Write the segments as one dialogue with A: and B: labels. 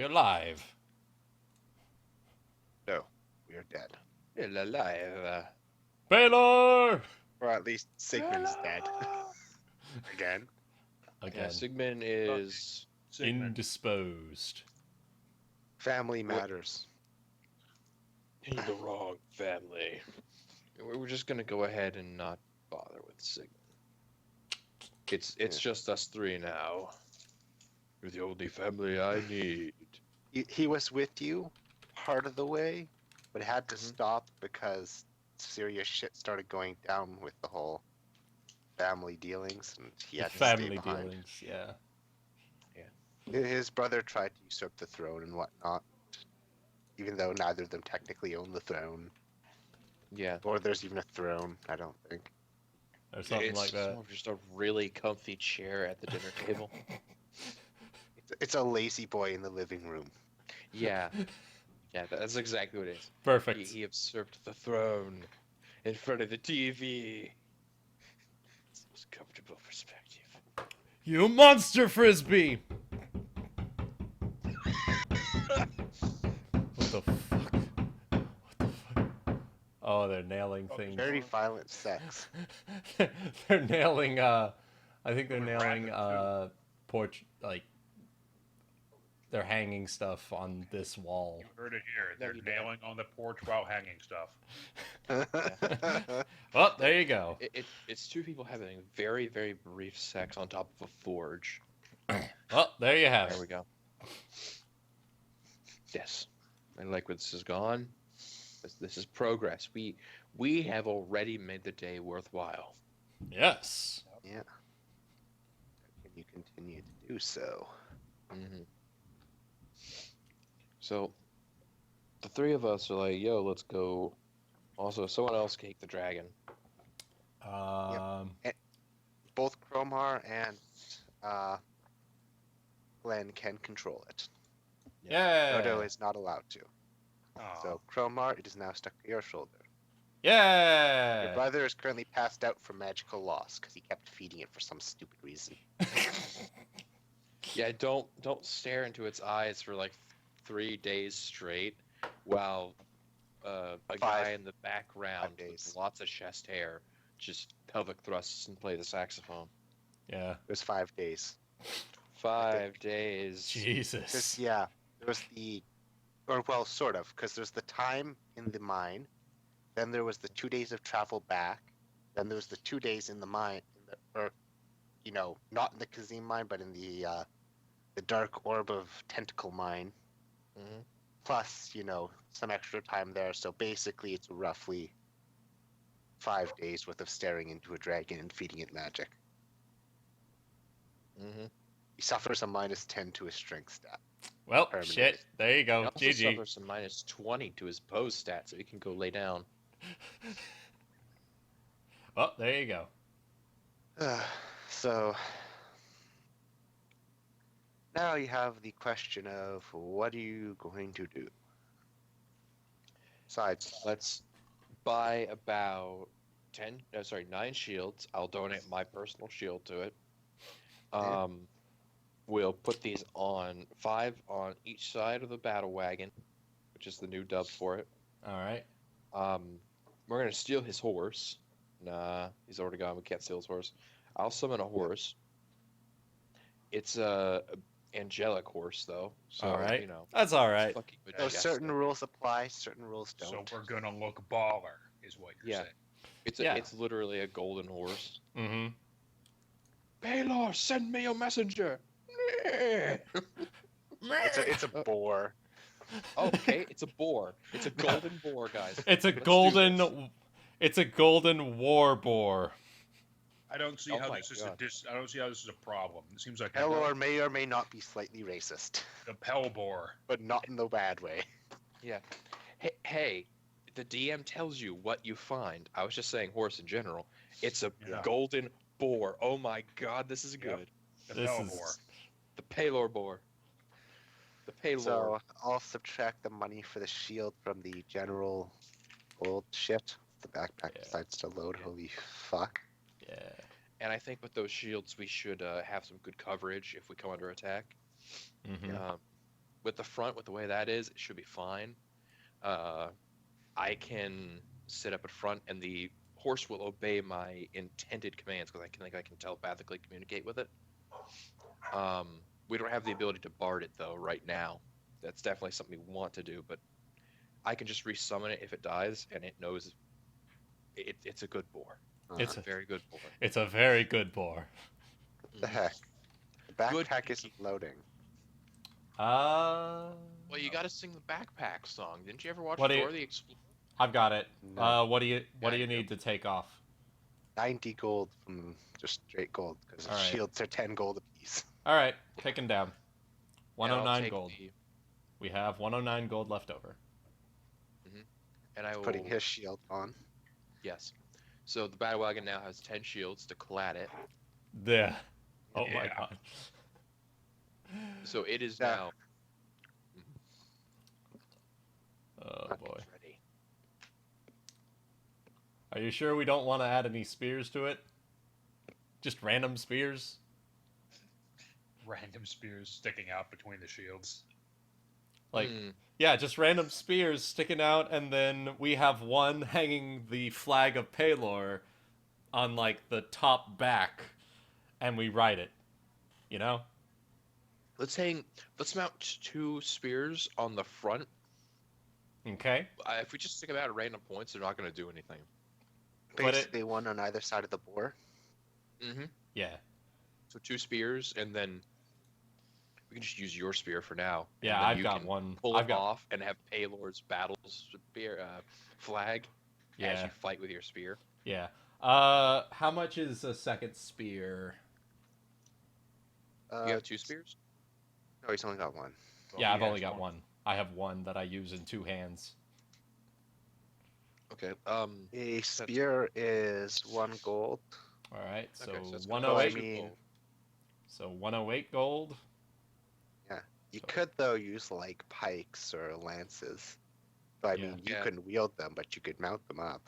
A: we're alive.
B: No, we are dead.
C: Still alive.
A: Pelorc!
B: Or at least Sigmund's dead. Again.
C: Yeah,
A: Again,
C: Sigmund is...
D: Sigmund.
A: indisposed.
B: Family matters.
C: in the wrong family. We're just gonna go ahead and not bother with Sigmund. It's just us three now. You're the only family I need.
B: He was with you part of the way, but had to
C: Mhm.
B: stop because serious shit started going down with the whole family dealings, and he had to stay
A: Family
B: behind.
A: dealings, yeah.
B: His brother tried to usurp the throne and whatnot, even though neither of them technically own the throne,
C: Yeah.
B: or there's even a throne. I don't think.
A: Or something
C: It's
A: like that.
C: more of just a really comfy chair at the dinner table.
B: It's a lazy boy in the living room.
C: Yeah. Yeah, that's exactly what it is.
A: Perfect.
C: He usurped the throne in front of the TV. It's the most comfortable perspective.
A: You monster frisbee! What the fuck? What the fuck? Oh, they're nailing things.
B: Very violent sex.
A: They're nailing, I think they're
D: With
A: nailing,
D: rabbit,
A: they're hanging stuff on this wall.
D: You heard it here.
C: No,
D: They're
C: you don't.
D: nailing on the porch while hanging stuff.
A: Well, there you go.
C: It's two people having very, very brief sex on top of a forge.
A: Well, there you have
C: There
A: it.
C: we go. Yes. I like where this has gone. This is progress. We have already made the day worthwhile.
A: Yes.
B: Yeah. Can you continue to do so?
C: Mm-hmm. So, the three of us are like, yo, let's go. Also, someone else cake the dragon.
B: Both Cromar and Glenn can control it.
A: Yeah.
B: Dodo is not allowed to.
D: Oh,
B: So Cromar, it is now stuck to your shoulder.
A: Yeah.
B: Your brother is currently passed out from magical loss because he kept feeding it for some stupid reason.
C: Yeah, don't stare into its eyes for like 3 days straight while a guy in the background
B: 5 days.
C: with lots of chest hair just pelvic thrusts and play the saxophone.
A: Yeah.
B: It was 5 days.
C: 5 days.
A: Jesus.
B: Yeah, there was well, sort of, because there's the time in the mine, then there was the 2 days of travel back, then there was the 2 days in the mine, not in the Kazim mine, but in the dark orb of tentacle mine.
C: hmm
B: Plus, some extra time there. So basically, it's roughly 5 days worth of staring into a dragon and feeding it magic.
C: hmm
B: He suffers a -10 to his strength stat.
A: Well,
B: Permanent.
A: shit. There you
C: He
A: go.
C: also
A: GG.
C: suffers some -20 to his pose stat, so he can go lay down.
A: Well, there you go.
B: So now you have the question of what are you going to do? Besides,
C: Let's buy about 9 shields. I'll donate my personal shield to it.
B: Yeah.
C: We'll put these on 5 on each side of the battle wagon, which is the new dub for it.
A: All right.
C: We're gonna steal his horse. Nah, he's already gone. We can't steal his horse. I'll summon a horse. It's a angelic horse though, so
A: All right.
C: you know.
A: That's all
C: it's
A: right.
C: fucking
B: so
C: majestic.
B: certain rules apply, certain rules
D: so
B: don't.
D: we're gonna look baller, is what you're
C: Yeah.
D: saying.
C: It's literally a golden horse.
A: Mm-hmm.
C: Pelorc, send me a messenger.
B: It's a boar.
C: Okay, it's a boar. It's a golden boar, guys.
A: It's a
C: Let's do
A: golden.
C: this.
A: It's a golden war boar.
D: I don't see
C: Oh
D: how
C: my
D: this is
C: God.
D: I don't see how this is a problem. It seems like
B: Pelor may or may not be slightly racist,
D: the Pelbor.
B: but not in the bad way.
C: Yeah. Hey, the DM tells you what you find. I was just saying horse in general. It's a
D: Yeah.
C: golden boar. Oh my God, this is good.
D: The
A: This
D: Pelbor.
A: is.
C: The Pelor boar. The Pelor.
B: So I'll subtract the money for the shield from the general gold shit. The backpack
A: Yeah.
B: decides to load.
C: Yeah.
B: Holy fuck.
A: Yeah.
C: And I think with those shields, we should have some good coverage if we come under attack.
A: Mm-hmm.
C: with the front, with the way that is, it should be fine. I can sit up at front, and the horse will obey my intended commands because I can telepathically communicate with it. We don't have the ability to bard it though right now. That's definitely something we want to do, but I can just resummon it if it dies, and it knows it's a good boar.
A: It's
C: a
A: a
C: very good boar.
A: It's a very good boar.
B: What the heck? The backpack isn't loading.
A: Uh,
C: Well, you got to sing the backpack song. Didn't you ever watch
A: What do you-
C: Dora the Explorer?
A: I've got it.
B: No.
A: What do you
C: Yeah, you
A: need to take off?
B: 90 gold from just straight gold because
A: All right.
B: shields are 10 gold apiece.
A: All right, taking down.
C: And I'll
A: 109
C: take
A: gold.
C: the-
A: We have 109 gold left over.
C: and I will
B: Putting his shield on.
C: Yes. So the battle wagon now has 10 shields to clad it.
A: There. Oh my
D: Yeah.
A: god.
C: So it is
B: Yeah.
C: now
A: Oh boy.
C: ready.
A: Are you sure we don't want to add any spears to it? Just random spears?
D: Random spears sticking out between the shields.
A: Like,
C: Hmm.
A: yeah, just random spears sticking out, and then we have one hanging the flag of Pelorc on, like, the top back, and we ride it. You know?
C: Let's mount 2 spears on the front.
A: Okay?
C: If we just stick them out at random points, they're not going to do anything.
A: But it-
B: Basically, one on either side of the boar.
C: Mm-hmm.
A: Yeah.
C: So 2 spears, and then we can just use your spear for now. and
A: Yeah,
C: then
A: I've
C: you
A: got
C: can
A: one.
C: Pull
A: I've
C: it
A: got.
C: off and have Pelor's battles spear flag as
A: Yeah.
C: you fight with your spear.
A: Yeah. How much is a second spear?
C: You have 2 spears?
B: No, he's only got one.
D: Well,
A: Yeah,
D: he
A: I've
D: has
A: only got one. I have one that I use in 2 hands.
C: Okay.
B: A spear is 1 gold.
A: All right, so
C: Okay, so it's
A: 108.
B: I mean-
A: So 108 gold.
B: You could, though, use like pikes or lances. So, I
A: Yeah.
B: mean, you
C: Yeah.
B: couldn't wield them, but you could mount them up.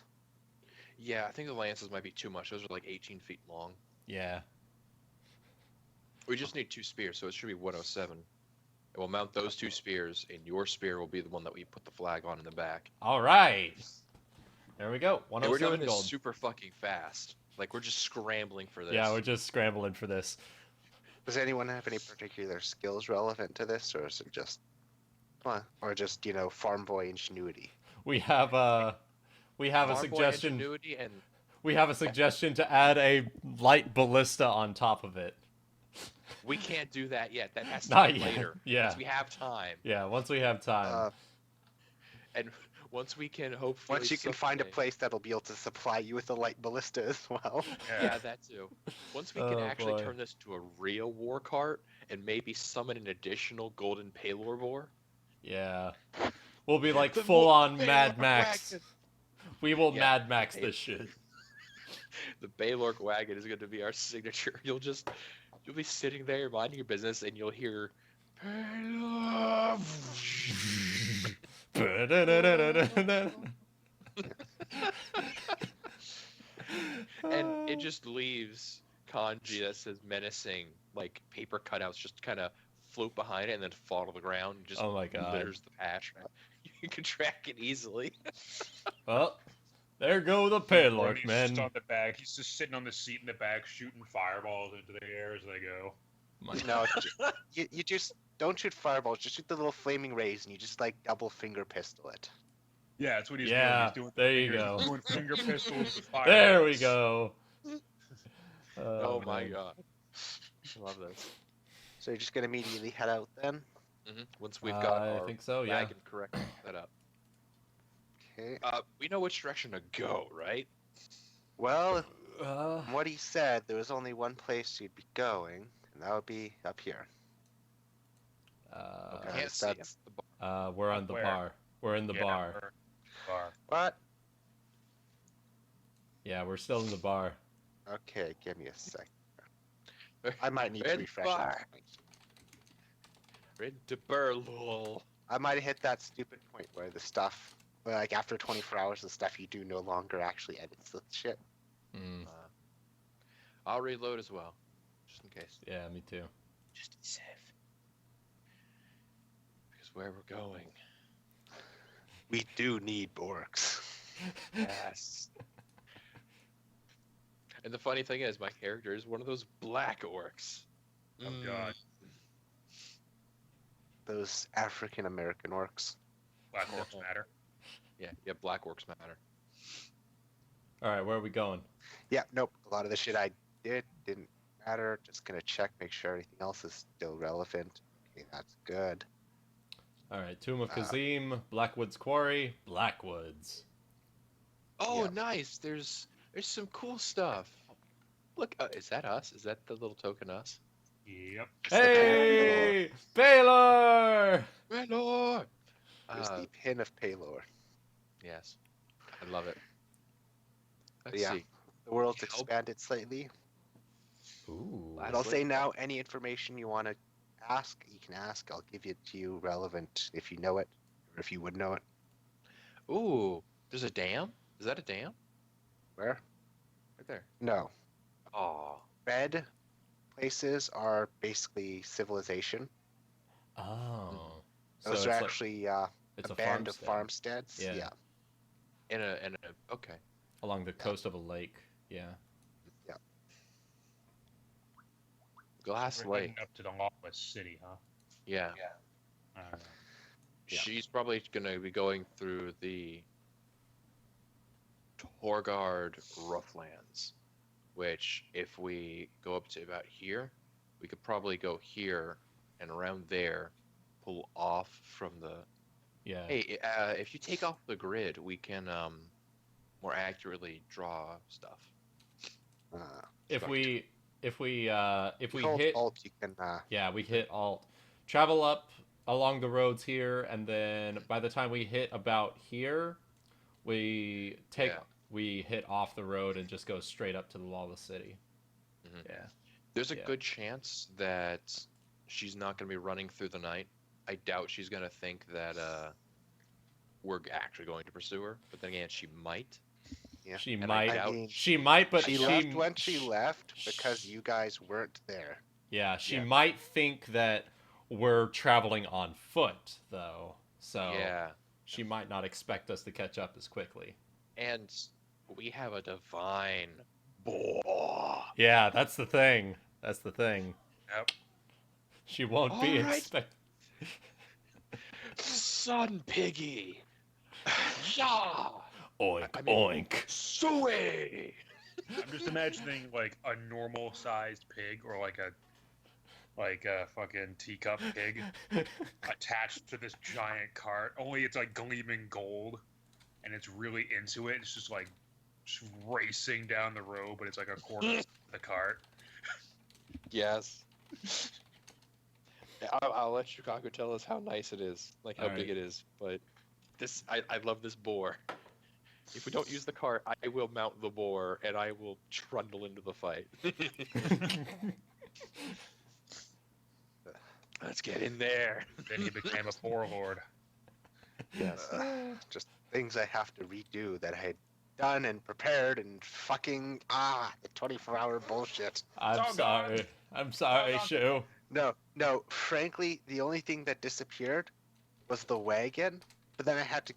C: Yeah, I think the lances might be too much. Those are like 18 feet long.
A: Yeah.
C: We just need 2 spears, so it should be 107. And we'll mount those 2 spears, and your spear will be the one that we put the flag on in the back.
A: All right. There we go.
C: And we're
A: 107
C: doing this
A: gold.
C: super fucking fast. Like, we're just scrambling for this.
A: Yeah, we're just scrambling for this.
B: Does anyone have any particular skills relevant to this, or is it just, or just farm boy ingenuity?
A: We have a
C: Farm boy
A: suggestion.
C: ingenuity and
A: We have a suggestion to add a light ballista on top of it.
C: we can't do that yet. That has to
A: Not
C: be
A: yet.
C: later.
A: Yeah.
C: Once we have time.
A: Yeah, once we have time.
C: And once we can hopefully
B: Once you can find a
C: someday-
B: place that'll be able to supply you with a light ballista as well.
C: Yeah, that too. Once we can
A: Oh,
C: actually
A: boy.
C: turn this into a real war cart and maybe summon an additional golden Pelorc boar.
A: Yeah. We'll be like
C: The
A: full on
C: Pelorc
A: Mad Max.
C: wagon.
A: We will
C: Yeah,
A: Mad Max
C: hey.
A: this shit.
C: The Pelorc wagon is going to be our signature. You'll be sitting there minding your business and you'll hear Pelorc. And it just leaves kanji that says menacing, like paper cutouts just kind of float behind it and then fall to the ground. Just
A: Oh my God.
C: litters the patch. You can track it easily.
A: Well, there go the
D: Brody's
A: Pelorc,
D: just
A: man.
D: on the back. He's just sitting on the seat in the back, shooting fireballs into the air as they go.
B: No, you just don't shoot fireballs. Just shoot the little flaming rays, and you just like double finger pistol it.
D: Yeah, that's what he's
A: Yeah,
D: doing. He's doing
A: there you
D: fingers,
A: go.
D: He's doing finger pistols with fireballs.
A: There we go.
C: Oh, my
A: man.
C: god. I love this.
B: So you're just gonna immediately head out then.
C: Once we've got
A: I
C: our
A: think so, yeah.
C: wagon correct set up.
B: Okay.
C: We know which direction to go, right?
B: Well,
A: Uh,
B: from what he said, there was only one place you'd be going, and that would be up here.
A: uh,
C: Can't see
B: that's-
C: it. The bar-
A: we're on the
D: Where?
A: bar. We're in the
D: Yeah,
A: bar.
D: Bar.
B: What?
A: Yeah, we're still in the bar.
B: Okay, give me a sec. I might need
C: We're
B: to
C: in the
B: refresh
C: bar.
B: that.
C: We're into Burlul.
B: I might have hit that stupid point where the stuff, where like after 24 hours, the stuff you do no longer actually edits the shit.
A: Mm,
C: I'll reload as well, just in case.
A: yeah, me too.
C: Just to be safe. where we're going.
B: We do need orcs.
C: Yes. And the funny thing is, my character is one of those black orcs.
D: Oh god.
B: Those African American orcs.
D: Black orcs matter.
C: Yeah, black orcs matter.
A: All right, where are we going?
B: Yeah, nope. A lot of the shit I didn't matter. Just gonna check, make sure everything else is still relevant. Okay, that's good.
A: All right, Tomb of Kazim, Blackwoods Quarry, Blackwoods.
C: Oh,
B: Yeah.
C: nice. There's some cool stuff. Look, is that us? Is that the little token us?
D: Yep.
A: Hey, Pelorc!
C: Pelorc!
B: There's the pin of Pelor.
C: Yes, I love it. Let's
B: Yeah.
C: see.
B: The world's
C: Help.
B: expanded slightly.
A: Ooh.
B: And I'll say now, any information you want to ask, you can ask. I'll give it to you relevant if you know it, or if you would know it.
C: Ooh, there's a dam? Is that a dam?
B: Where?
C: Right there.
B: No.
C: Oh,
B: Red places are basically civilization.
A: Oh.
B: Those
A: so
B: are
A: it's
B: actually
A: it's
B: a band of farmsteads.
A: Yeah.
B: Yeah.
C: in a okay.
A: along the coast of a lake. Yeah.
C: Glass
D: We're
C: Lake.
D: heading up to the Lawless City, huh?
C: Yeah.
B: Yeah.
C: She's probably gonna be going through the Torgard Roughlands, which if we go up to about here, we could probably go here and around there, pull off from the.
A: Yeah.
C: Hey, if you take off the grid, we can more accurately draw stuff.
A: If we
B: Hold
A: hit
B: Alt, you can.
A: yeah, we hit Alt, travel up along the roads here, and then by the time we hit about here, we hit off the road and just go straight up to the Lawless City.
C: Mhm.
A: Yeah.
C: There's a
A: Yeah.
C: good chance that she's not going to be running through the night. I doubt she's going to think that we're actually going to pursue her. But then again, she might.
B: Yeah.
A: She
C: And
A: might.
C: I
B: mean,
A: She might, but
B: she left when she left because you guys weren't there.
A: Yeah, she
C: Yeah.
A: might think that we're traveling on foot, though. So
C: Yeah.
A: she might not expect us to catch up as quickly.
C: And we have a divine boar.
A: Yeah, that's the thing. That's the thing.
D: Yep.
A: She won't be
C: Alright.
A: expect.
C: Son Piggy. Yeah.
A: Oink,
C: I mean-
A: oink.
C: Suey.
D: I'm just imagining like a normal sized pig or like a fucking teacup pig attached to this giant cart. Only it's like gleaming gold, and it's really into it. It's just like racing down the road, but it's like a quarter of the cart.
C: Yes. I'll let Chicago tell us how nice it is, like how
A: Alright.
C: big it is. But this, I love this boar. If we don't use the cart, I will mount the boar and I will trundle into the fight. Let's get in there.
D: Then he became a poor lord.
C: Yes.
B: Just things I have to redo that I had done and prepared and fucking the 24-hour bullshit.
A: I'm
D: all
A: sorry.
D: gone.
A: I'm sorry,
D: All gone.
A: Shu.
B: No. Frankly, the only thing that disappeared was the wagon. But then I had to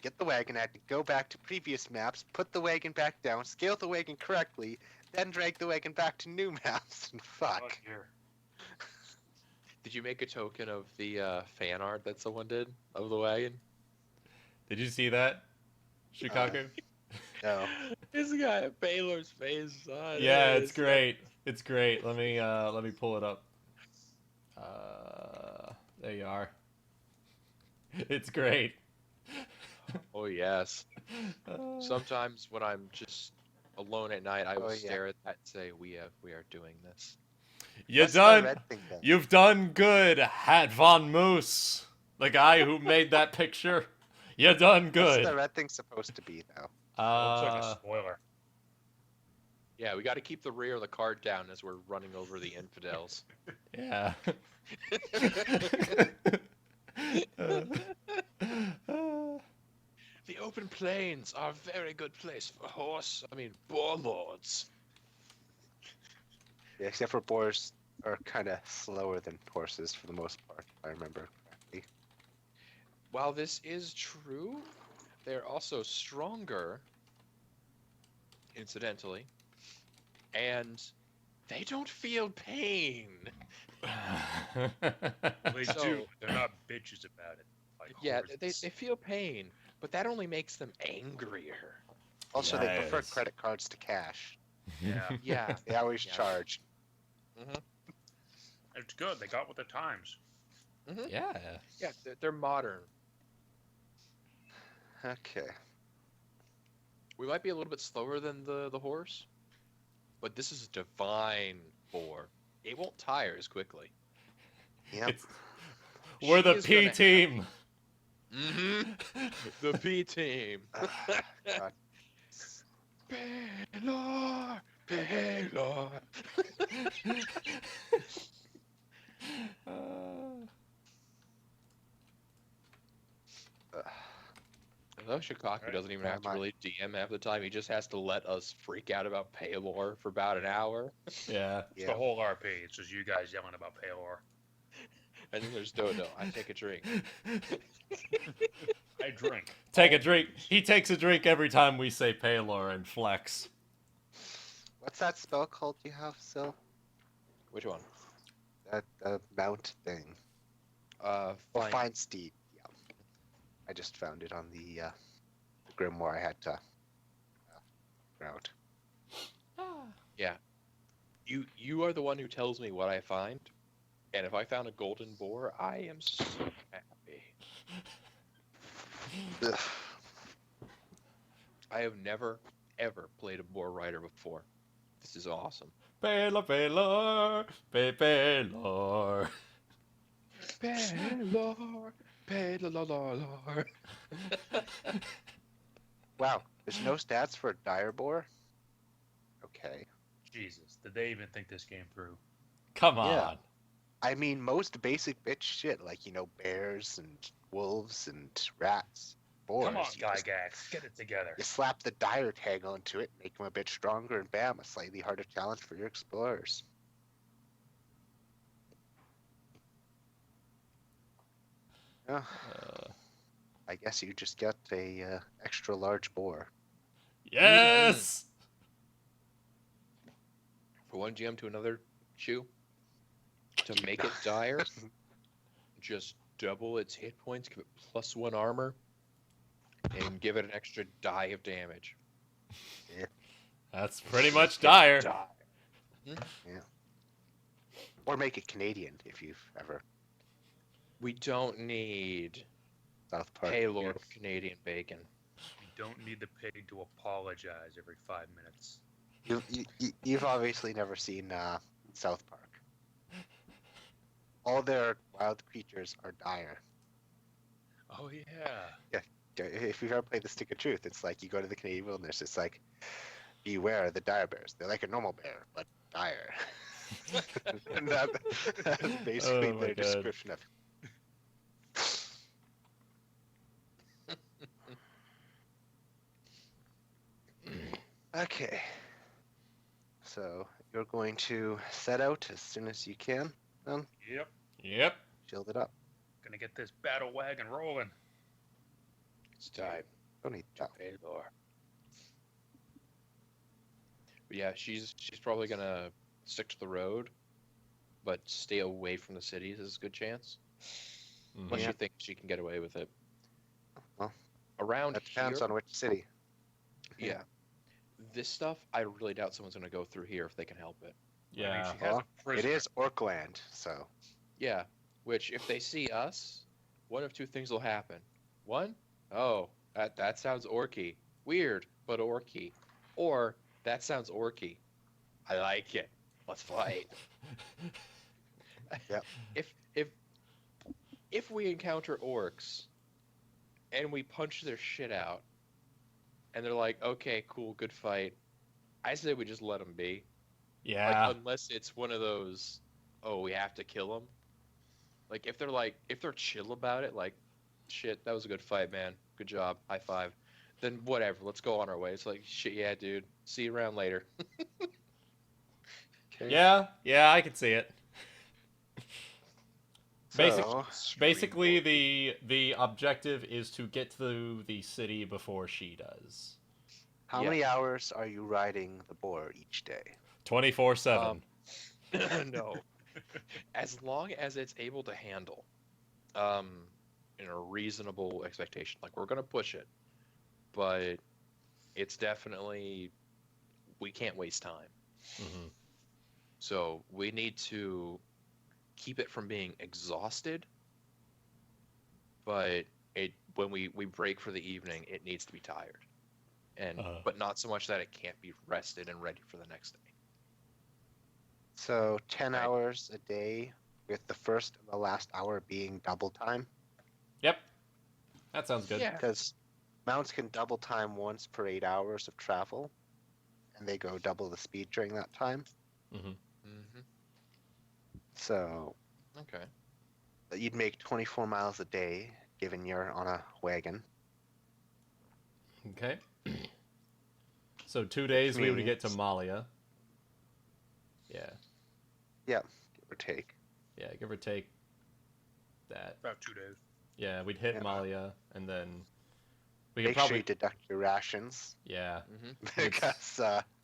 B: get the wagon, I had to go back to previous maps, put the wagon back down, scale the wagon correctly, then drag the wagon back to new maps, and fuck.
D: Here.
C: Did you make a token of the fan art that someone did of the wagon?
A: Did you see that, Chicago?
B: No.
C: This guy, Baylor's face.
A: Yeah, it's great. It's great. Let me pull it up. There you are. It's great.
C: Oh yes. Sometimes when I'm just alone at night, I will
B: Oh, yeah.
C: stare at that and say, "We are doing this."
A: You
B: What's the
A: done.
B: red thing then?
A: You've done good, Hat Von Moose, the guy who made that picture. You done
B: What's
A: good.
B: the red thing supposed to be, though?
D: Looks like a spoiler.
C: Yeah, we got to keep the rear of the cart down as we're running over the infidels.
A: Yeah.
C: The open plains are a very good place for warlords.
B: Yeah, except for boars are kind of slower than horses for the most part, if I remember correctly.
C: while this is true, they're also stronger, incidentally, and they don't feel pain.
D: They
C: So-
D: do. They're not bitches about it. Like
C: Yeah,
D: horses.
C: they feel pain, but that only makes them angrier.
B: Also, they prefer
A: Yes.
B: credit cards to cash.
D: Yeah,
C: Yeah.
B: They always
C: Yeah.
B: charge.
D: it's good. They got with the times.
A: Yeah.
C: Yeah, they're modern.
B: Okay.
C: We might be a little bit slower than the horse, but this is a divine boar. It won't tire as quickly.
B: Yep.
A: It's, we're
C: She
A: the
C: is
A: P
C: gonna
A: team.
C: The P team.
B: God.
C: Pelorc, Pelorc. Although Shikaku doesn't even have to really DM half the time, he just has to let us freak out about Pelor for about an hour.
A: Yeah.
D: It's the whole RP. It's just you guys yelling about Pelor.
C: And then there's Dodo. I take a drink.
D: I drink.
A: Take a drink. He takes a drink every time we say Pelor and flex.
B: What's that spell called you have, Sil?
C: Which one?
B: That mount thing.
C: Fine.
B: Fine Steed. Yeah. I just found it on the grimoire I had to route.
C: Yeah. You are the one who tells me what I find, and if I found a golden boar, I am so happy.
B: Ugh.
C: I have never, ever played a boar rider before. This is awesome.
A: Pelor, Pelor, Pelor.
C: Pelor, Pelor.
B: Wow, there's no stats for a dire boar? Okay.
D: Jesus, did they even think this game through?
A: Come on.
B: Yeah. I mean, most basic bitch shit, like, bears and wolves and rats. Boars.
D: Come on,
B: you just-
D: Gygax, get it together.
B: You slap the dire tag onto it, make them a bit stronger, and bam, a slightly harder challenge for your explorers. Yeah, I guess you just get a extra large boar.
A: Yes.
C: For one GM to another, Chew. To make it dire, just double its hit points, give it +1 armor, and give it an extra die of damage.
A: That's pretty much dire.
B: Or make it Canadian if you've ever
C: We don't need
B: South Park.
C: Pelor Canadian bacon.
D: You don't need the pig to apologize every 5 minutes.
B: You've obviously never seen South Park. All their wild creatures are dire.
D: Oh yeah.
B: If you've ever played the Stick of Truth, it's like you go to the Canadian wilderness. It's like, beware the dire bears. They're like a normal bear, but dire. And that's basically
A: Oh my
B: their
A: God.
B: description of. Okay. So you're going to set out as soon as you can.
D: Yep.
A: Yep.
B: Shield it up.
D: Gonna get this battle wagon rolling.
C: It's time.
B: Don't need to.
C: Pelor. But yeah, she's probably gonna stick to the road, but stay away from the cities is a good chance. Unless
B: Yeah.
C: you think she can get away with it.
B: Well,
C: Around
B: That depends
C: here,
B: on which city.
C: yeah. This stuff, I really doubt someone's gonna go through here if they can help it.
D: I mean,
A: Yeah.
D: she has
B: Well,
D: a
B: It
D: prisoner.
B: is Orkland, so
C: Yeah, which if they see us, one of two things will happen. One, oh, that sounds orky. Weird, but orky. Or that sounds orky. I like it. Let's fight.
B: Yep.
C: If we encounter orcs and we punch their shit out and they're like, "Okay, cool, good fight." I say we just let them be.
A: Yeah.
C: Like, unless it's one of those, oh, we have to kill them. Like, if they're chill about it, like, shit, that was a good fight, man. Good job. High five. Then whatever, let's go on our way. It's like, shit, yeah, dude. See you around later.
B: okay.
A: Yeah. Yeah. I can see it.
B: So,
A: Basically, the objective is to get to the city before she does.
B: how many hours are you riding the boar each day?
A: 24/7.
C: No. As long as it's able to handle, in a reasonable expectation. Like, we're gonna push it, but it's definitely, we can't waste time.
A: Mhm.
C: So we need to keep it from being exhausted, but when we break for the evening, it needs to be tired, and but not so much that it can't be rested and ready for the next day.
B: So 10
C: Right.
B: hours a day, with the first and the last hour being double time.
A: Yep. That sounds good.
C: Yeah.
B: Because mounts can double time once per 8 hours of travel, and they go double the speed during that time.
A: Mm-hmm.
C: Mm-hmm.
B: So
C: Okay.
B: you'd make 24 miles a day, given you're on a wagon.
A: Okay. So 2 days we would get to
B: means-
A: Malia. Yeah.
B: Give or take.
A: Yeah, give or take that.
D: About 2 days.
A: Yeah, we'd hit
B: Yeah.
A: Malia, and then we could
B: Make sure
A: probably.
B: you deduct your rations,
A: Yeah,
C: Mm-hmm.
B: because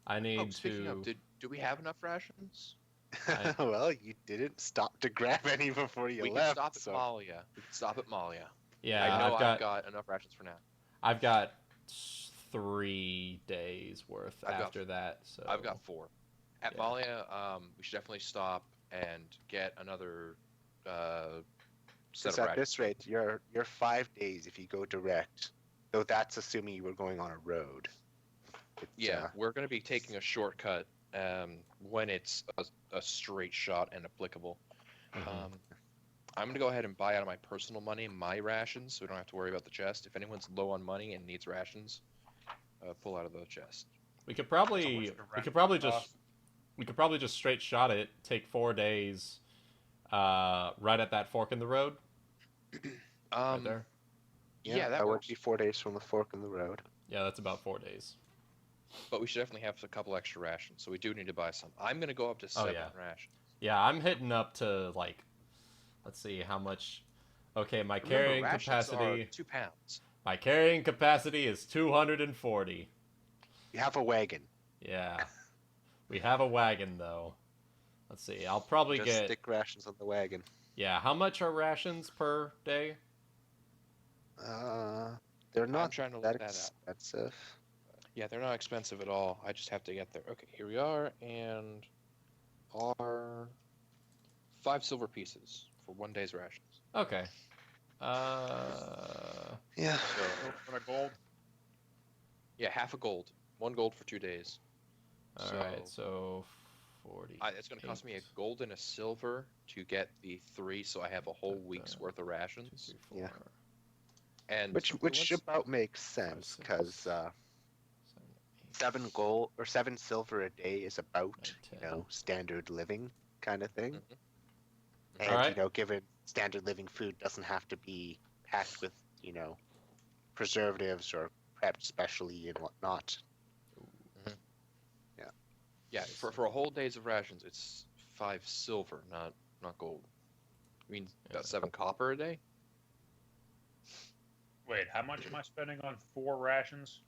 A: I need
C: Oh, speaking
A: to.
C: of, do we have enough rations?
B: well, you didn't stop to grab any before you
C: We can
B: left.
C: stop at
B: so
C: Malia. We can stop at Malia.
A: Yeah,
C: I know
A: I've got
C: enough rations for now.
A: I've got 3 days worth
C: I've got-
A: after that. So
C: I've got 4. At
A: Yeah.
C: Malia, we should definitely stop and get another set
B: Because
C: of
B: at
C: rations.
B: this rate, you're 5 days if you go direct. Though that's assuming you were going on a road. It's,
C: Yeah, we're going to be taking a shortcut when it's a straight shot and applicable.
A: Mhm.
C: I'm going to go ahead and buy out of my personal money my rations, so we don't have to worry about the chest. If anyone's low on money and needs rations, pull out of the chest.
A: we could
D: So much
A: probably
D: to
A: we could
D: rent
A: probably
D: cost.
A: just we could probably just straight shot it. Take 4 days, right at that fork in the road, right there.
C: Yeah, that
B: would
C: works.
B: be 4 days from the fork in the road.
A: Yeah, that's about 4 days.
C: But we should definitely have a couple extra rations, so we do need to buy some. I'm going to go up to 7
A: yeah.
C: rations.
A: Yeah, I'm hitting up to like, let's see how much. Okay, my
C: Remember,
A: carrying
C: rations
A: capacity.
C: are 2 pounds.
A: My carrying capacity is 240.
B: You have a wagon.
A: Yeah, we have a wagon though. Let's see. I'll probably
B: Just
A: get.
B: stick rations on the wagon.
A: Yeah, how much are rations per day?
B: They're not
C: trying to
B: that
C: look that up.
B: expensive.
C: Yeah, they're not expensive at all. I just have to get there. Okay, here we are, and are 5 silver pieces for 1 day's rations.
A: Okay.
B: Yeah.
C: So,
D: For the gold.
C: yeah, half a gold. 1 gold for 2 days.
A: All
C: So-
A: right. So 40.
C: It's going to cost me a gold and a silver to get the 3, so I have a whole week's worth of rations.
A: 2, 3, 4,
B: Yeah.
C: And
B: Which
C: once-
B: about makes sense,
A: six,
B: because
A: 7, 8,
B: 7 gold or 7 silver a day is about,
A: 9, 10.
B: standard living kind of thing.
C: Mhm.
B: And,
A: Alright.
B: given standard living food doesn't have to be packed with, preservatives or prepped specially and whatnot.
C: yeah, for a whole day's of rations, it's 5 silver, not gold. I mean, about
A: Yeah.
C: 7 copper a day.
D: Wait, how much am I spending on 4 rations?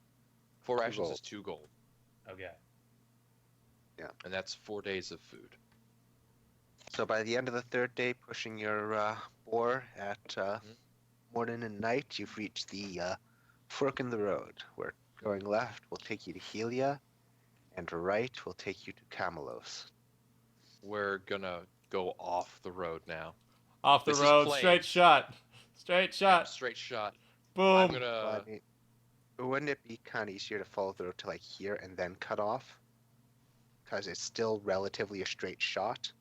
C: 4
B: 2
C: rations
B: gold.
C: is 2 gold,
D: Okay.
C: and that's 4 days of food.
B: So by the end of the 3rd day, pushing your boar at morning and night, you've reached the fork in the road, where going left will take you to Helia, and right will take you to Camelos.
C: We're gonna go off the road now.
A: Off the
C: This is
A: road,
C: plain.
A: straight shot. Straight shot.
C: Straight shot.
A: Boom.
C: I'm
B: Well,
C: gonna.
B: I mean, wouldn't it be kind of easier to follow the road to like here and then cut off? Because it's still relatively a straight shot,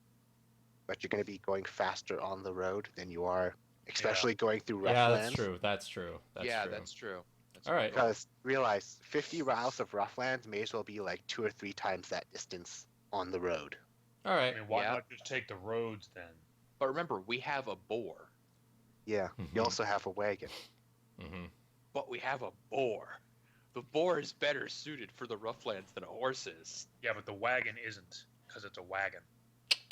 B: but you're going to be going faster on the road than you are, especially going through rough
A: Yeah,
B: land.
A: that's true. That's true. That's
C: yeah,
A: true.
C: that's true. That's
A: All right.
B: Because realize 50 miles of rough lands may as well be like 2 or 3 times that distance on the road.
A: All
D: I
A: right.
D: mean, why
C: Yeah.
D: not just take the roads then?
C: But remember, we have a boar.
B: Yeah.
A: Mhm.
B: You also have a wagon.
A: Mm-hmm.
C: But we have a boar. The boar is better suited for the roughlands than a horse is.
D: Yeah, but the wagon isn't, because it's a wagon.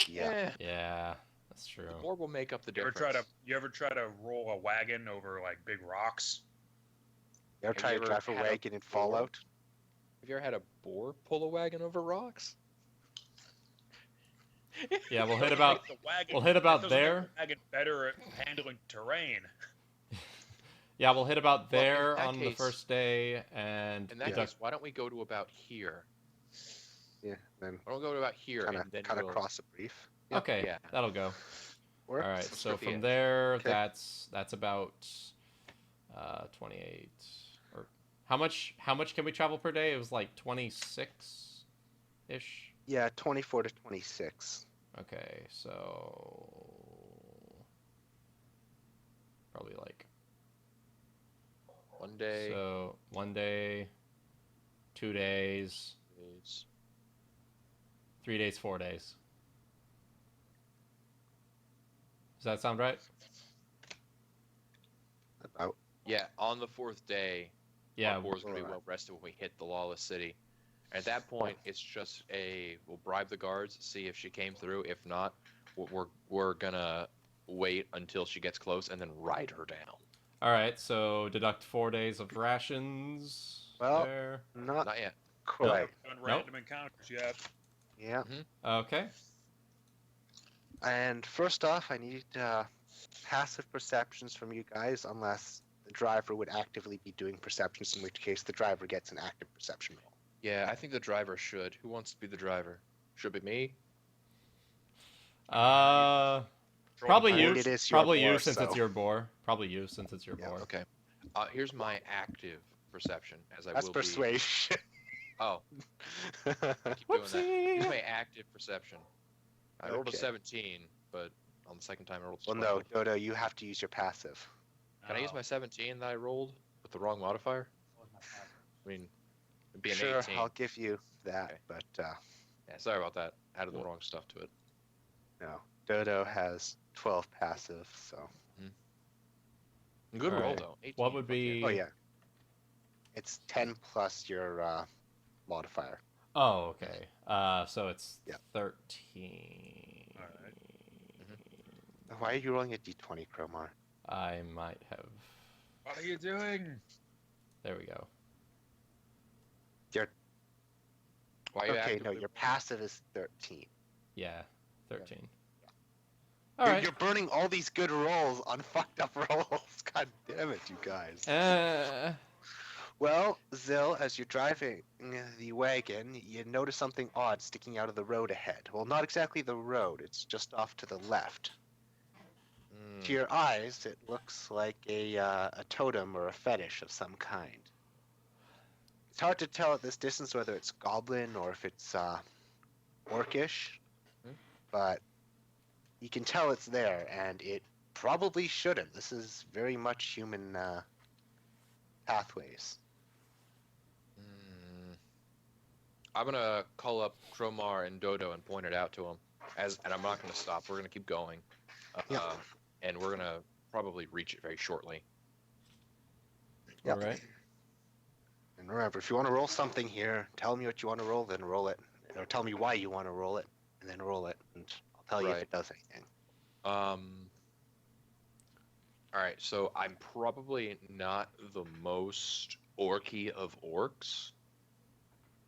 B: Yeah.
A: Yeah, That's true.
C: The more will make up the
D: You ever
C: difference.
D: try to roll a wagon over like big rocks?
B: You ever
C: Have
B: try
C: you
B: to
C: ever
B: drive a
C: had a
B: wagon in
C: boar?
B: Fallout?
C: Have you ever had a boar pull a wagon over rocks?
A: Yeah, we'll
D: It
A: hit
D: doesn't
A: about
D: make the wagon-
A: we'll hit
D: it
A: about
D: doesn't make
A: there.
D: the wagon better at handling terrain.
A: Yeah, we'll hit about
C: Well, in
A: there
C: that
A: on the
C: case-
A: first day, and
C: In that
A: deduct.
C: case, why don't we go to about here?
B: Yeah, then
C: Why don't we go to about here
B: kind
C: and then
B: of
C: we'll...
B: cross a brief. Yep.
A: Okay,
C: Yeah.
A: that'll go.
B: Works.
A: All right,
C: Let's
A: so
C: start the
A: from
C: edge.
A: there,
B: Okay.
A: that's about 28. Or how much can we travel per day? It was like 26 ish.
B: Yeah, 24 to 26.
A: Okay, so probably like
C: One day.
A: so 1 day, 2 days,
C: is-
A: 3 days, 4 days. Does that sound right?
B: About.
C: Yeah, on the fourth day,
A: Yeah.
C: our boar's going to be
B: alright.
C: well rested when we hit the lawless city. At that point, it's just we'll bribe the guards, see if she came through. If not, we're gonna wait until she gets close and then ride her down.
A: All right, so deduct 4 days of rations.
B: Well,
A: there.
B: Not
C: Not yet.
B: quite.
D: Done random encounters yet.
B: Yeah.
A: Okay.
B: And first off, I need passive perceptions from you guys, unless the driver would actively be doing perceptions, in which case the driver gets an active perception roll.
C: Yeah, I think the driver should. Who wants to be the driver? Should it be me?
A: Probably
B: I
A: you.
B: mean, it is your
A: Probably you
B: boar,
A: since
B: so-
A: it's your boar. Probably you since it's your
B: Yeah.
A: boar.
C: Okay. Here's my active perception, as I
B: That's
C: will
B: persuasion.
C: be. Oh, keep doing that. Here's
A: Whoopsie.
C: my active perception. I rolled a
B: Okay.
C: 17, but on the second time I rolled a
B: Well,
C: 12.
B: no, Dodo, you have to use your passive.
C: Can I use my 17 that I rolled with the wrong modifier? I mean, it'd be an
B: Sure,
C: 18.
B: I'll give you that,
C: Okay.
B: but
C: Yeah, sorry about that. Added the wrong stuff to it.
B: no. Dodo has 12 passive, so.
C: Good roll
A: Alright.
C: though. 18,
A: What would
C: fuck yeah.
A: be?
B: Oh, yeah. It's 10 plus your modifier.
A: Oh, okay. So it's
B: Yeah.
A: 13.
D: Alright.
B: Why are you rolling a d20, Cromar?
A: I might have.
D: What are you doing?
A: There we go.
C: Why are you
B: Okay, no,
C: actively-
B: your passive is 13.
A: Yeah, 13. All
B: You're,
A: right.
B: you're burning all these good rolls on fucked up rolls. God damn it, you guys. Well, Zill, as you're driving the wagon, you notice something odd sticking out of the road ahead. Well, not exactly the road, it's just off to the left.
C: Hmm.
B: To your eyes, it looks like a totem or a fetish of some kind. It's hard to tell at this distance whether it's goblin or if it's orcish, but you can tell it's there, and it probably shouldn't. This is very much human pathways.
C: Hmm. I'm gonna call up Cromar and Dodo and point it out to him. And I'm not gonna stop. We're gonna keep going.
B: Yep.
C: And we're gonna probably reach it very shortly.
B: Yep.
A: All right.
B: And remember, if you want to roll something here, tell me what you want to roll, then roll it. Or tell me why you want to roll it, and then roll it, and I'll tell you if
C: Right.
B: it does anything.
C: All right, so I'm probably not the most orky of orcs,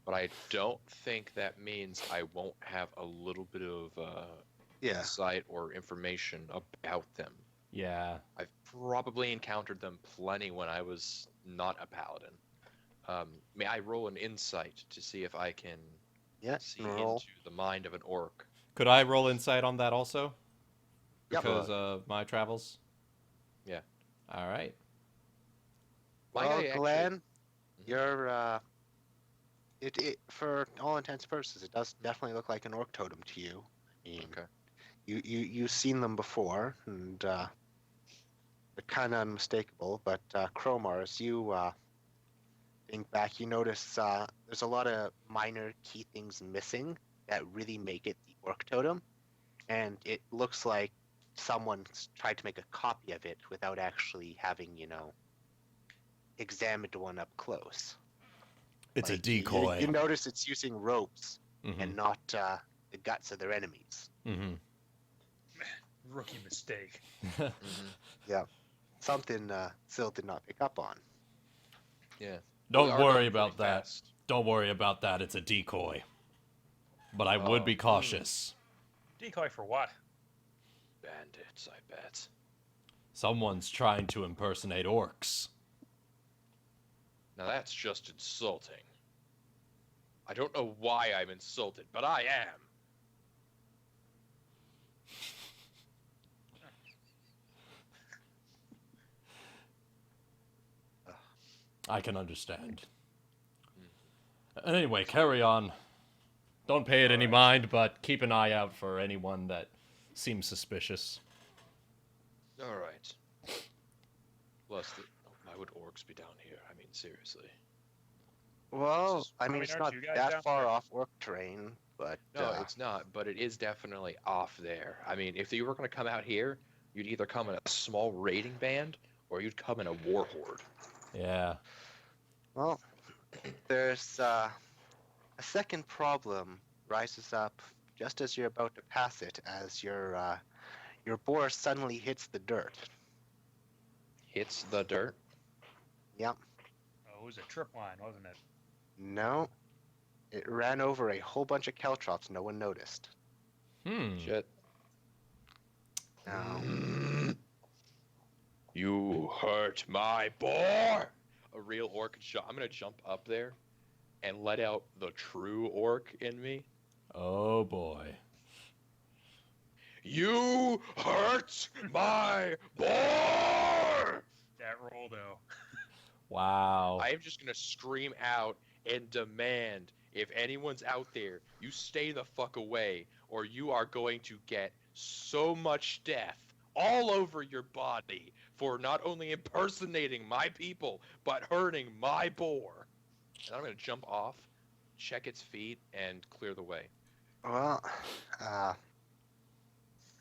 C: but I don't think that means I won't have a little bit of
B: Yeah.
C: insight or information about them.
A: Yeah.
C: I've probably encountered them plenty when I was not a paladin. May I roll an insight to see if I can
B: Yeah.
C: see
B: Roll.
C: into the mind of an orc?
A: Could I roll insight on that also?
B: Yep.
A: Because of my travels?
C: Yeah.
A: All right.
C: My
B: Well,
C: guy actually-
B: Glenn, you're it for all intents and purposes, it does definitely look like an orc totem to you. I mean,
C: Okay.
B: you've seen them before, and they're kind of unmistakable. But Cromar, as you think back, you notice there's a lot of minor key things missing that really make it the orc totem, and it looks like someone's tried to make a copy of it without actually having, examined one up close.
A: It's
B: Like, You notice it's using ropes
A: Mm-hmm.
B: and not the guts of their enemies.
A: Mm-hmm.
D: Rookie mistake.
B: Yeah. Something Sil did not pick up on.
C: Yeah.
A: Don't
C: We are
A: worry
C: going
A: about
C: pretty
A: that.
C: fast.
A: Don't worry about that. It's a decoy. But I would
C: Oh,
A: be cautious.
D: Decoy for what?
C: Bandits, I bet.
A: Someone's trying to impersonate orcs.
C: Now that's just insulting. I don't know why I'm insulted, but I am.
A: I can understand. Anyway, carry on. Don't pay it any mind, but keep an eye out for anyone that seems suspicious.
C: All right. Plus, why would orcs be down here? I mean, seriously.
B: Well,
C: Just-
B: I mean,
D: mean,
B: it's
D: aren't
B: not
D: you guys
B: that
D: down
B: far
D: there?
B: off orc terrain, but
C: No, it's not, but it is definitely off there. I mean, if you were going to come out here, you'd either come in a small raiding band or you'd come in a war horde.
A: Yeah.
B: well, there's a second problem rises up just as you're about to pass it, as your boar suddenly hits the dirt.
C: Hits the dirt.
B: Yep.
D: Oh, it was a trip line, wasn't it?
B: No, it ran over a whole bunch of caltrops. No one noticed.
C: Shit.
B: Now,
C: You hurt my boar! A real orc shot. I'm going to jump up there and let out the true orc in me.
A: Oh boy.
C: You hurt my boar!
D: That roll, though.
A: Wow.
C: I am just going to scream out and demand, if anyone's out there, you stay the fuck away, or you are going to get so much death all over your body for not only impersonating my people, but hurting my boar. And I'm going to jump off, check its feet, and clear the way.
B: well,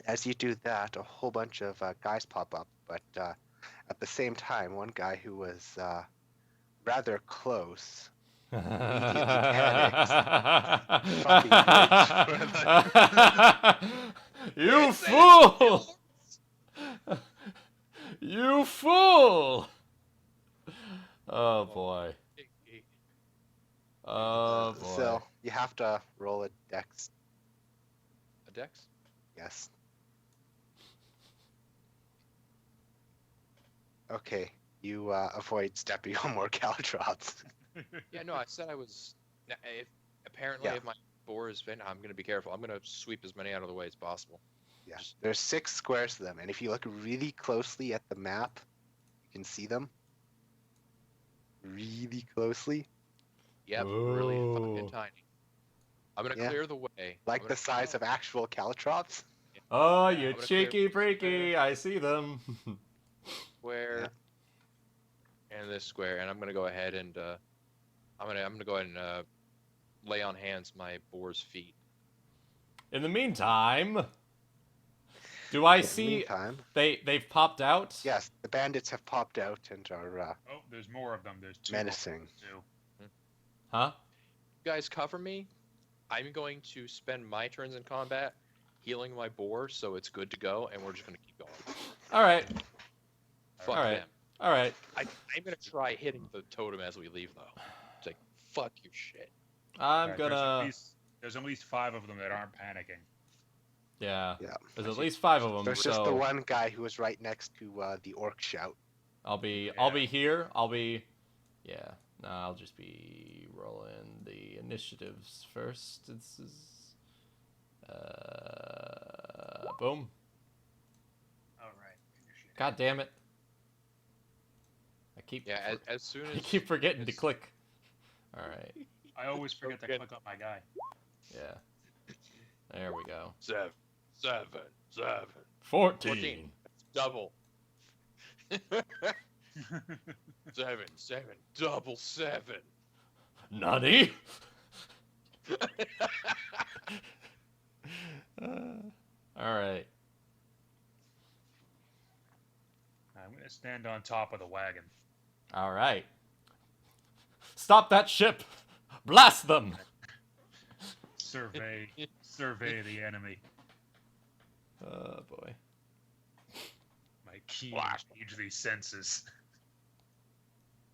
B: as you do that, a whole bunch of guys pop up, but at the same time, one guy who was rather close
A: You fool! You fool! Oh boy. Oh boy.
B: So you have to roll a dex.
C: A dex?
B: Yes. Okay, you avoid stepping on more caltrops.
C: Yeah, no, I said I was. Apparently,
B: Yeah.
C: if my boar is been, I'm going to be careful. I'm going to sweep as many out of the way as possible.
B: Yeah, there's 6 squares to them, and if you look really closely at the map, you can see them really closely,
C: Yep, really fucking
A: Whoa.
C: tiny. I'm going to
B: Yeah.
C: clear the way.
B: like the size of actual caltrops.
A: Oh,
C: Yeah,
A: you
C: I'm gonna
A: cheeky
C: clear this
A: freaky! I see them.
C: square and this square, and I'm gonna go ahead and I'm gonna go ahead and lay on hands my boar's feet.
A: In the meantime, do I
B: In the
A: see
B: meantime,
A: they've popped out?
B: yes, the bandits have popped out and are
D: Oh, there's more of them. There's 2.
B: menacing.
A: Huh?
C: You guys cover me. I'm going to spend my turns in combat healing my boar, so it's good to go, and we're just gonna keep going.
A: All right.
C: Fuck
A: Alright.
C: them.
A: All right.
C: I'm gonna try hitting the totem as we leave, though. It's like fuck your shit.
A: I'm
D: Right,
A: gonna.
D: There's at least 5 of them that aren't panicking.
A: Yeah.
B: Yeah.
A: There's at least 5 of them.
B: There's
A: so
B: just the one guy who was right next to the orc shout.
A: I'll be
D: Yeah.
A: here. I'll be. Yeah. No, I'll just be rolling the initiatives first. This is. Boom.
D: All right.
A: God damn it. I keep.
C: Yeah, as soon
A: I
C: as
A: keep forgetting to
C: as-
A: click. All right.
D: I always forget to
C: Okay.
D: click on my guy.
A: Yeah. There we go.
C: 7,
A: 14.
C: double. 7, double 7.
A: Nutty. All right.
D: I'm gonna stand on top of the wagon.
A: All right. Stop that ship. Blast them.
D: Survey the enemy.
A: Oh boy.
D: keen
C: Blast.
D: age these senses.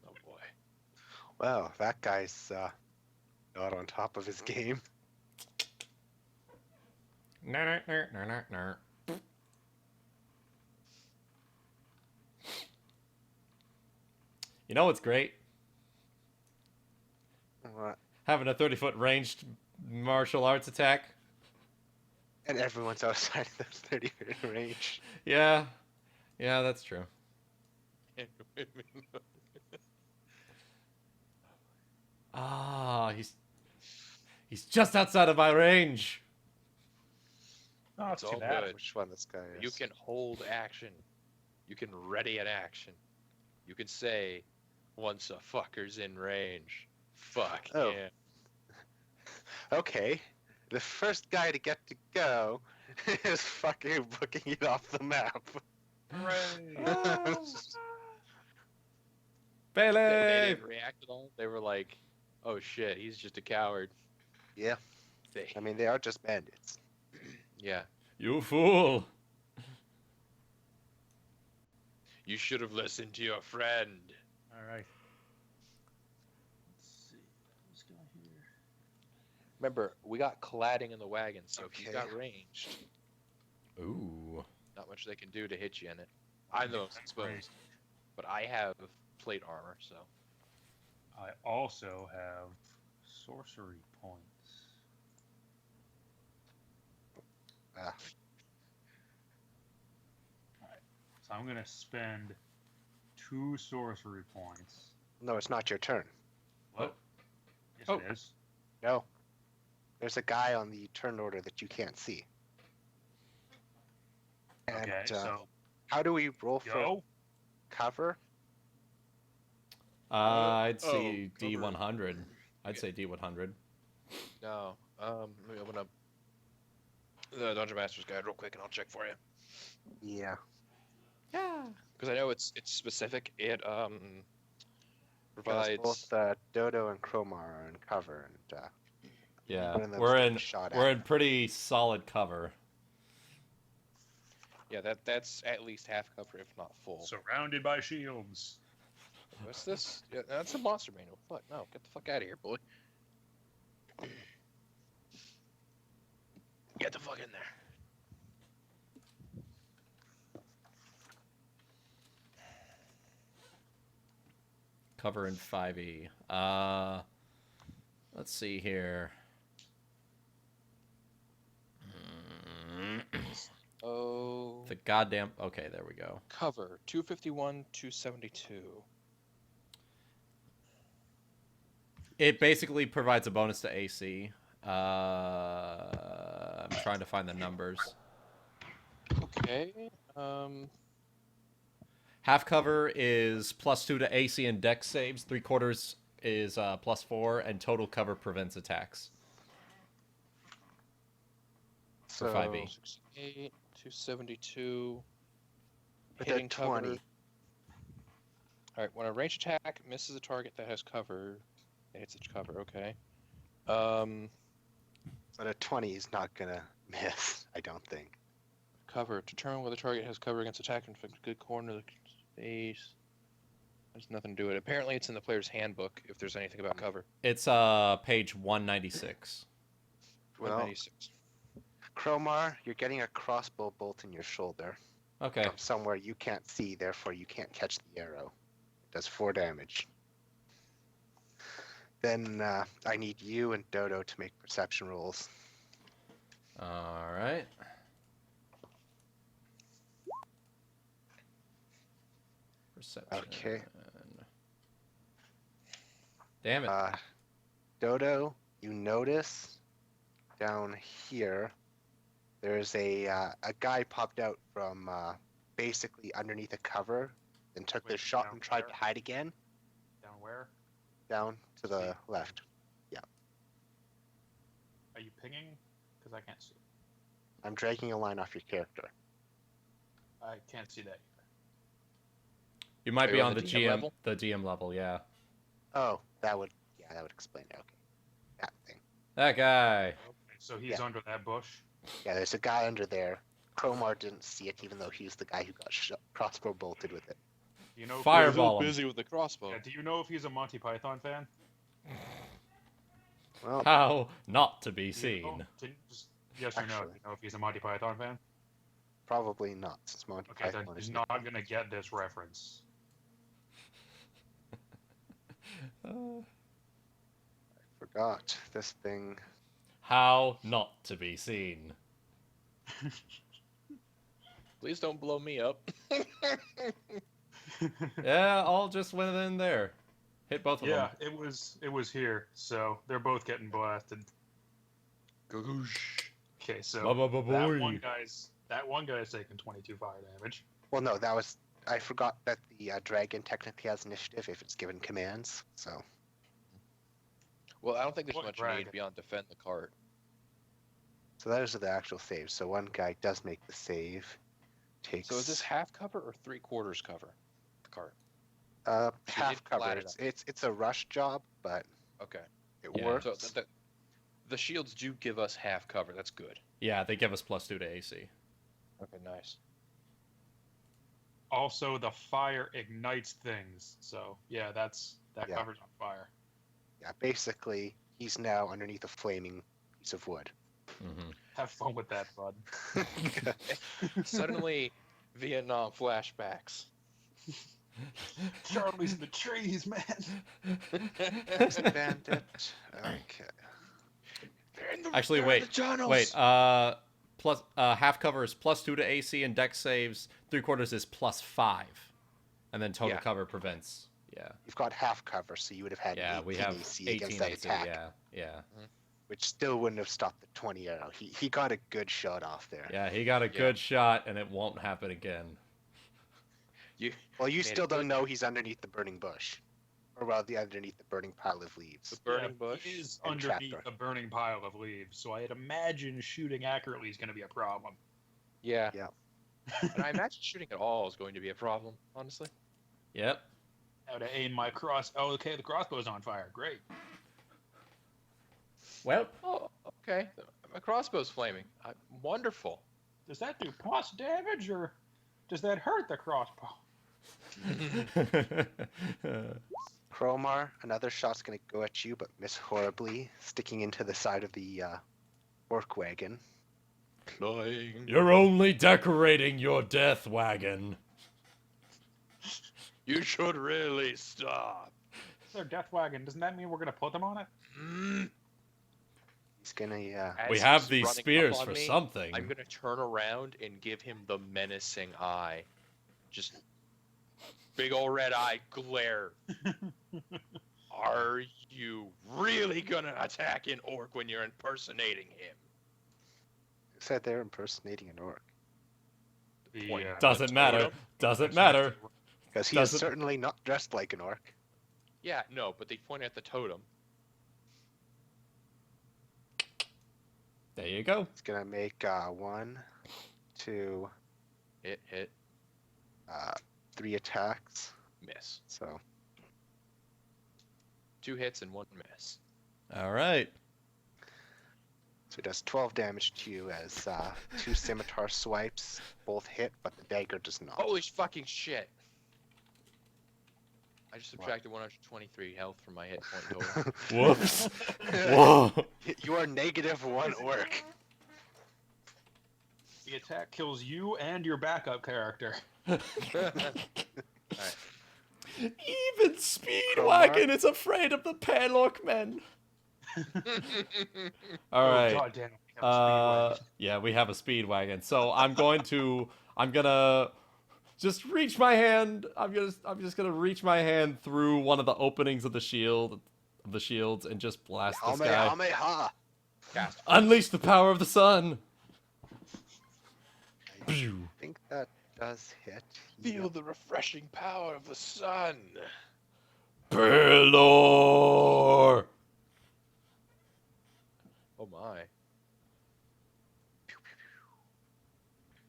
C: Oh boy.
B: Well, that guy's not on top of his game.
A: Ner. You know what's great?
B: What?
A: Having a 30-foot ranged martial arts attack.
B: And everyone's outside of those 30-foot range.
A: Yeah, that's true. Ah, he's just outside of my range.
D: Oh,
C: It's
D: it's too
C: all
D: bad.
C: good.
B: Which one this guy is?
C: You can hold action. You can ready an action. You can say, once a fucker's in range, fuck
B: Oh.
C: him.
B: Okay. The first guy to get to go is fucking booking it off the map.
D: Hooray!
A: Bailey!
C: They didn't react at all. They were like, oh shit, he's just a coward.
B: Yeah.
C: They,
B: I mean, they are just bandits.
C: yeah.
A: You fool!
C: You should have listened to your friend.
D: All right. Let's see. This guy here.
C: Remember, we got cladding in the wagon, so if he's got
B: Okay.
C: ranged,
A: Ooh.
C: not much they can do to hit you in it. I'm the most exposed. But I have plate armor, so.
D: I also have sorcery points.
B: Ah.
D: So I'm gonna spend 2 sorcery points.
B: No, it's not your turn.
D: What? Yes,
A: Oh.
D: it is.
B: No. There's a guy on the turn order that you can't see. And,
D: Okay, so
B: how do we roll for
D: go.
B: cover?
A: I'd say
C: cover.
A: D100. I'd say D100.
C: No. Let me open up the Dungeon Master's Guide real quick and I'll check for you.
B: Yeah.
A: Yeah.
C: Because I know it's specific. It
B: Because
C: provides.
B: both Dodo and Chromar are in cover, and
A: Yeah.
B: one of them's
A: We're
B: getting
A: in
B: shot
A: we're
B: at.
A: in pretty solid cover.
C: Yeah, that's at least half cover, if not full.
D: Surrounded by shields.
C: What's this? Yeah, that's a monster manual. Fuck no, get the fuck out of here, boy. Get the fuck in there.
A: Cover in 5e. Let's see here.
C: Oh.
A: The goddamn. Okay, there we go.
C: Cover 251, 272.
A: It basically provides a bonus to AC. I'm trying to find the numbers.
C: Okay.
A: Half cover is +2 to AC and Dex saves. 3/4 is +4, and total cover prevents attacks. For
B: So,
A: 5e.
C: 68, 272.
B: But
C: Hitting
B: at 20.
C: cover. Alright, when a ranged attack misses a target that has cover, it hits its cover, okay.
B: But a 20 is not gonna miss, I don't think.
C: Cover. Determine whether the target has cover against attack and inflict a good corner of the face. There's nothing to do it. Apparently it's in the player's handbook if there's anything about cover.
A: It's page 196.
B: Well,
C: 196.
B: Chromar, you're getting a crossbow bolt in your shoulder
A: Okay.
B: from somewhere you can't see, therefore you can't catch the arrow. It does 4 damage. Then I need you and Dodo to make perception rolls.
A: All right. Perception.
B: Okay.
A: Damn it.
B: Dodo, you notice down here there's a guy popped out from basically underneath a cover and took the
D: Wait,
B: shot
D: down
B: and tried
D: where?
B: to hide again.
D: Down where?
B: Down to the left.
D: Are you pinging? Because I can't see.
B: I'm dragging a line off your character.
D: I can't see that either.
A: You might
C: Are
A: be
C: you
A: on
C: on
A: the
C: the DM
A: GM
C: level?
A: the GM level, yeah.
B: Oh, that would explain it. Okay, that thing.
A: That guy.
D: Okay, so he's
B: Yeah.
D: under that bush.
B: Yeah, there's a guy under there. Cromar didn't see it, even though he's the guy who got crossbow bolted with it.
D: You know,
A: Fireball.
C: We're
A: him.
C: busy with the crossbow.
D: Yeah, do you know if he's a Monty Python fan?
B: Well,
A: How not to be
D: Do you
A: seen.
D: know? Just yes or no?
B: Actually.
D: Do you know if he's a Monty Python fan?
B: probably not, since Monty
D: Okay, then
B: Python
D: he's
B: is
D: not gonna get this reference.
B: forgot this thing.
A: How not to be seen.
C: Please don't blow me up.
A: Yeah, all just went in there. Hit both of
D: Yeah,
A: them.
D: it was here, so they're both getting blasted.
C: Goosh.
D: Okay, so
A: Ba-ba-ba-boy.
D: that one guy's taking 22 fire damage.
B: Well, no, that was. I forgot that the dragon technically has initiative if it's given commands. So
C: Well, I don't think there's
D: What
C: much
D: dragon?
C: need beyond defend the cart.
B: those are the actual saves. So one guy does make the save. Takes.
C: So is this half cover or 3/4 cover? The cart.
B: half
C: did flat
B: cover?
C: it
B: It's a rush job, but
C: Okay.
B: it
A: Yeah.
B: works.
C: So the shields do give us half cover. That's good.
A: Yeah, they give us +2 to AC.
C: Okay, nice.
D: Also, the fire ignites things, so yeah, that
B: Yeah.
D: covers on fire.
B: Yeah, basically, he's now underneath a flaming piece of wood.
A: Mm-hmm.
D: Have fun with that, bud.
C: Suddenly, Vietnam flashbacks.
D: Charlie's in the trees, man.
B: Bandit. Okay.
A: Actually, wait. Wait, plus half cover is +2 to AC, and dex saves 3/4 is +5, and then total
C: Yeah.
A: cover prevents. Yeah,
B: You've got half cover, so you would have had
A: yeah,
B: 18
A: we have
B: AC
A: 18
B: against that
A: AC.
B: attack,
A: Yeah.
B: which still wouldn't have stopped the 20 arrow. He got a good shot off there.
A: Yeah, he got a
C: Yeah.
A: good shot, and it won't happen again.
B: Well, you
C: Made
B: still
C: it
B: don't
C: good.
B: know he's underneath the burning bush, or well, underneath the burning pile of leaves.
C: The burning
D: Yeah,
C: bush.
D: He is
B: and
D: underneath
B: trapdoor.
D: a burning pile of leaves, so I'd imagine shooting accurately is going to be a problem.
C: Yeah.
B: Yeah.
C: And I imagine shooting at all is going to be a problem, honestly.
A: Yep.
D: How to aim my cross? Oh, okay, the crossbow's on fire. Great.
A: Well,
C: Oh, okay. My crossbow's flaming. Wonderful.
D: Does that do plus damage, or does that hurt the crossbow?
B: Cromar, another shot's gonna go at you, but miss horribly, sticking into the side of the orc wagon.
C: Flying.
A: You're only decorating your death wagon.
C: You should really stop.
D: Their death wagon. Doesn't that mean we're going to put them on it?
B: He's gonna
C: As
A: We have
C: he's
A: these
C: running up
A: spears
C: on
A: for
C: me,
A: something.
C: I'm gonna turn around and give him the menacing eye. Just big ol' red eye glare. Are you really gonna attack an orc when you're impersonating him?
B: said they're impersonating an orc.
D: The,
C: Point.
A: Doesn't matter. Doesn't matter.
B: Because he
A: Doesn't-
B: is certainly not dressed like an orc.
C: Yeah, no, but they point at the totem.
A: There you go.
B: He's gonna make 1, 2,
C: Hit,
B: 3 attacks.
C: miss.
B: So
C: 2 hits and 1 miss.
A: All right.
B: he does 12 damage to you as 2 scimitar swipes both hit, but the dagger does not.
C: Holy fucking shit! I just
B: What?
C: subtracted 123 health from my hit point total.
A: Whoops. Whoa.
B: You are -1 orc.
D: The attack kills you and your backup character.
A: Even Speedwagon is afraid of the Pelorc men. All
D: Oh,
A: right.
D: God damn it, we have a speedway.
A: Yeah, we have a Speedwagon. So I'm gonna just reach my hand. I'm just gonna reach my hand through one of the openings of the shields, and just blast this guy.
B: Kamehameha.
C: Cast.
A: Unleash the power of the sun.
B: I think that does hit.
C: Feel the refreshing power of the sun.
A: Pelorc.
C: Oh my.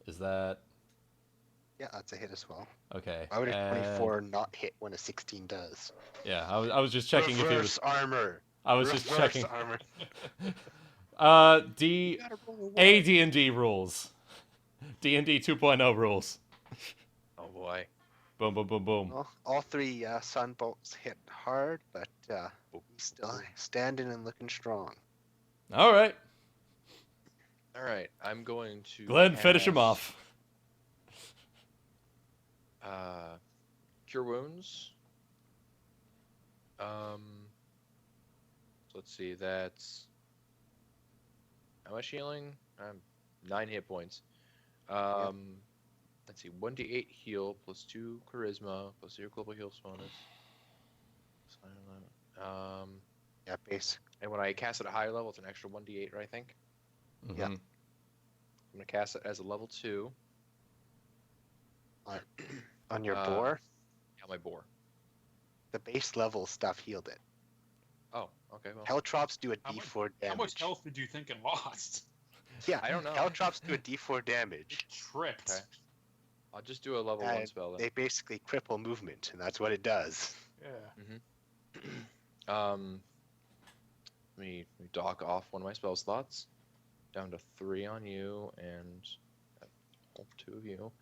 A: Is that
B: Yeah, that's a hit as well.
A: okay?
B: Why would a
A: and-
B: 24 not hit when a 16 does?
A: Yeah, I was just checking if he
B: Reverse
A: was.
B: armor.
A: I was just
B: Reverse
A: checking.
B: armor.
A: D
C: You gotta roll a one.
A: AD&D rules. D&D 2.0 rules.
C: Oh boy.
A: Boom, boom, boom, boom.
B: Well, all three sun bolts hit hard, but he's still standing and looking strong.
A: All right.
C: All right, I'm going to.
A: Glenn, finish him
C: cast,
A: off.
C: Cure wounds. So let's see. That's how much healing? 9 hit points. Let's see. 1d8 heal plus 2 charisma plus your global heal bonus.
B: Yeah, base.
C: And when I cast it at a higher level, it's an extra 1d8, right? I think.
B: Yeah.
A: Mhm.
C: I'm gonna cast it as a level 2.
B: On your boar,
C: Yeah, my boar.
B: the base level stuff healed it.
C: Oh, okay. Well,
B: Caltrops do a
D: How much-
B: D4 damage.
D: How much health did you think it lost?
B: Yeah,
C: I don't know.
B: Caltrops do a D4 damage.
D: It tripped.
C: Okay. I'll just do a level 1
B: And
C: spell then.
B: they basically cripple movement, and that's what it does.
D: Yeah.
C: Let me dock off one of my spell slots. Down to 3 on you and 2 of you.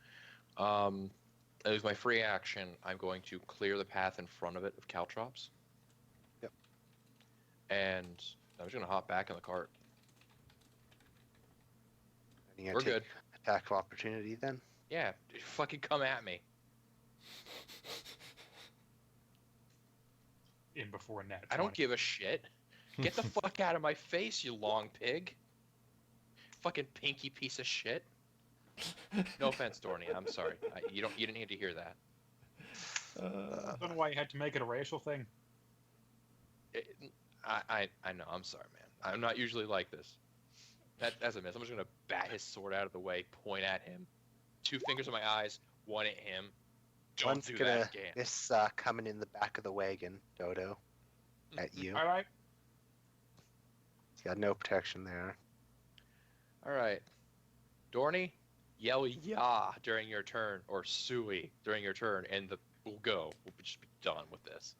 C: As my free action, I'm going to clear the path in front of it of caltrops.
B: Yep.
C: And I'm just gonna hop back in the cart.
B: And you're
C: We're
B: gonna
C: good.
B: take attack of opportunity then.
C: Yeah, fucking come at me.
D: In before net.
C: I don't give a shit. Get the fuck out of my face, you long pig. Fucking pinky piece of shit. No offense, Dorney. I'm sorry. You didn't need to hear that.
D: I don't know why you had to make it a racial thing.
C: I know. I'm sorry, man. I'm not usually like this. That's a miss. I'm just gonna bat his sword out of the way, point at him. 2 fingers in my eyes, 1 at him. Don't
B: One's
C: do
B: gonna
C: that again.
B: this coming in the back of the wagon, Dodo, at you.
D: All right.
B: He's got no protection there.
C: All right, Dorney, yell "ya" during your turn, or "sui" during your turn, and we'll go. We'll just be done with this.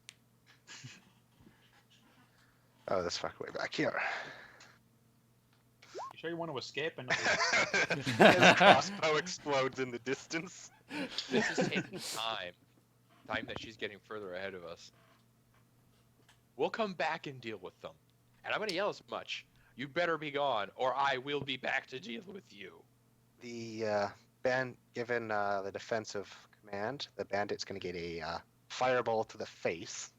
B: Oh, this fucker way back here.
D: You sure you want to escape and
B: His crossbow explodes in the distance.
C: This is taking time. Time that she's getting further ahead of us. We'll come back and deal with them. And I'm gonna yell as much. You better be gone, or I will be back to deal with you.
B: The given the defensive command, the bandit's gonna get a fireball to the face.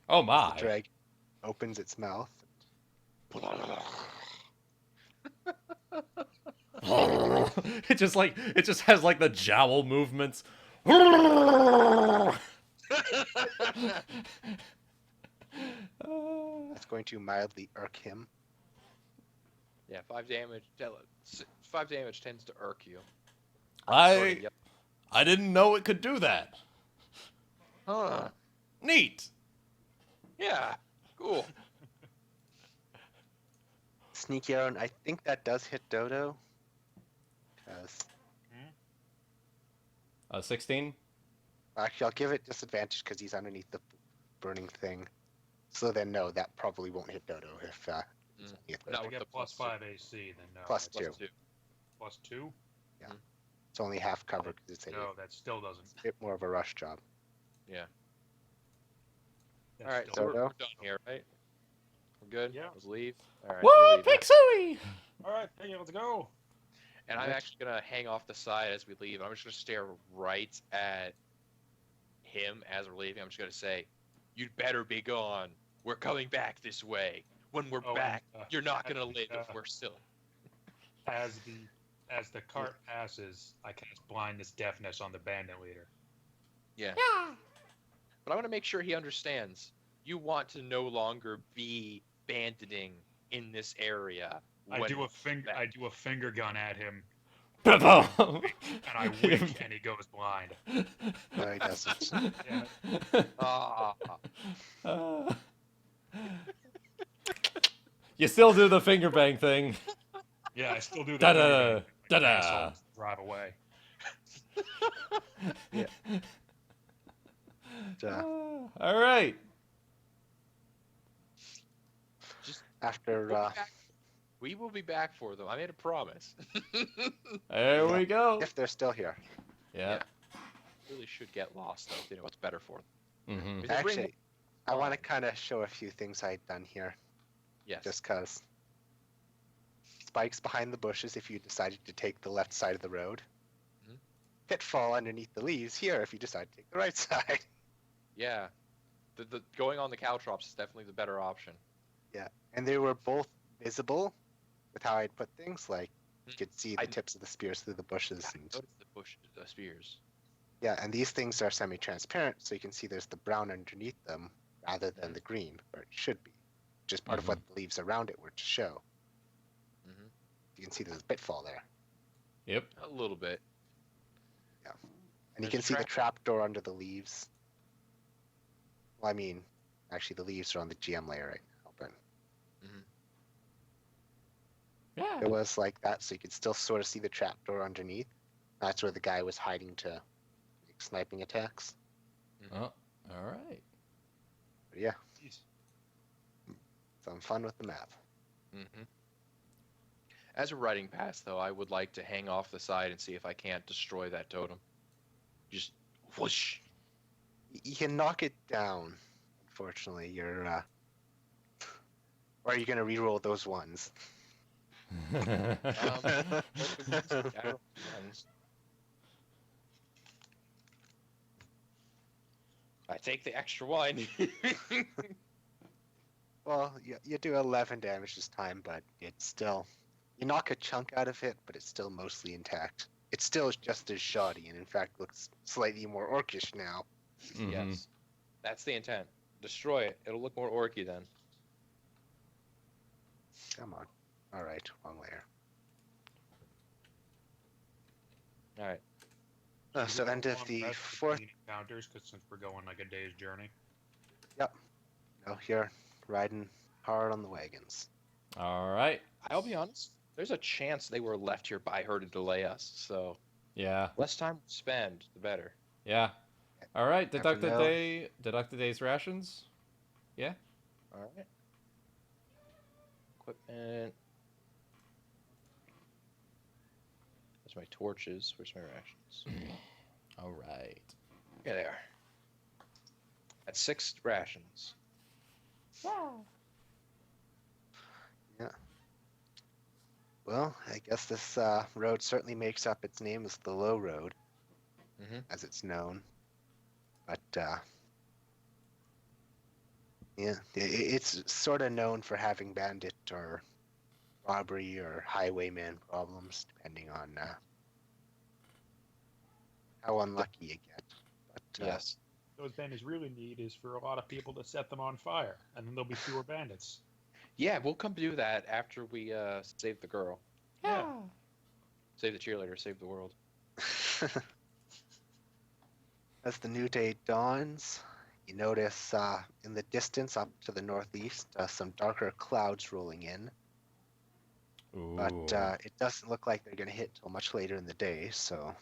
A: Oh
B: The
A: my.
B: drag opens its mouth.
A: It just has like the jowl movements.
B: It's going to mildly irk him.
C: Yeah, 5 damage. 5 damage tends to irk you.
A: I
C: Yep.
A: I didn't know it could do that.
C: Huh.
A: Neat.
C: Yeah. Cool.
B: Sneaky arrow, and I think that does hit Dodo. 'Cause-
A: 16.
B: actually, I'll give it disadvantage because he's underneath the burning thing. So then, no, that probably won't hit Dodo if he's underneath
C: Not
D: I
C: with
D: get
C: the
D: plus
C: plus
D: 5 AC, then no.
B: Plus
D: That's
B: 2.
D: Plus 2?
B: It's only half cover because it's a
D: No, that still doesn't.
B: bit more of a rush job.
C: Yeah.
D: That
C: All right,
D: still
C: so we're
B: Dodo?
C: done here, right? We're good?
D: Yeah.
C: Let's leave. All right, we're
A: Whoa,
C: leaving.
A: Pixie!
D: All right, hey, let's go.
C: And I'm actually going to hang off the side as we leave. I'm just going to stare right at him as we're leaving. I'm just going to say, "You'd better be gone. We're coming back this way. When we're
D: Oh,
C: back,
D: and,
C: you're not going to
D: and,
C: live if we're still."
D: As the cart passes, I cast blindness deafness on the bandit leader.
C: Yeah. But I want to make sure he understands. You want to no longer be banditing in this area.
D: I
C: when
D: do a
C: we're back.
D: finger gun at him,
A: Peppo!
D: and I wink, and he goes blind.
B: No, he doesn't.
D: Yeah.
C: Ah.
A: You still do the finger bang thing.
D: Yeah, I still do the
A: Da-da,
D: finger gun.
A: da-da.
D: Assholes drive away.
A: All right.
C: Just
B: After
C: we'll be back. We will be back for them. I made a promise.
A: There we go.
B: If they're still here.
A: Yeah.
C: Really should get lost though. You know what's better for them.
A: Mm-hmm.
C: If they bring
B: Actually, I want to
C: fine.
B: kind of show a few things I'd done here,
C: Yes.
B: just cause. Spikes behind the bushes if you decided to take the left side of the road.
C: Mhm.
B: Pitfall underneath the leaves here if you decide to take the right side.
C: Yeah. The going on the caltrops is definitely the better option.
B: And they were both visible with how I'd put things. Like you could see the
C: I-
B: tips of the spears through the bushes.
C: I
B: And,
C: noticed the bush, the spears.
B: yeah, and these things are semi-transparent, so you can see there's the brown underneath them rather than the green, or it should be, which is part of what the leaves around it were to show.
C: Mhm.
B: You can see there's a pitfall there.
A: Yep.
C: A little bit.
B: And you
C: There's
B: can
C: a
B: see the
C: trap-
B: trapdoor under the leaves. Well, I mean, actually, the leaves are on the GM layer right now, but
A: Yeah.
B: it was like that, so you could still sort of see the trapdoor underneath. That's where the guy was hiding to make sniping attacks.
A: Oh, all right.
B: But yeah,
D: Jeez.
B: some fun with the map.
C: Mm-hmm. As a riding pass, though, I would like to hang off the side and see if I can't destroy that totem. Just whoosh.
B: You can knock it down. Unfortunately, you're. Or are you gonna reroll those ones?
C: I take the extra one.
B: Well, you do 11 damage this time, but it's still. You knock a chunk out of it, but it's still mostly intact. It's still just as shoddy, and in fact looks slightly more orcish now.
A: Mhm.
C: Yes, that's the intent. Destroy it. It'll look more orky then.
B: Come on. All right, wrong layer.
C: All right.
B: So end of
D: Long
B: the
D: rest
B: fourth.
D: between encounters, because since we're going like a day's journey.
B: No, here riding hard on the wagons.
A: All right.
C: I'll be honest. There's a chance they were left here by her to delay us. So
A: Yeah.
C: less time we spend, the better.
A: Yeah. All right.
B: Never
A: Deduct a
B: know.
A: day. Deduct a day's rations.
C: All right. Equipment. There's my torches. Where's my rations?
A: All right.
C: Yeah, they are. At 6 rations.
B: Well, I guess this road certainly makes up its name as the Low Road,
C: Mhm.
B: as it's known. But yeah, it's sort of known for having bandit or robbery or highwayman problems, depending on how unlucky you get. But
C: Yes.
D: Those bandits really need is for a lot of people to set them on fire, and then there'll be fewer bandits.
C: Yeah, we'll come do that after we save the girl.
D: Yeah.
C: Save the cheerleader, save the world.
B: as the new day dawns, you notice in the distance up to the northeast some darker clouds rolling in.
A: Ooh.
B: But it doesn't look like they're going to hit till much later in the day, so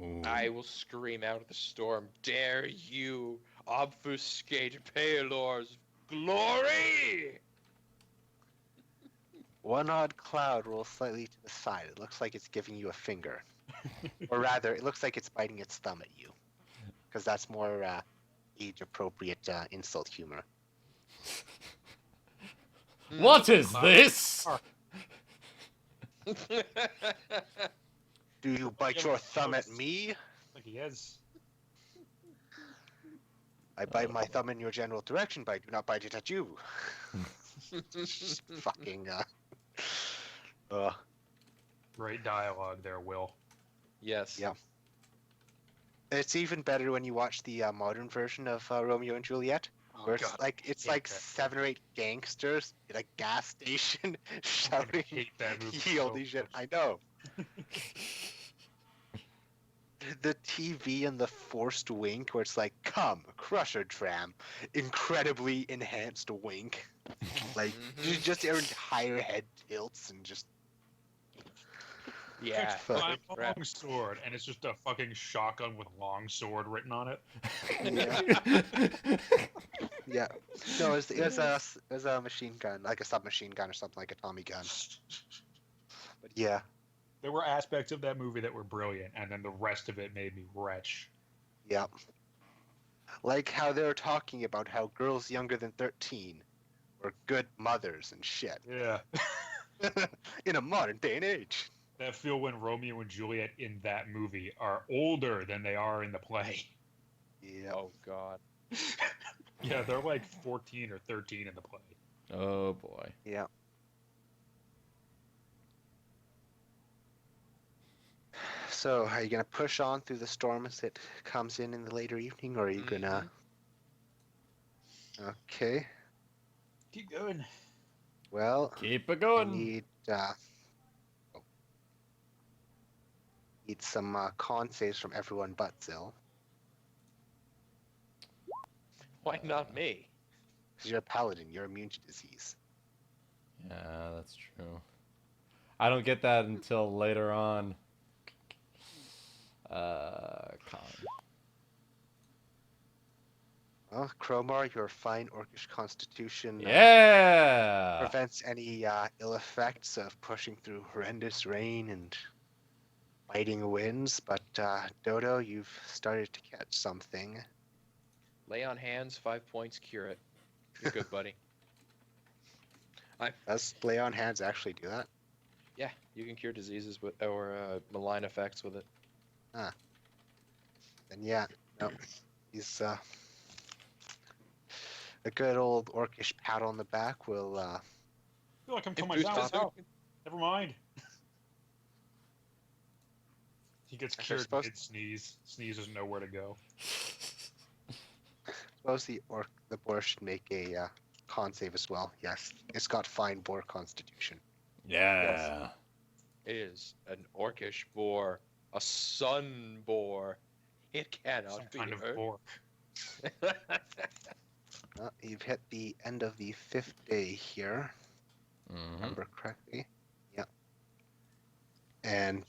A: Ooh.
C: I will scream out of the storm, dare you obfuscate Pelor's glory!
B: one odd cloud rolls slightly to the side. It looks like it's giving you a finger. Or rather, it looks like it's biting its thumb at you. Because that's more age-appropriate insult humor.
A: What is this?
B: Do you bite your thumb at me?
D: Like he is.
B: I bite my thumb in your general direction, but I do not bite it at you. Fucking,
D: Great dialogue there, Will.
C: Yes.
B: Yeah. It's even better when you watch the modern version of Romeo and Juliet,
D: Oh,
B: where it's
D: God,
B: like
D: I hate that.
B: 7 or 8 gangsters at a gas station
D: I
B: shouting,
D: hate that movie
B: "Ye
D: so
B: olde shit!"
D: much.
B: I know. The TV and the forced wink, where it's like, "Come, Crusher Tram," incredibly enhanced wink, like
C: Mhm.
B: just your entire head tilts and just.
C: Yeah.
B: Fuck.
D: My
C: crap.
D: long sword, and it's just a fucking shotgun with long sword written on it.
B: Yeah. No, it was a machine gun, like a submachine gun or something, like a Tommy gun. But yeah,
D: There were aspects of that movie that were brilliant, and then the rest of it made me retch.
B: yeah. Like how they were talking about how girls younger than 13 were good mothers and shit.
D: Yeah.
B: In a modern day and age.
D: That feel when Romeo and Juliet in that movie are older than they are in the play.
B: Yeah.
C: Oh God.
D: Yeah, they're like 14 or 13 in the play.
A: Oh boy.
B: Yeah. So, are you gonna push on through the storm as it comes in the later evening, or are you gonna? Okay.
D: Keep going.
B: Well,
A: Keep it
B: I
A: going.
B: need some con saves from everyone but Zill.
C: Why not me?
B: 'Cause you're a paladin, you're immune to disease.
A: Yeah, that's true. I don't get that until later on. Con.
B: Well, Cromar, your fine orcish constitution
A: Yeah.
B: prevents any ill effects of pushing through horrendous rain and biting winds, but Dodo, you've started to catch something.
C: Lay on hands, 5 points, cure it. You're good, buddy.
B: Does lay on hands actually do that?
C: Yeah, you can cure diseases with or malign effects with it.
B: Then yeah, no, he's a good old orcish pat on the back will
D: I feel like I'm
C: If
D: coming
C: Bruce
D: down.
C: does
D: Oh, never mind. He gets
B: They're
D: cured
B: supposed-
D: mid-sneeze. Sneeze doesn't know where to go.
B: suppose the boar should make a con save as well. Yes, it's got fine boar constitution.
A: Yeah.
C: It is an orcish boar, a sun boar. It cannot
D: Some
C: be
D: kind of
C: hurt.
D: boar.
B: You've hit the end of the 5th day here.
A: Mhm.
B: Remember correctly? Yeah. And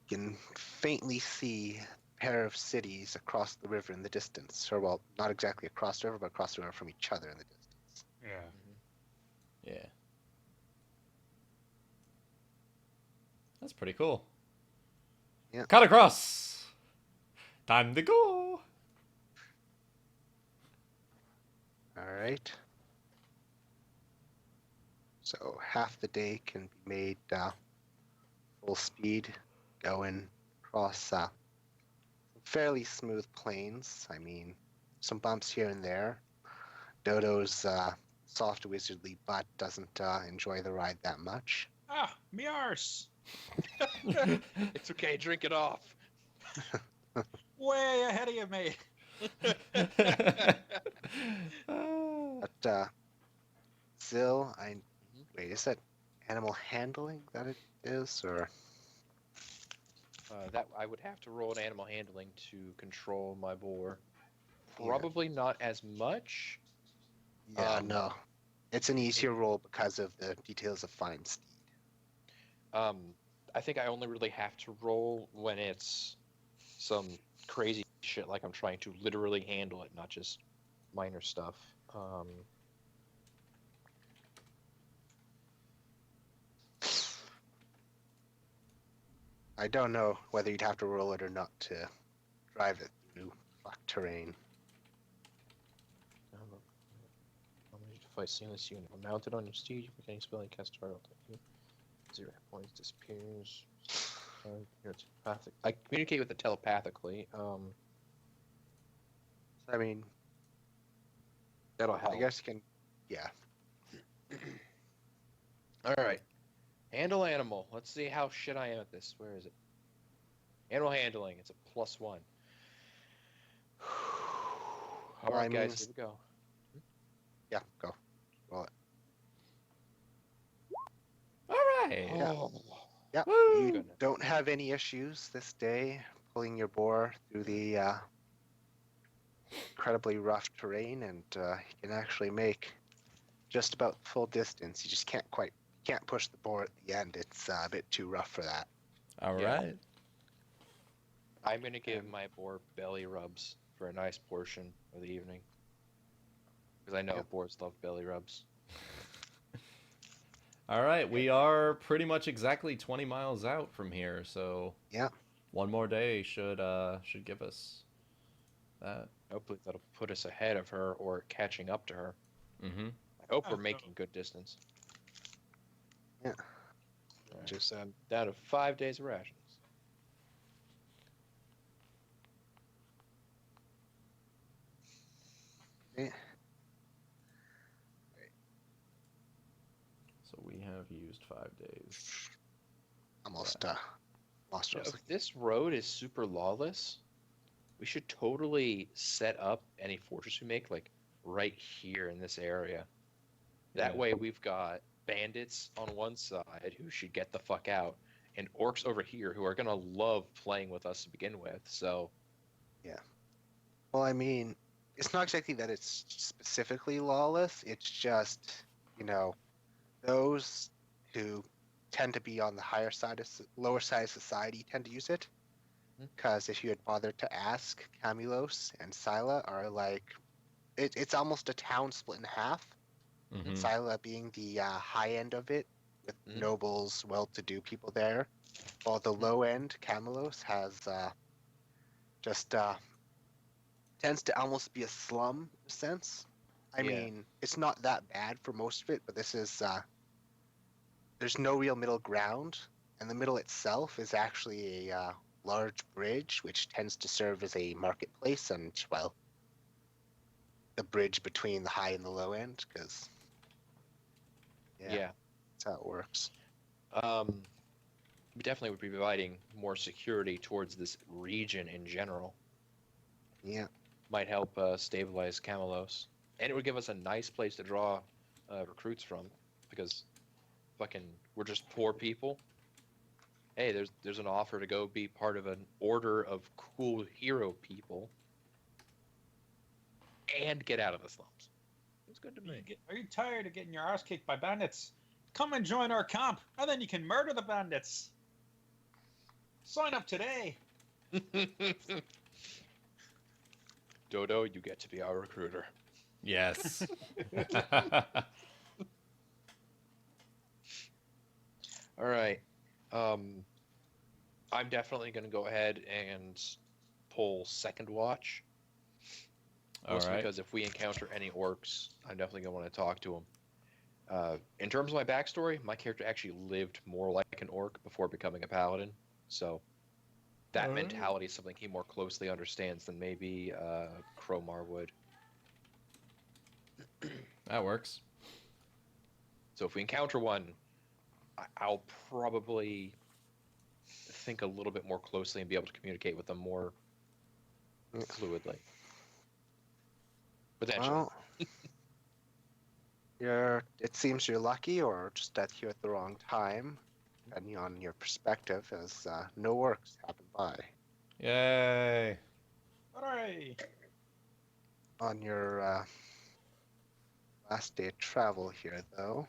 B: you can faintly see a pair of cities across the river in the distance. Or, well, not exactly across the river, but across the river from each other in the distance.
D: Yeah.
A: Yeah. That's pretty cool.
B: Yeah.
A: Cut across. Time to go.
B: All right. So half the day can be made full speed, going across fairly smooth plains. I mean, some bumps here and there. Dodo's soft wizardly butt doesn't enjoy the ride that much.
D: Ah, me arse.
C: It's okay, drink it off.
D: Way ahead of you, mate.
B: But Zill, wait, is that animal handling that it is, or
C: That I would have to roll an animal handling to control my boar.
B: Yeah.
C: Probably not as much.
B: yeah, no, it's an easier roll because of the details of fine steed.
C: I think I only really have to roll when it's some crazy shit, like I'm trying to literally handle it, not just minor stuff.
B: I don't know whether you'd have to roll it or not to drive it through fuck terrain.
C: I'm ready to fight seamless unit. When mounted on your steed, you can spell and cast target. 0 hit points disappears. You're telepathic. I communicate with it telepathically.
B: I mean,
C: That'll help.
B: I guess you can, yeah.
C: All right. Handle animal. Let's see how shit I am at this. Where is it? Animal handling. It's a +1. All
B: Well,
C: right,
B: I
C: guys.
B: mean-
C: Here we go.
B: Yeah, go. Roll it.
A: All right.
B: Yeah.
C: Oh,
B: Yeah,
A: Woo.
B: you
C: Goodness.
B: don't have any issues this day pulling your boar through the incredibly rough terrain, and you can actually make just about full distance. You just can't quite can't push the boar at the end. It's a bit too rough for that.
A: All
C: Yeah.
A: right.
C: I'm gonna give my boar belly rubs for a nice portion of the evening. Because I know
B: Yep.
C: boars love belly rubs.
A: All right. We are pretty much exactly 20 miles out from here, so
B: Yeah.
A: one more day should give us that.
C: Hopefully that'll put us ahead of her or catching up to her.
A: Mm-hmm.
C: I hope
D: Oh,
C: we're
D: so-
C: making good distance.
B: Yeah.
C: Alright,
B: Just-
C: so I'm down to 5 days of rations.
A: So we have used 5 days.
B: Almost lost
C: You
B: what I
C: know,
B: was
C: if this road is super lawless, we should totally set up any fortress we make like right here in this area. That
A: Yeah.
C: way we've got bandits on one side who should get the fuck out, and orcs over here who are gonna love playing with us to begin with. So
B: Well, I mean, it's not exactly that it's specifically lawless. It's just, those who tend to be on the higher side of lower side of society tend to use it.
C: Mhm.
B: Because if you had bothered to ask, Camulos and Scylla are like, it's almost a town split in half.
A: Mm-hmm.
B: Scylla being the high end of it, with
C: Mhm.
B: nobles, well-to-do people there, while the low end, Camulos, has just tends to almost be a slum in a sense. I
C: Yeah.
B: mean, it's not that bad for most of it, but this is there's no real middle ground, and the middle itself is actually a large bridge, which tends to serve as a marketplace and, well, the bridge between the high and the low end, because
C: yeah.
B: that's how it works.
C: We definitely would be providing more security towards this region in general.
B: Yeah,
C: Might help stabilize Camelos, and it would give us a nice place to draw recruits from, because fucking we're just poor people. Hey, there's an offer to go be part of an order of cool hero people and get out of the slums. It's good to me.
E: Are you tired of getting your ass kicked by bandits? Come and join our camp, and then you can murder the bandits. Sign up today.
C: Dodo, you get to be our recruiter.
A: Yes.
C: All right. I'm definitely going to go ahead and pull second watch.
A: All
C: Mostly
A: right.
C: because if we encounter any orcs, I'm definitely going to want to talk to them. In terms of my backstory, my character actually lived more like an orc before becoming a paladin. So that
A: Alright.
C: mentality is something he more closely understands than maybe Crowmar would.
A: That works.
C: So if we encounter one, I'll probably think a little bit more closely and be able to communicate with them more fluidly. Potentially.
B: Well, it seems you're lucky, or just that you're at the wrong time, depending on your perspective, as no orcs happen by.
A: Yay.
E: Hooray!
B: On your last day of travel here, though,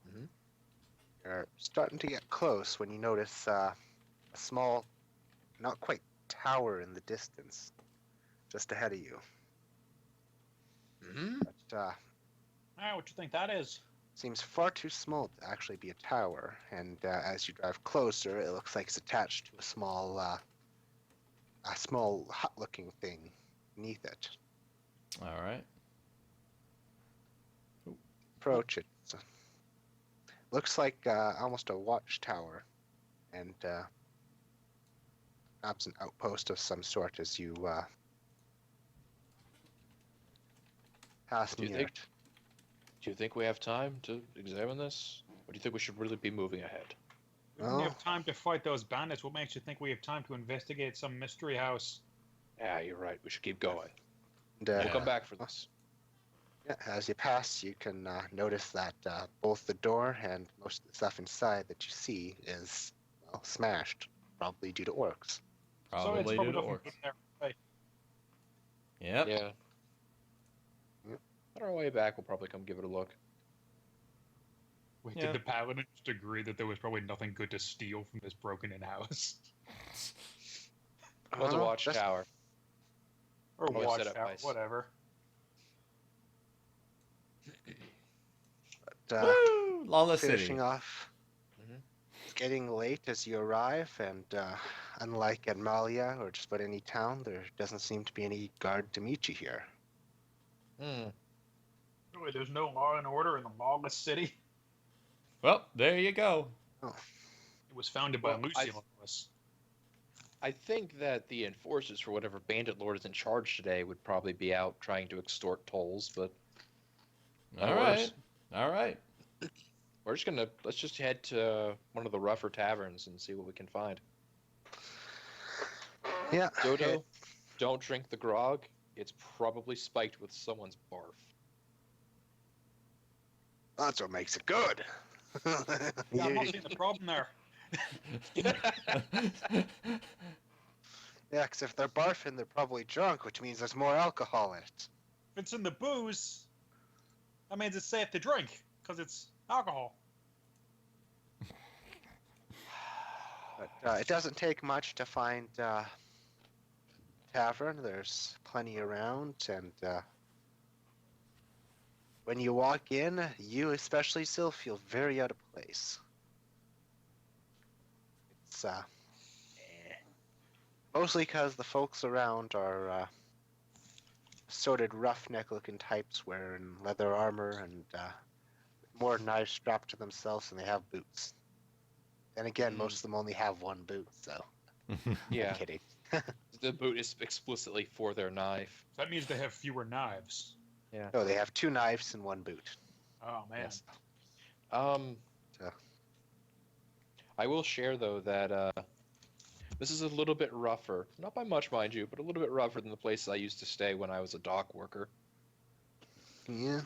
C: Mhm.
B: you're starting to get close when you notice a small, not quite tower in the distance, just ahead of you.
C: Mhm.
B: But
E: What you think that is?
B: seems far too small to actually be a tower, and as you drive closer, it looks like it's attached to a small hut-looking thing beneath it.
A: All right.
B: Approach it. Looks like almost a watchtower, and perhaps an outpost of some sort as you pass
C: Do you
B: near
C: think-
B: it.
C: Do you think we have time to examine this? Or do you think we should really be moving ahead?
E: We don't
B: Well-
E: have time to fight those bandits. What makes you think we have time to investigate some mystery house?
C: Yeah, you're right. We should keep going.
B: And,
C: We'll
A: Yeah.
C: come back for this.
B: yeah, as you pass, you can notice that both the door and most of the stuff inside that you see is, well, smashed, probably due to orcs.
A: Probably
E: so it's
A: due
E: probably
A: to
E: nothing
A: orcs.
E: good there. Right.
A: Yep.
C: Yeah.
B: Yep.
C: On our way back, we'll probably come give it a look.
D: Wait,
A: Yeah.
D: did the paladin just agree that there was probably nothing good to steal from this broken-in house?
C: Was a
B: Well,
C: watchtower.
E: Or
C: Always set up
E: watchtower,
C: nice.
E: whatever.
A: Woo! Lawless
B: Finishing
A: City.
B: off.
C: Mhm.
B: It's getting late as you arrive, and unlike at Malia or just about any town, there doesn't seem to be any guard to meet you here.
C: Hmm.
E: Wait, there's no law and order in the lawless city?
A: Well, there you go.
E: It was founded by
C: Well,
E: Lucy Lawless.
C: I think that the enforcers for whatever bandit lord is in charge today would probably be out trying to extort tolls, but
A: All right. All right.
C: let's just head to one of the rougher taverns and see what we can find.
B: Yeah.
C: Dodo, don't drink the grog. It's probably spiked with someone's barf.
B: That's what makes it good.
E: Yeah, I'm not seeing the problem there.
B: Yeah, because if they're barfing, they're probably drunk, which means there's more alcohol in it.
E: If it's in the booze, that means it's safe to drink, because it's alcohol.
B: But it doesn't take much to find tavern. There's plenty around, and when you walk in, you especially still feel very out of place. It's mostly because the folks around are assorted roughneck-looking types wearing leather armor and more knives strapped to themselves than they have boots. And again, most of them only have one boot, so
C: Yeah,
B: I'm kidding.
C: the boot is explicitly for their knife.
E: That means they have fewer knives.
B: No, they have 2 knives and 1 boot.
E: Oh, man.
C: Yes.
B: So-
C: I will share though that this is a little bit rougher, not by much, mind you, but a little bit rougher than the places I used to stay when I was a dock worker.
B: Yeah.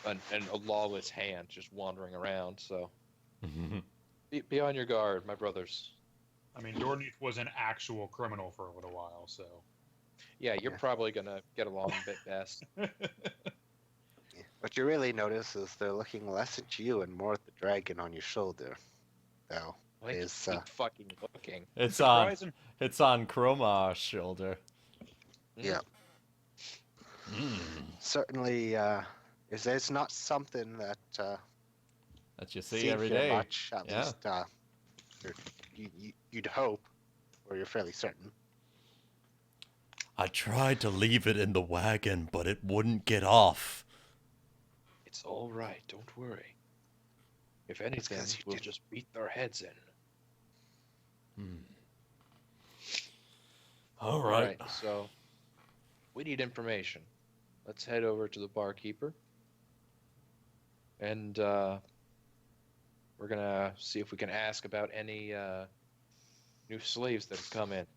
C: And a lawless hand just wandering around. So be on your guard, my brothers.
E: I mean, Dorneath was an actual criminal for a little while, so.
C: Yeah, you're
B: Yeah.
C: probably gonna get along a bit best.
B: What you really notice is they're looking less at you and more at the dragon on your shoulder. So,
C: Like,
B: is
C: keep fucking looking.
A: It's on.
E: Surprising.
A: It's on Chroma's shoulder.
B: Yeah.
A: Mm.
B: certainly is not something that
A: That you see
B: seen
A: every
B: here
A: day.
B: much. At
A: Yeah.
B: least you'd hope, or you're fairly certain.
A: I tried to leave it in the wagon, but it wouldn't get off.
C: It's all right. Don't worry. If anything,
B: 'cause you
C: we'll
B: didn't-
C: just beat their heads in.
A: All right.
C: So we need information. Let's head over to the barkeeper, and we're gonna see if we can ask about any new slaves that have come in.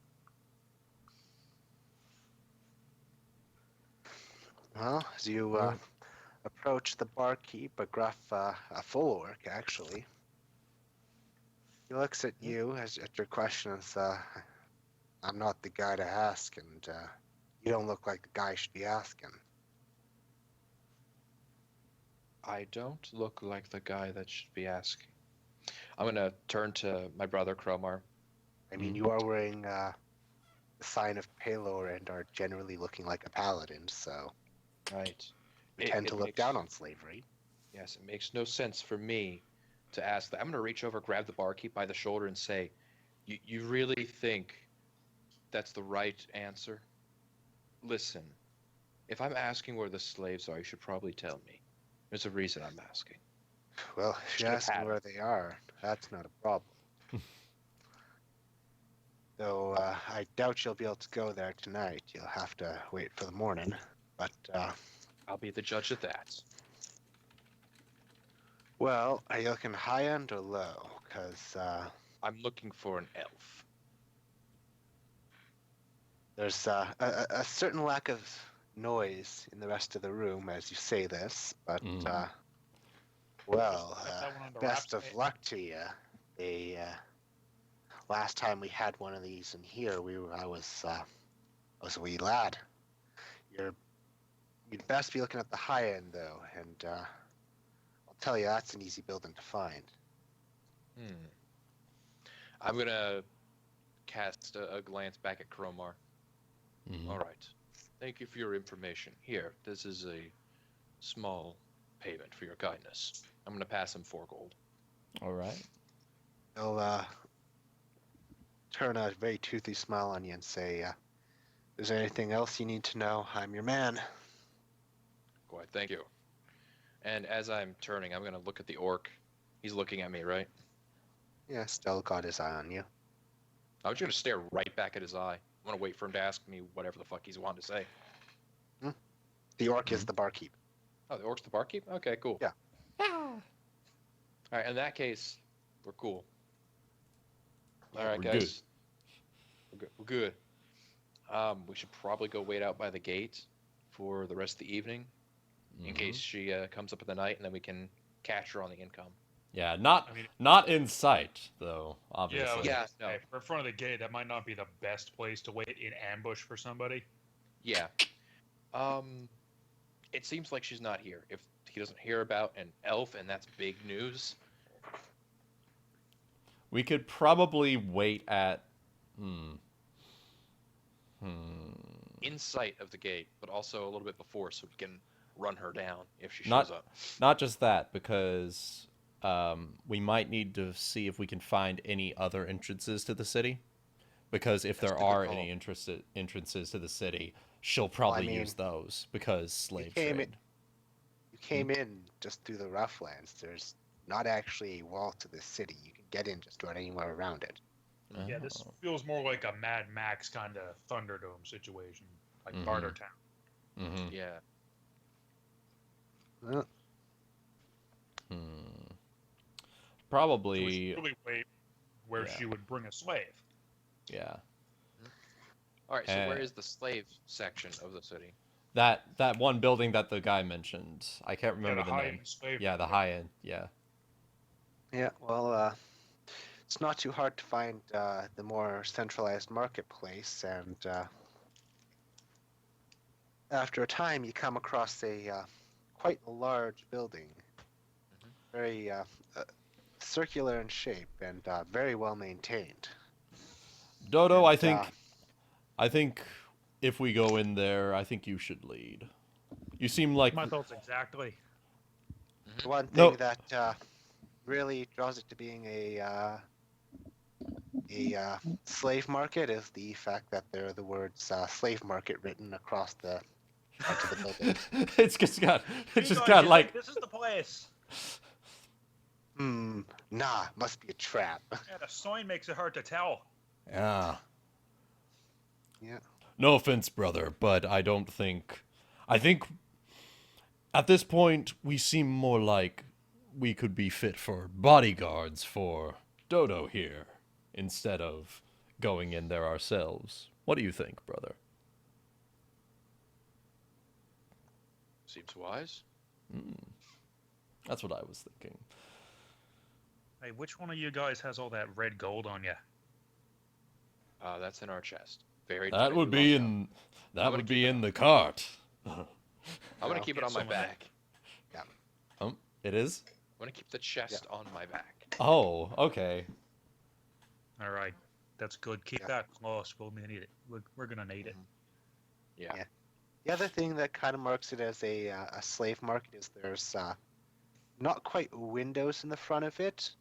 B: Well, as you approach the barkeep, a gruff, a full orc actually. He looks at you at your questions. I'm not the guy to ask, and you don't look like the guy I should be asking.
C: I don't look like the guy that should be asking. I'm gonna turn to my brother Cromar.
B: I mean, you are wearing the sign of Pelorc and are generally looking like a paladin, so
C: Right.
B: we tend to look down on slavery.
C: Yes, it makes no sense for me to ask that. I'm gonna reach over, grab the barkeep by the shoulder, and say, "You really think that's the right answer? Listen, if I'm asking where the slaves are, you should probably tell me. There's a reason I'm asking."
B: Well, if you
C: Should've
B: ask
C: had
B: me where they are, that's not a problem. Though I doubt you'll be able to go there tonight. You'll have to wait for the morning. But,
C: I'll be the judge of that.
B: well, are you looking high end or low? Because
C: I'm looking for an elf.
B: there's a certain lack of noise in the rest of the room as you say this. But, well,
E: Got that one on the
B: best
E: wraps,
B: of
E: eh?
B: luck to you. Last time we had one of these in here, I was a wee lad. You'd best be looking at the high end though, and I'll tell you that's an easy building to find.
C: I'm gonna cast a glance back at Cromar.
A: Mhm.
C: All right. Thank you for your information. Here, this is a small payment for your kindness. I'm gonna pass him 4 gold.
A: All right.
B: He'll turn a very toothy smile on you and say, "Is there anything else you need to know? I'm your man."
C: Quite, thank you. And as I'm turning, I'm gonna look at the orc. He's looking at me, right?
B: Yeah, still got his eye on you.
C: I was gonna stare right back at his eye. I'm gonna wait for him to ask me whatever the fuck he's wanting to say.
B: The orc is the barkeep.
C: Oh, the orc's the barkeep? Okay, cool.
B: Yeah.
C: Alright, in that case, we're cool. Alright,
A: We're
C: guys. We're good. We should probably go wait out by the gate for the rest of the evening, in case she comes up in the night, and then we can catch her on the income.
A: Yeah,
E: I mean,
A: not in sight though. Obviously.
C: Yeah, no.
E: Hey, in front of the gate, that might not be the best place to wait in ambush for somebody.
C: Yeah. It seems like she's not here. If he doesn't hear about an elf, and that's big news.
A: We could probably wait at.
C: In sight of the gate, but also a little bit before, so we can run her down if she
A: Not-
C: shows up.
A: Not just that, because we might need to see if we can find any other entrances to the city. Because if
B: That's
A: there
B: a good
A: are
B: call.
A: any entrances to the city, she'll probably
B: mean,
A: use those because slave
B: came
A: trade.
B: You came in just through the Roughlands. There's not actually a wall to the city. You can get in just about anywhere around it.
E: Yeah, this
A: Oh.
E: feels more like a Mad Max kind of Thunderdome situation, like
A: Mhm.
E: Bartertown.
A: Mhm.
C: Yeah.
B: Well,
E: So we
A: Probably.
E: should really wait where
A: Yeah.
E: she would bring a slave.
A: Yeah.
C: All right. So where
A: Uh,
C: is the slave section of the city?
A: That one building that the guy mentioned. I can't remember
E: Yeah, the
A: the name.
E: high-end slave.
A: Yeah, the high end. Yeah.
B: yeah, well, it's not too hard to find the more centralized marketplace, and after a time, you come across a quite a large building, very circular in shape and very well maintained.
A: Dodo,
B: And,
A: I think if we go in there, I think you should lead. You seem like
E: My thoughts exactly.
B: The one
A: No.
B: thing that really draws it to being a slave market is the fact that there are the words "slave market" written across the front of the building.
A: it's just got like
E: This is the place.
B: Nah, must be a trap.
E: Yeah, the sign makes it hard to tell.
A: yeah.
B: Yeah.
A: No offense, brother, but I think at this point we seem more like we could be fit for bodyguards for Dodo here instead of going in there ourselves. What do you think, brother?
C: Seems wise.
A: That's what I was thinking.
E: Hey, which one of you guys has all that red gold on you?
C: That's in our chest. Very.
A: That would be in the cart.
C: I'm gonna keep it on my
E: some of that.
C: back.
A: It is?
C: I'm gonna keep the chest on my back.
A: Oh, okay.
E: All right, that's good. Keep
B: Yeah.
E: that close. We'll need it. We're gonna need it.
C: Yeah.
B: Yeah. The other thing that kind of marks it as a slave market is there's not quite windows in the front of it,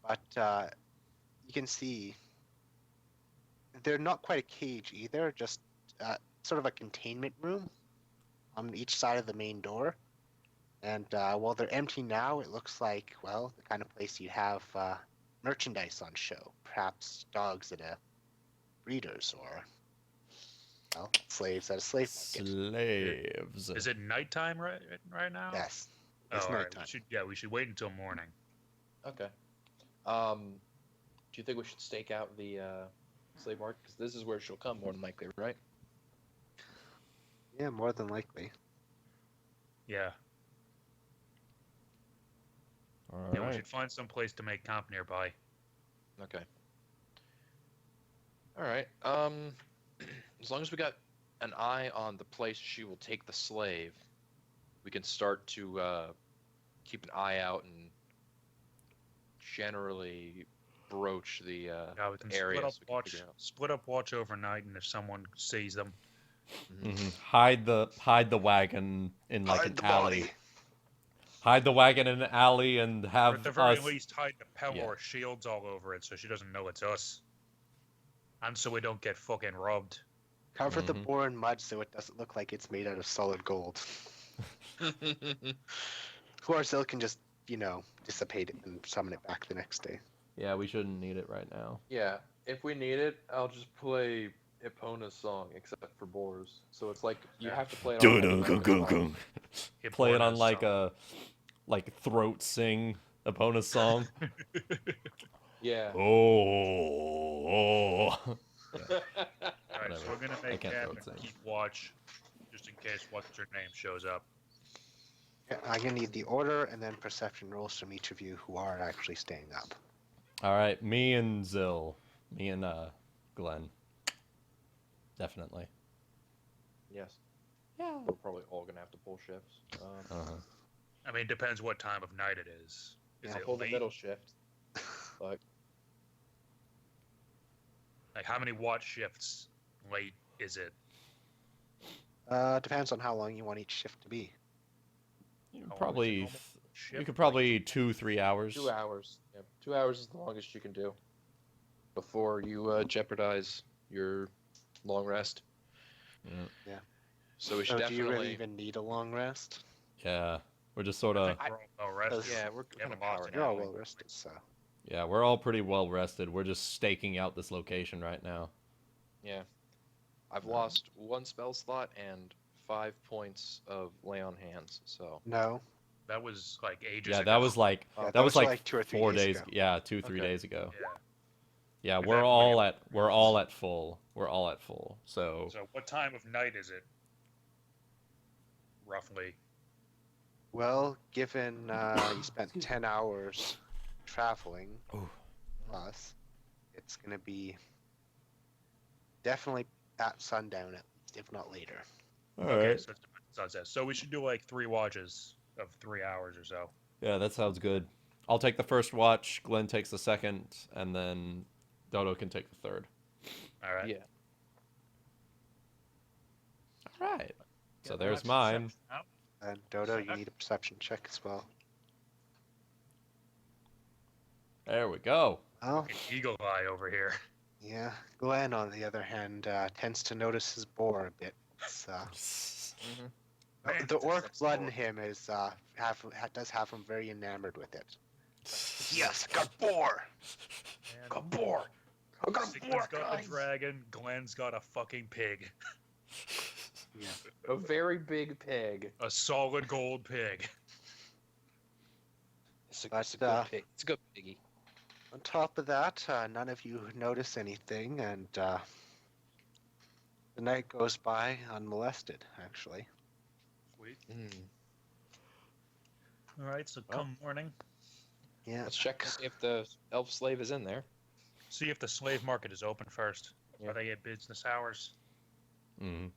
B: but you can see they're not quite a cage either, just sort of a containment room on each side of the main door. And while they're empty now, it looks like, well, the kind of place you'd have merchandise on show. Perhaps dogs at a breeder's or, well, slaves at a slave market.
A: Slaves.
E: Is it nighttime right now?
B: Yes.
E: Oh,
B: It's
E: all right.
B: nighttime.
E: We should wait until morning.
C: Okay. Do you think we should stake out the slave market? Because this is where she'll come more than likely, right?
B: Yeah, more than likely.
E: Yeah.
A: All
E: Yeah, we
A: right.
E: should find some place to make camp nearby.
C: Okay. All right. As long as we got an eye on the place she will take the slave, we can start to keep an eye out and generally broach the
D: Yeah, we can
C: areas. We can figure out.
D: split up watch overnight, and if someone sees them,
A: Hide the wagon in like
B: Hide
A: an
B: the
A: alley.
B: body.
A: Hide the wagon in an alley and
D: or
A: have
D: at the very
A: us.
D: least, hide the Pelorc
A: Yeah.
D: shields all over it, so she doesn't know it's us, and so we don't get fucking robbed.
B: Cover the
A: Mhm.
B: boar in mud so it doesn't look like it's made out of solid gold. Of course, it can just, dissipate it and summon it back the next day.
A: Yeah, we shouldn't need it right now.
C: Yeah, if we need it, I'll just play Epona's song, except for boars. So it's like you have to play it on
A: Play it on
D: Hippona's
A: like
D: song.
A: a throat sing Epona's song.
C: Yeah.
A: Oh.
D: Alright, so we're gonna
A: I
D: make
A: can't
D: camp
A: throw it
D: and
A: thing.
D: keep watch, just in case what's her name shows up.
B: Yeah, I'm gonna need the order and then perception rolls from each of you who are actually staying up.
A: All right, me and Glenn. Definitely.
C: Yes.
A: Yeah.
C: We're probably all gonna have to pull shifts.
A: Uh-huh.
D: I mean, it depends what time of night it is. Is
B: Yeah,
D: it
C: Pull the
D: late?
C: middle shift. But
D: Like, how many watch shifts late is it?
B: Depends on how long you want each shift to be.
A: You
D: How long is
A: probably
D: a normal shift?
A: you could probably 2-3 hours.
C: 2 hours. Yeah, 2 hours is the longest you can do before you jeopardize your long rest.
B: Yeah.
C: So we
B: So
C: should
B: do you
C: definitely.
B: really even need a long rest?
A: Yeah, we're just sort of
D: I think we're all well rested.
C: Yeah, we're
D: Yeah,
C: kind of
D: but Boston,
C: powering
B: You're all
C: out.
B: well rested, so.
A: we're all pretty well rested. We're just staking out this location right now.
C: Yeah. I've lost 1 spell slot and 5 points of lay on hands. So
B: No.
D: That was like ages
A: Yeah,
D: ago.
A: that was like
B: Yeah,
A: that was like
B: 2 or 3
A: 4
B: days
A: days.
B: ago.
A: Yeah, 2-3
C: Okay.
A: days ago.
D: Yeah.
A: Yeah,
D: But
A: we're
D: that
A: all
D: way-
A: at we're all at full. We're all at full. So
D: So what time of night is it? Roughly.
B: Well, given you spent 10 hours traveling
A: Ooh.
B: plus, it's going to be definitely at sundown, at least, if not later.
A: all
D: Okay,
A: right.
D: so it's sunset. So we should do like 3 watches of 3 hours or so.
A: Yeah, that sounds good. I'll take the first watch. Glenn takes the second, and then Dodo can take the third.
D: All right.
C: yeah.
A: All right. So
D: Yeah,
A: there's
D: that's
A: mine.
D: perception out.
B: And Dodo, you need a perception check as well.
A: There we go.
B: Oh,
D: Fucking eagle eye over here.
B: yeah. Glenn, on the other hand, tends to notice his boar a bit. It's,
C: Mhm.
B: the orc
C: That's
B: blood in
C: boar.
B: him is does have him very enamored with it. Yes, got boar.
D: And
B: Got boar. I got a
D: Sigmund's
B: boar,
D: got the
B: guys.
D: dragon. Glenn's got a fucking pig.
B: Yeah.
C: A very big pig.
D: A solid gold pig.
C: It's a
B: But,
C: good pig. It's a good piggy.
B: On top of that, none of you notice anything, and the night goes by unmolested, actually.
D: Sweet.
C: Mm.
D: All right, so come morning,
B: Yeah.
C: Let's check to see if the elf slave is in there.
D: see if the slave market is open first.
C: Yeah.
D: Are they at business hours?
A: Mm.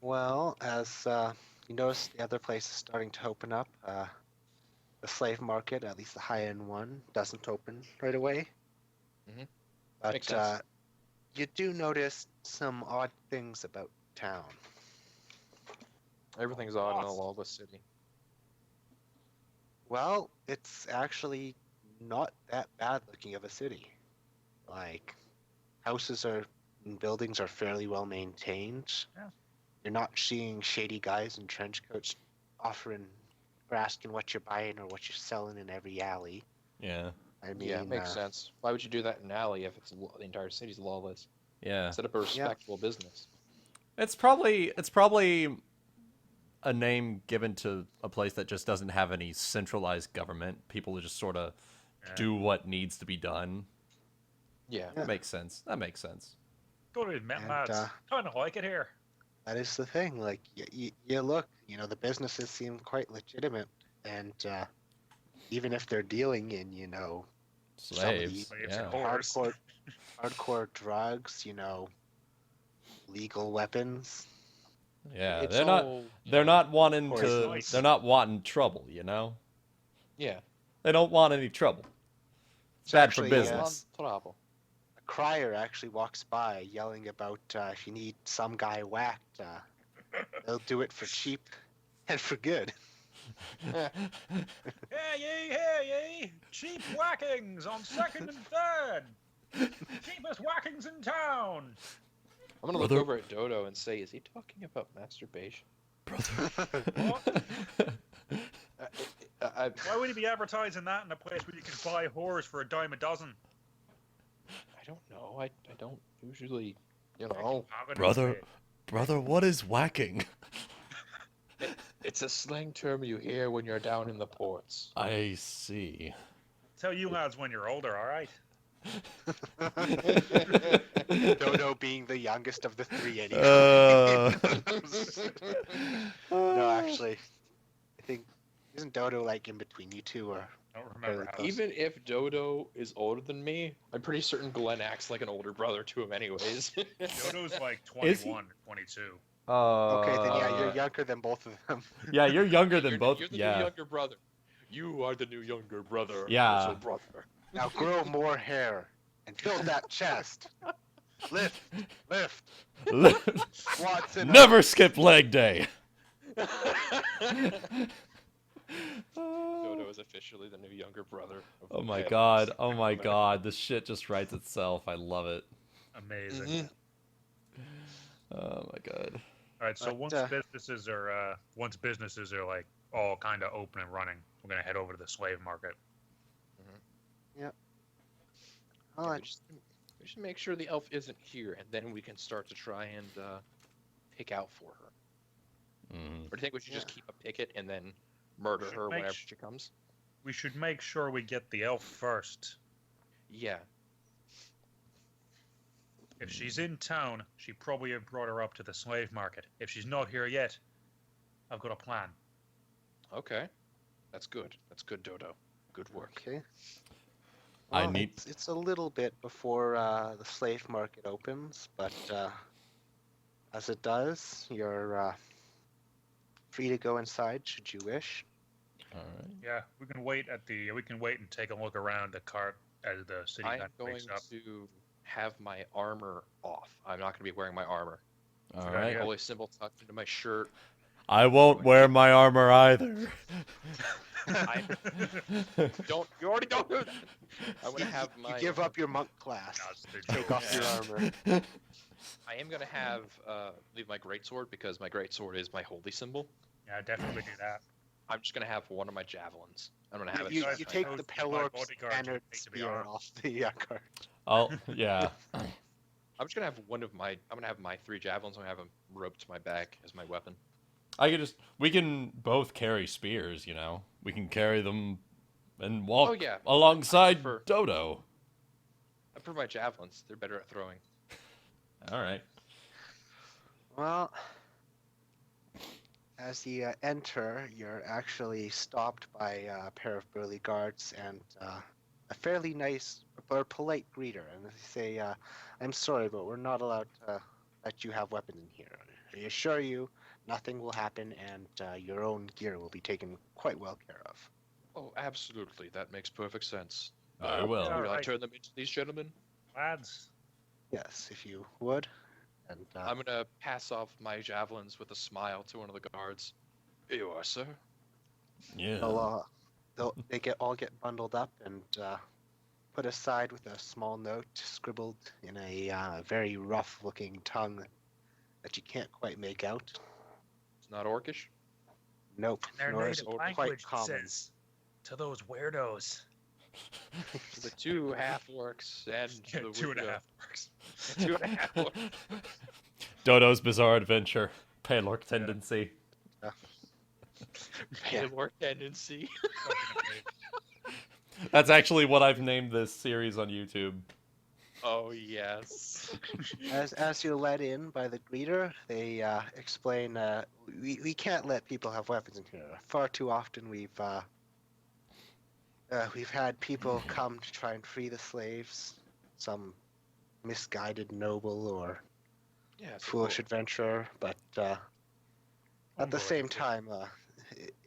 B: Well, as you notice, the other place is starting to open up. The slave market, at least the high-end one, doesn't open right away.
C: Mhm.
B: But
C: Makes sense.
B: you do notice some odd things about town.
C: Everything's odd in a
D: Awesome.
C: lawless city.
B: Well, it's actually not that bad looking of a city. Like, houses and buildings are fairly well maintained.
D: Yeah.
B: You're not seeing shady guys in trench coats offering or asking what you're buying or what you're selling in every alley.
A: Yeah.
B: I mean,
C: Yeah, it makes sense. Why would you do that in an alley if the entire city's lawless?
A: Yeah.
C: Set up a respectable business.
A: It's probably a name given to a place that just doesn't have any centralized government. People just sort of
D: Yeah.
A: do what needs to be done.
C: Yeah.
B: Yeah.
A: That makes sense. That makes sense.
D: Go to Met
B: And,
D: Lads. Kind of like it here.
B: that is the thing. Like, you look, the businesses seem quite legitimate. And even if they're dealing in,
A: Slaves.
D: Slaves
A: Yeah.
D: and whores.
B: hardcore drugs, legal weapons.
A: Yeah.
C: It's
A: They're not
C: all,
A: they're not wanting
B: Poisons.
A: they're not wanting trouble, you know?
C: Yeah.
A: They don't want any trouble. It's bad for
B: actually,
A: business.
C: Trouble.
B: A crier actually walks by yelling about if you need some guy whacked, they'll do it for cheap and for good.
E: Hey ye! Cheap whackings on 2nd and 3rd! Cheapest whackings in town!
C: I'm gonna
A: Brother-
C: look over at Dodo and say, is he talking about masturbation?
E: What?
C: I,
E: Why would he be advertising that in a place where you can buy whores for a dime a dozen?
C: I don't know. I don't usually, you know.
A: Brother, brother, what is whacking?
C: It's a slang term you hear when you're down in the ports.
A: I see.
E: Tell you lads when you're older, alright?
B: Dodo being the youngest of the three anyway.
A: Uh,
B: No, actually, I think isn't Dodo like in between you two, or
E: I don't remember how.
C: Even if Dodo is older than me, I'm pretty certain Glenn acts like an older brother to him anyways.
E: Dodo's like
A: Is he?
E: 21, 22.
B: okay, then yeah, you're younger than both of them.
A: Yeah, you're younger than
C: You're
A: both.
C: You're the
A: Yeah.
C: new younger brother. You are the new younger brother.
A: Yeah.
C: Also brother.
B: Now grow more hair and build that chest. Lift, squats it up.
A: Never skip leg day.
C: Dodo is officially the new younger brother. Of
A: Oh
C: the
A: my
C: family.
A: god, oh my god, this shit just writes itself. I love it.
E: Amazing.
C: Mhm.
A: Oh my god.
E: Alright, so
B: But,
E: once businesses are like all kind of open and running, we're gonna head over to the slave market.
B: Oh,
C: Yeah, we should make sure the elf isn't here, and then we can start to try and pick out for her.
A: Mhm.
C: Or do you think we should just
B: Yeah.
C: keep a picket and then murder
E: Should
C: her
E: make
C: whenever
E: sh-
C: she comes?
E: We should make sure we get the elf first.
C: Yeah.
E: If she's in town, she probably have brought her up to the slave market. If she's not here yet, I've got a plan.
C: Okay. That's good. That's good, Dodo. Good work.
B: okay.
A: I
B: Well,
A: need-
B: It's a little bit before the slave market opens, but as it does, you're free to go inside should you wish.
A: Alright.
E: Yeah, we can wait and take a look around the cart as the city
C: I'm
E: kind of
C: going
E: wakes up.
C: to have my armor off. I'm not going to be wearing my armor.
A: Alright.
E: Yeah.
C: Holy symbol tucked into my shirt.
A: I won't wear my armor either.
C: Don't. You already don't do that. I'm going to have
B: You
C: my.
B: give up your monk class. Take off your armor.
C: I am going to have leave my greatsword because my greatsword is my holy symbol.
E: Yeah, definitely do that.
C: I'm just going to have one of my javelins. I'm going to have it.
B: You
E: Guys,
B: you
E: I
B: take
E: chose
B: the
E: my
B: Pelorc
E: bodyguard
B: standard
E: to be
B: spear
E: armed.
B: off the cart.
A: Yeah.
C: I'm just going to have one of my. I'm going to have my 3 javelins. I'm going to have them roped to my back as my weapon.
A: We can both carry spears, you know. We can carry them and walk
C: Oh, yeah.
A: alongside
C: I prefer-
A: Dodo.
C: I prefer my javelins. They're better at throwing.
A: Alright.
B: Well, as you enter, you're actually stopped by a pair of burly guards and a fairly nice or polite greeter. And they say, I'm sorry, but we're not allowed to let you have weapons in here. I assure you, nothing will happen, and your own gear will be taken quite well care of.
C: Oh, absolutely. That makes perfect sense.
A: Very well.
E: Yeah.
C: Would I
E: Alright.
C: turn them into these gentlemen?
E: Lads,
B: Yes, if you would. And
C: I'm going to pass off my javelins with a smile to one of the guards. Here you are, sir.
A: Yeah.
B: they all get bundled up and put aside with a small note scribbled in a very rough-looking tongue that you can't quite make out.
C: It's not orcish.
B: Nope,
E: their
B: nor is
E: native
B: it quite
E: language
B: common.
E: says to those weirdos.
C: The 2 half-orcs and
E: Yeah,
C: the
E: 2.5 works.
C: 2.5 orcs.
A: Dodo's Bizarre Adventure. Pelorc tendency.
B: Yeah.
C: More tendency.
E: Fucking amazing.
A: That's actually what I've named this series on YouTube.
C: Oh, yes.
B: As you're led in by the greeter, they explain we can't let people have weapons in here. Far too often we've had people come to try and free the slaves, some misguided noble or
C: Yeah, it's
B: foolish
C: cool.
B: adventurer, but at the same time,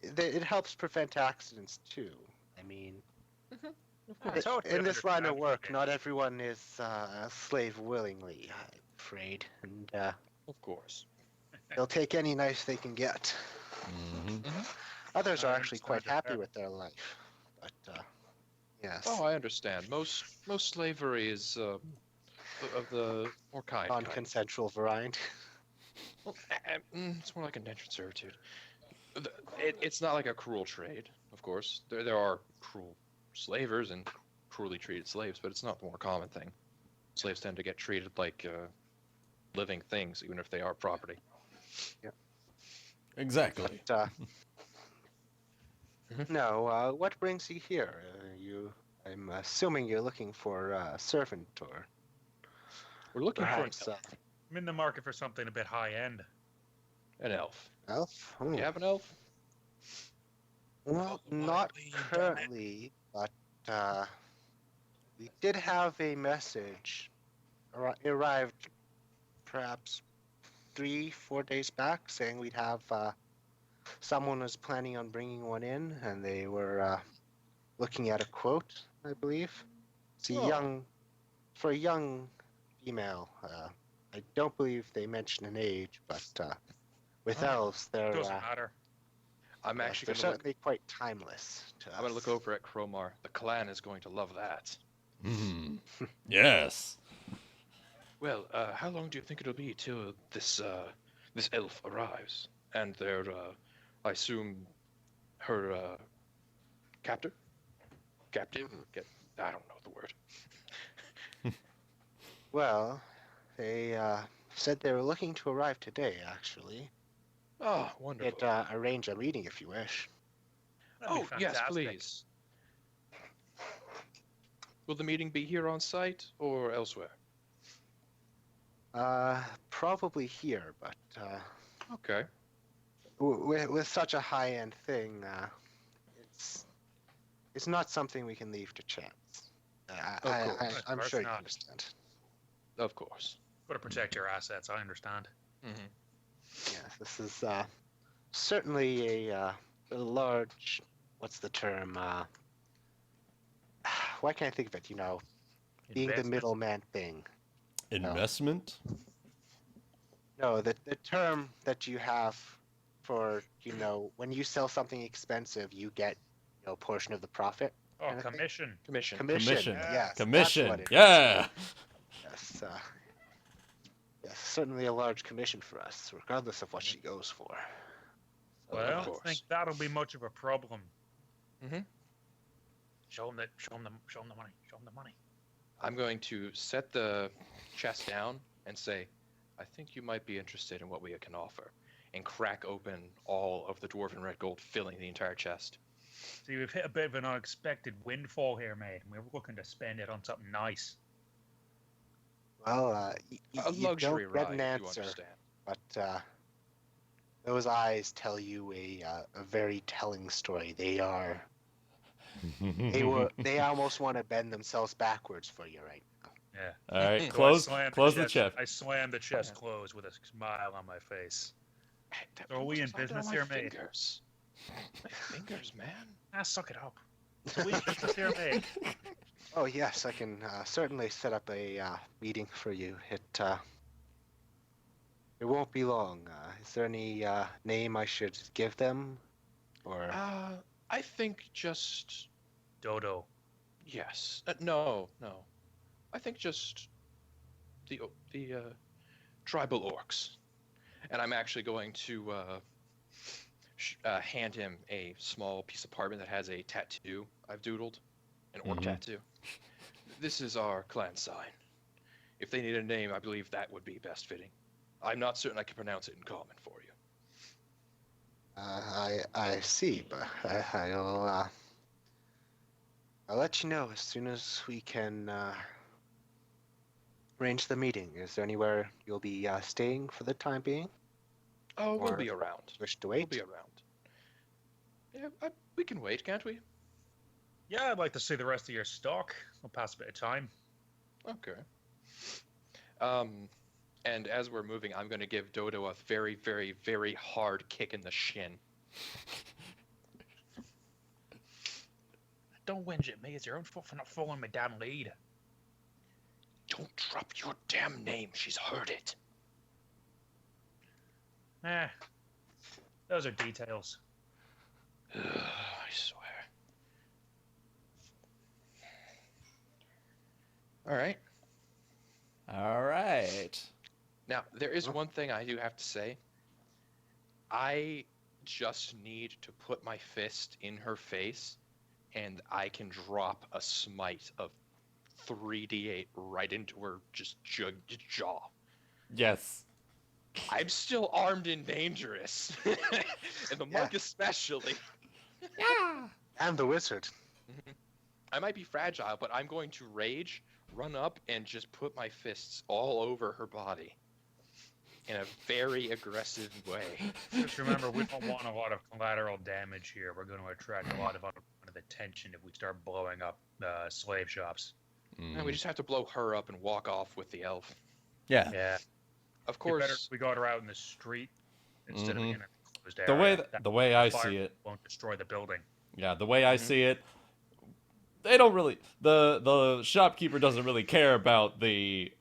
B: it helps prevent accidents too. mean,
C: Of course.
E: Totally
B: in this line of
E: understand.
B: work, not everyone is a slave willingly, I'm afraid, and
C: Of course.
B: they'll take any knife they can get.
A: Hmm.
B: Others
E: I
B: are actually quite
E: understand it
B: happy
E: there.
B: with their life, but yes,
C: Oh, I understand. Most slavery is of the more kind.
B: non-consensual variety.
C: Well, it's more like indentured servitude. It's not like a cruel trade, of course. There are cruel slavers and cruelly treated slaves, but it's not the more common thing. Slaves tend to get treated like living things, even if they are property.
A: Exactly.
B: But, no, what brings you here? I'm assuming you're looking for a servant or
C: We're looking
B: perhaps
C: for
E: I'm in the market for something a bit high end.
C: an elf.
B: elf.
C: Do you have an elf?
B: Well,
E: Follow my
B: not
E: lead, damn it.
B: currently, but we did have a message. It arrived perhaps 3-4 days back, saying we'd have someone was planning on bringing one in, and they were looking at a quote, I believe. It's
C: Oh.
B: for a young female. I don't believe they mention an age, but with
C: Oh,
B: elves, they're
E: Doesn't matter.
C: I'm
B: yes,
C: actually
B: they're
C: gonna look.
B: certainly quite timeless to
C: I'm gonna look
B: us.
C: over at Cromar. The clan is going to love that.
A: Hmm. Yes.
C: Well, how long do you think it'll be till this elf arrives? And their, I assume, her captor? Captive? I don't know the word.
B: Well, they said they were looking to arrive today, actually.
C: Oh, wonderful.
B: Could arrange a meeting if you wish.
E: That'd be
C: Oh, yes,
E: fantastic.
C: please. Will the meeting be here on site or elsewhere?
B: Probably here, but
C: Okay.
B: with such a high-end thing, it's not something we can leave to chance.
C: Of course.
B: I'm
E: Of
B: sure you
E: course not.
B: understand.
C: Of course.
E: Gotta protect your assets, I understand.
C: Mm-hmm.
B: Yes, this is certainly a large. What's the term? Why can't I think of it? Being the
E: Investment.
B: middleman thing.
A: Investment.
B: No, the term that you have for when you sell something expensive, you get a portion of the profit.
E: Oh,
B: kind of thing.
E: commission.
C: Commission.
A: Commission.
B: Yes, that's
A: Commission.
B: what it is.
A: Yeah.
B: Yes, yes, certainly a large commission for us, regardless of what she goes for.
E: Well, I don't
C: course.
E: think that'll be much of a problem.
C: Mhm.
E: Show them the money. Show them the money.
C: I'm going to set the chest down and say, I think you might be interested in what we can offer, and crack open all of the dwarven red gold, filling the entire chest.
E: See, we've hit a bit of an unexpected windfall here, mate, and we're looking to spend it on something nice.
B: Well,
C: A
B: you
C: luxury
B: don't get
C: ride,
B: an
C: you
B: answer,
C: understand.
B: but those eyes tell you a very telling story. They almost want to bend themselves backwards for you right now.
E: Yeah.
A: All right.
E: So
A: Close.
E: I
A: Close the
E: chest.
A: chest.
E: I slammed the chest closed with a smile on my face.
C: Hey, that
E: Are we in
C: almost landed on
E: business
C: my
E: here, mate?
C: fingers. My fingers, man.
E: Ah, suck it up. So we in business here, mate.
B: Oh yes, I can certainly set up a meeting for you. It won't be long. Is there any name I should give them, or
C: I think just
E: Dodo.
C: yes. No. I think just the tribal orcs, and I'm actually going to hand him a small piece of parchment that has a tattoo I've doodled, an orc
A: Mhm.
C: tattoo. This is our clan sign. If they need a name, I believe that would be best fitting. I'm not certain I can pronounce it in common for you.
B: I see, but I'll let you know as soon as we can arrange the meeting. Is there anywhere you'll be staying for the time being?
C: Oh, we'll
B: Or
C: be around.
B: wish to
C: We'll
B: wait?
C: be around. Yeah, we can wait, can't we?
E: Yeah, I'd like to see the rest of your stock. We'll pass a bit of time.
C: Okay. And as we're moving, I'm going to give Dodo a very, very, very hard kick in the shin.
E: don't whinge at me. It's your own fault for not following my damn lead.
C: Don't drop your damn name. She's heard it.
E: Those are details.
C: I swear. All right.
A: All right.
C: Now, there is one thing I do have to say. I just need to put my fist in her face, and I can drop a smite of 3d8 right into her jaw.
A: Yes.
C: I'm still armed and dangerous. And the monk especially.
A: Yeah.
B: I'm the wizard.
C: I might be fragile, but I'm going to rage, run up, and just put my fists all over her body in a very aggressive way.
E: Just remember, we don't want a lot of collateral damage here. We're going to attract a lot of attention if we start blowing up slave shops.
C: And we just have to blow her up and walk off with the elf.
A: Yeah.
E: Yeah.
C: Of course.
E: Better we got her out in the street instead of in a closed area.
A: The way I
E: fire
A: see it.
E: won't destroy the building.
A: Yeah, the way I see it, they don't really. The shopkeeper doesn't really care about the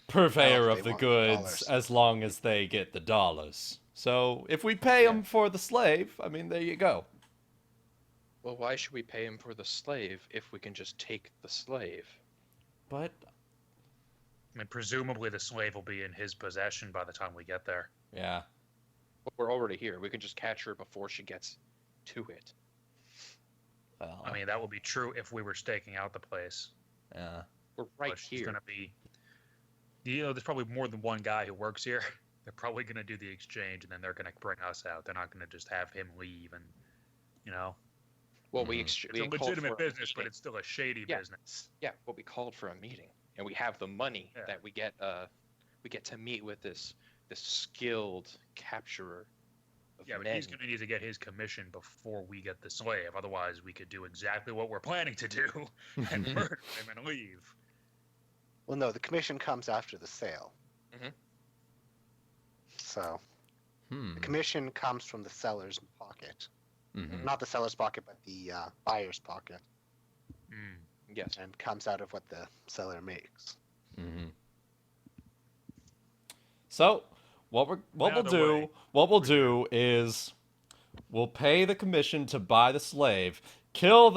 A: purveyor
B: No,
A: of
B: they
A: the
B: want
A: goods
B: dollars.
A: as long as they get the dollars. So if we pay them for the slave, I mean, there you go.
C: Well, why should we pay him for the slave if we can just take the slave?
A: But
E: I mean, presumably the slave will be in his possession by the time we get there.
A: yeah,
C: Well, we're already here. We can just catch her before she gets to it.
A: well,
E: I mean, that would be true if we were staking out the place.
A: yeah,
C: We're right
E: But she's
C: here.
E: gonna be. There's probably more than one guy who works here. They're probably gonna do the exchange, and then they're gonna bring us out. They're not gonna just have him leave, and
C: Well, we
E: it's a
C: called
E: legitimate
C: for a
E: business, but
C: meeting.
E: it's still a shady
C: Yeah.
E: business.
C: Yeah, well, we called for a meeting, and we have the money
E: Yeah.
C: that we get to meet with this skilled capturer of
E: Yeah, but
C: men.
E: he's gonna need to get his commission before we get the slave. Otherwise, we could do exactly what we're planning to do and murder him and leave.
B: Well, no, the commission comes after the sale.
C: Mhm.
B: So
A: Hmm.
B: the commission comes from the seller's pocket.
A: Mhm.
B: Not the seller's pocket, but the buyer's pocket,
E: Mm.
C: Yes.
B: and comes out of what the seller makes.
A: Mhm. So, what
E: Now the
A: we'll do is we'll pay the commission to buy the slave, kill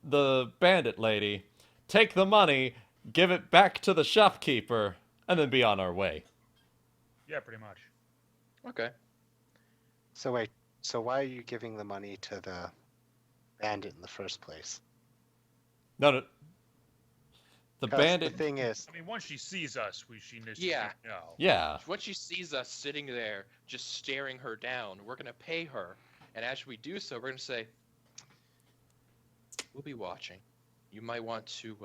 A: the bandit lady, take the money, give it back to the shopkeeper, and then be on our way.
E: Yeah, pretty much.
C: Okay.
B: So wait, so why are you giving the money to the bandit in the first place?
A: No. The
B: 'Cause
A: bandit.
B: The thing is,
E: I mean, once she sees us, she needs
C: Yeah.
E: to know.
A: Yeah.
C: Once she sees us sitting there, just staring her down, we're gonna pay her, and as we do so, we're gonna say, "We'll be watching. You might want to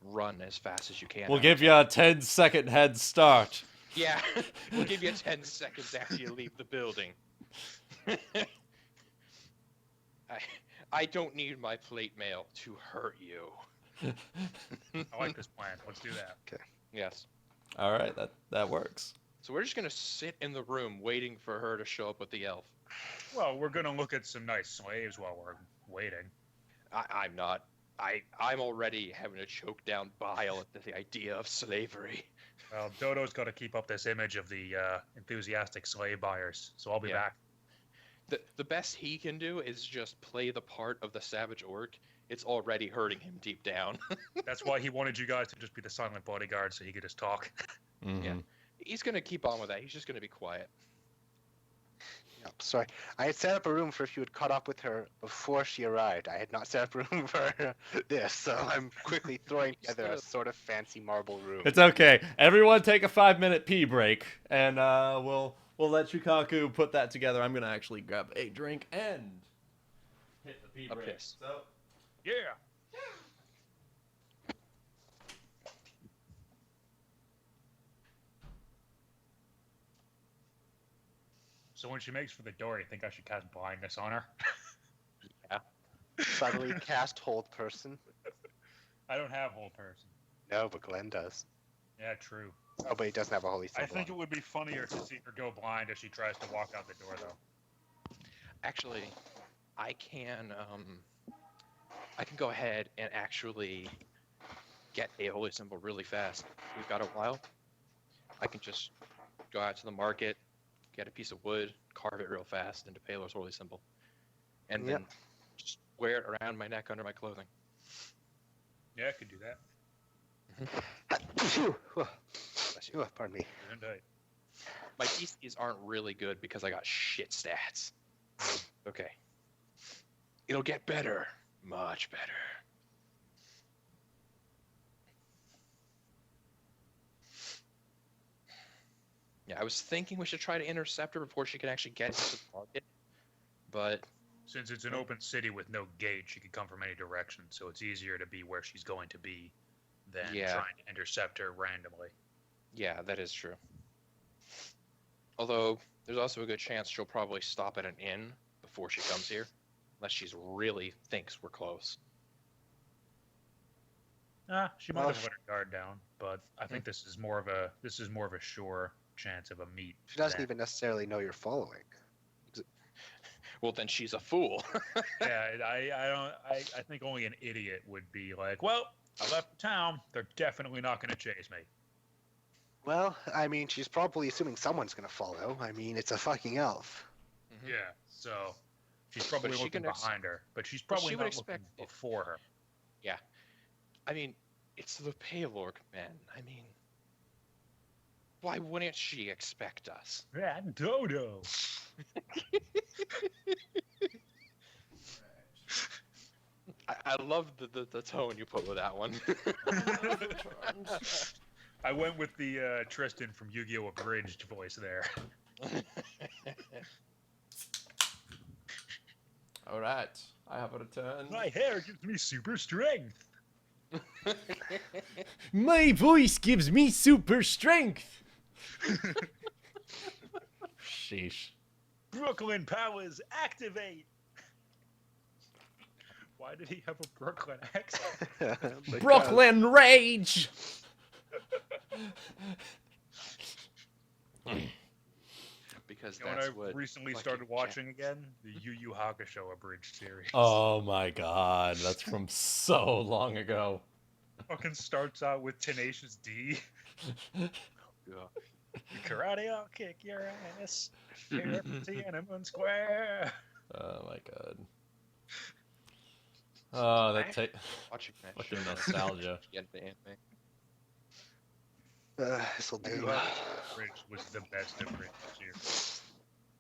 C: run as fast as you can."
A: We'll
C: out
A: give
C: of
A: you a 10-second head start.
C: Yeah, we'll give you 10 seconds after you leave the building. I don't need my plate mail to hurt you.
E: I like this plan. Let's do that.
C: Yes.
A: All right, that works.
C: So we're just gonna sit in the room waiting for her to show up with the elf.
E: Well, we're gonna look at some nice slaves while we're waiting.
C: I'm not. I'm already having a choke down bile at the idea of slavery.
E: Well, Dodo's got to keep up this image of the enthusiastic slave buyers, so I'll be
C: Yeah.
E: back.
C: The best he can do is just play the part of the savage orc. It's already hurting him deep down.
E: That's why he wanted you guys to just be the silent bodyguard so he could just talk.
A: Mhm.
C: Yeah. He's gonna keep on with that. He's just gonna be quiet.
B: yep, sorry, I had set up a room for if you had caught up with her before she arrived. I had not set up a room for this, so I'm quickly throwing together a sort of fancy marble room.
A: It's okay. Everyone take a 5-minute pee break, and we'll let Shukaku put that together. I'm gonna actually grab a drink and hit the pee
C: A
A: break.
C: piss.
A: So,
E: Yeah. So when she makes for the door, you think I should cast blindness on her?
B: Suddenly cast hold person.
E: I don't have whole person.
B: No, but Glenn does.
E: Yeah, true.
B: Oh, but he doesn't have a holy symbol.
E: I think it would be funnier to see her go blind as she tries to walk out the door, though.
C: Actually, I can go ahead and actually get a holy symbol really fast. We've got a while. I can just go out to the market, get a piece of wood, carve it real fast into Pelor's holy symbol, and
B: Yep.
C: then just wear it around my neck under my clothing.
E: Yeah, I could do that.
B: Bless you. Pardon me.
E: Isn't it?
C: My DCs aren't really good because I got shit stats. Okay. It'll get better. Much better. Yeah, I was thinking we should try to intercept her before she can actually get into the market. But
E: Since it's an open city with no gate, she could come from any direction, so it's easier to be where she's going to be than
C: Yeah.
E: trying to intercept her randomly.
C: yeah, that is true. Although there's also a good chance she'll probably stop at an inn before she comes here, unless she's really thinks we're close.
E: She might
B: Well,
E: have let her guard down, but I think this is more of a sure chance of a meet.
B: She doesn't
E: than-
B: even necessarily know you're following.
C: Well, then she's a fool.
E: Yeah, I think only an idiot would be like, well, I left town. They're definitely not going to chase me.
B: Well, I mean, she's probably assuming someone's gonna follow. I mean, it's a fucking elf.
C: Mhm.
E: Yeah, so she's probably
C: But she
E: looking
C: can ex-
E: behind her, but she's
C: but
E: probably
C: she would
E: not
C: expect
E: looking
C: it.
E: before her.
C: I mean, it's the Pelorc, man. I mean, why wouldn't she expect us?
E: Yeah, Dodo.
C: I love the tone you put with that one.
E: I went with the Tristan from Yu-Gi-Oh! Abridged voice there.
A: All right, I have a return.
E: My hair gives me super strength.
A: My voice gives me super strength. Sheesh.
E: Brooklyn powers activate. Why did he have a Brooklyn accent?
B: Because-
A: Brooklyn rage.
C: Because
E: You know
C: that's
E: what I
C: what
E: recently
C: fucking
E: started watching
C: Jack-
E: again? The Yu Yu Hakusho abridged series.
A: Oh my god, that's from so long ago.
E: Fucking starts out with Tenacious D.
C: Yeah.
E: Karate, I'll kick your ass. Here at Tiananmen Square.
A: Oh my god. Oh, that
C: Watching that
A: fucking
C: shit.
A: nostalgia.
C: Yeah, the anime.
B: This'll
E: Yu Yu
B: do.
E: Hakusho abridged was the best abridged series.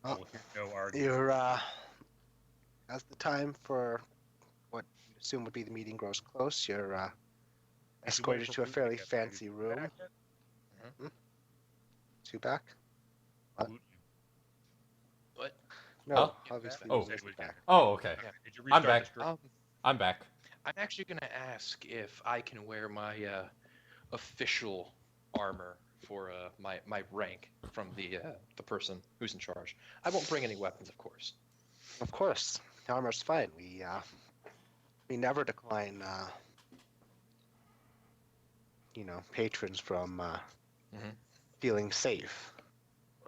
B: Oh.
E: No argument.
B: You're, as the time for what you assume would be the meeting grows close, you're, escorted to a fairly fancy room. Two back? What?
C: What?
B: No,
A: Huh?
B: obviously.
A: Oh.
B: Lucy's back.
A: Oh, okay.
C: Yeah.
E: Did you
A: I'm
E: restart
A: back.
E: the stream?
A: I'm back.
C: I'm actually gonna ask if I can wear my official armor for my rank from the person who's in charge. I won't bring any weapons, of course.
B: Of course, the armor's fine. We never decline, patrons from feeling safe.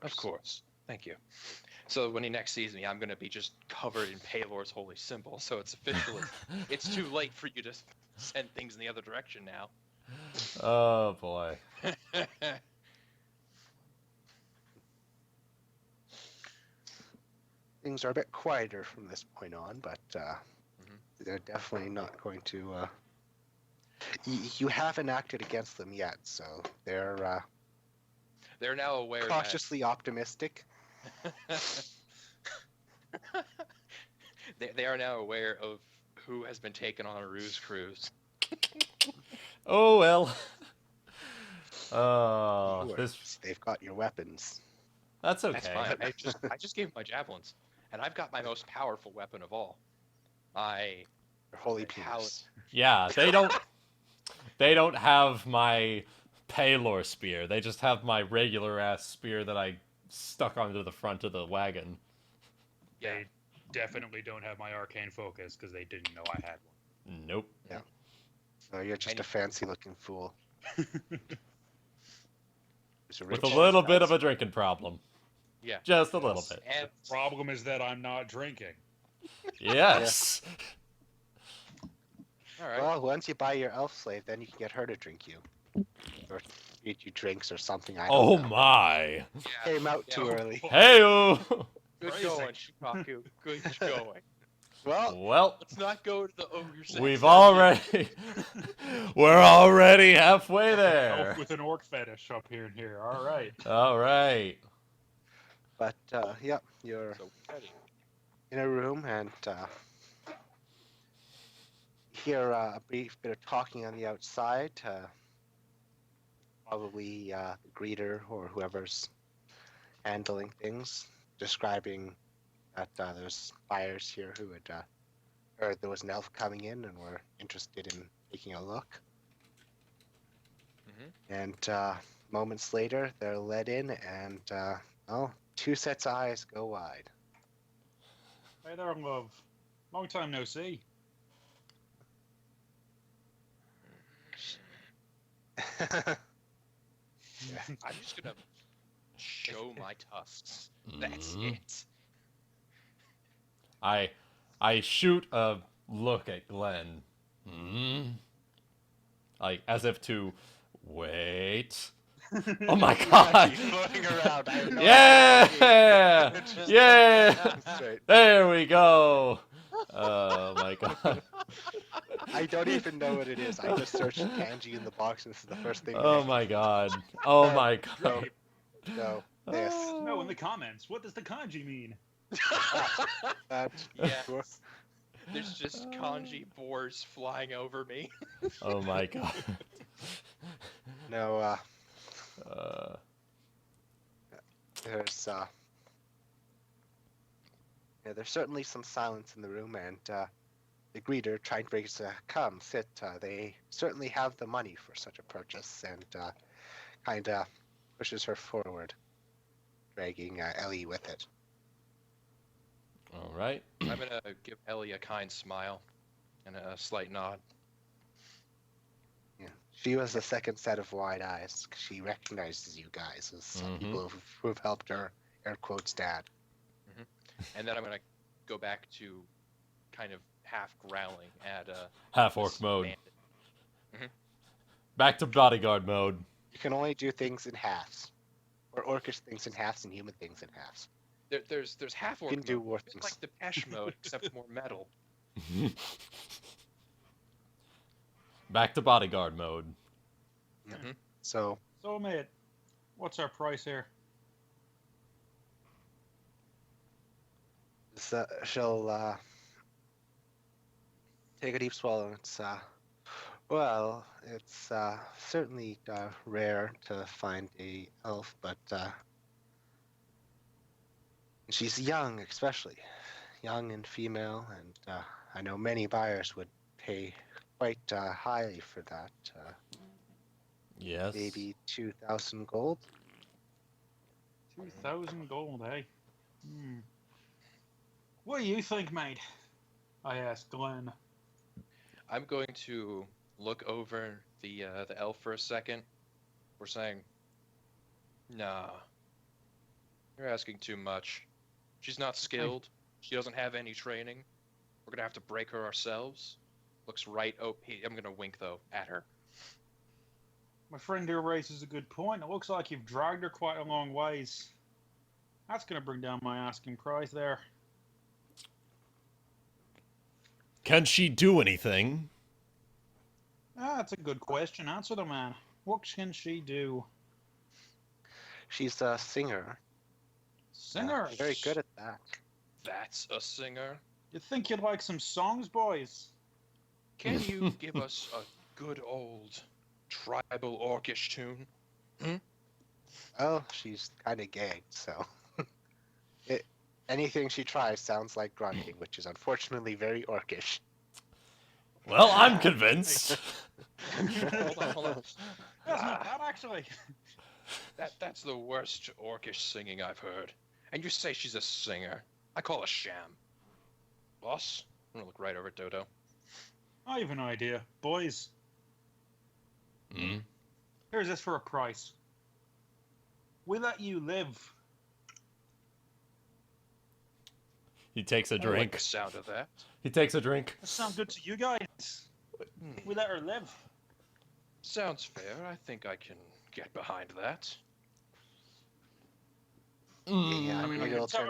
C: Of course. Thank you. So when he next sees me, I'm gonna be just covered in Pelor's holy symbol. So it's officially, it's too late for you to send things in the other direction now.
A: Oh boy.
B: Things are a bit quieter from this point on, but they're definitely not going to. You haven't acted against them yet, so they're
C: They're now aware that
B: cautiously optimistic.
C: they are now aware of who has been taken on a ruse cruise.
A: Oh well. Oh,
B: Yours. They've got your weapons.
A: that's okay.
C: That's fine. I just gave him my javelins, and I've got my most powerful weapon of all.
B: Your holy
C: How-
B: penis.
A: Yeah, they don't have my Pelor spear. They just have my regular ass spear that I stuck onto the front of the wagon.
E: They definitely don't have my arcane focus because they didn't know I had one.
A: Nope.
B: No, you're just a fancy-looking fool. Who's
A: With a
B: rich
A: little
B: and
A: bit of a
B: fancy.
A: drinking problem.
C: Yeah.
A: Just a little bit.
C: And
E: Problem is that I'm not drinking.
A: Yes.
C: All right.
B: Well, once you buy your elf slave, then you can get her to drink you. Or feed you drinks or something, I don't
A: Oh
B: know.
A: my.
C: Yeah.
B: Came out
C: Yeah.
B: too early.
A: Hey-o.
C: Good
E: Phrasing.
C: going, Shikaku. Good going.
B: Well,
A: Well,
C: Let's not go to the ogre section.
A: we've already we're already halfway
E: Elf
A: there.
E: with an orc fetish up here and here. All right.
A: All right.
B: but yep, you're
C: So ready.
B: in a room and hear a brief bit of talking on the outside. Probably the greeter or whoever's handling things, describing that there's buyers here who had heard there was an elf coming in and were interested in taking a look. And moments later, they're let in, and two sets of eyes go wide.
E: Hey there, love. Long time no see.
C: I'm just gonna show my tusks. That's
A: Mhm.
C: it.
A: I shoot a look at Glenn. Like as if to wait. Oh my god.
B: He's floating around. I have no
A: Yeah!
B: idea.
A: Yeah!
B: Straight.
A: There we go. Oh my god.
B: I don't even know what it is. I just searched kanji in the box, and this is the first thing.
A: Oh my god. Oh my god.
E: Great.
B: No, this.
E: No, in the comments. What does the kanji mean?
B: That.
C: Yes. There's just kanji boars flying over me.
A: Oh my god.
B: No,
A: Uh,
B: there's yeah, there's certainly some silence in the room, and the greeter trying to break us come sit. They certainly have the money for such a purchase, and kind of pushes her forward, dragging Ellie with it.
A: all right.
C: I'm gonna give Ellie a kind smile and a slight nod.
B: Yeah. She was the second set of wide eyes. 'Cause she recognizes you guys as some people who've helped her, air quotes, dad.
C: And then I'm gonna go back to kind of half growling at
A: Half orc
C: this
A: mode.
C: bandit.
A: Back to bodyguard mode.
B: You can only do things in halves, or orcish things in halves and human things in halves.
C: There's half orc
B: You can do
C: mode.
B: war
C: It's
B: things.
C: like the Pesh mode, except more metal.
A: Back to bodyguard mode.
B: So
E: So, mate, what's our price here?
B: she'll take a deep swallow. Well, it's certainly rare to find a elf, but she's young, especially young and female, and I know many buyers would pay quite highly for that.
A: Yes.
B: Maybe 2,000 gold.
E: 2,000 gold, eh? What do you think, mate? I asked Glenn.
C: I'm going to look over the elf for a second. We're saying, nah, you're asking too much. She's not skilled. She doesn't have any training. We're gonna have to break her ourselves. Looks right OP. I'm gonna wink though at her.
E: My friend here raises a good point. It looks like you've dragged her quite a long ways. That's going to bring down my asking price there.
A: Can she do anything?
E: That's a good question. Answer the man. What can she do?
B: She's a singer.
E: Singer?
B: Very good at that.
C: That's a singer.
E: You think you'd like some songs, boys?
C: Can you give us a good old tribal orcish tune?
B: Well, she's kind of gagged, so anything she tries sounds like grunting, which is unfortunately very orcish.
A: Well, I'm convinced.
C: Hold on.
E: That's not bad, actually.
C: That's the worst orcish singing I've heard. And you say she's a singer. I call a sham. Boss? I'm gonna look right over at Dodo.
E: I have an idea. Boys, here's this for a price. We let you live.
A: He takes a
C: I like
A: drink.
C: the sound of that.
A: He takes a drink.
E: That sounds good to you guys. We let her live.
C: Sounds fair. I think I can get behind that.
B: Yeah,
E: I mean, I
B: maybe
E: can
B: I'll
E: tell
B: turn-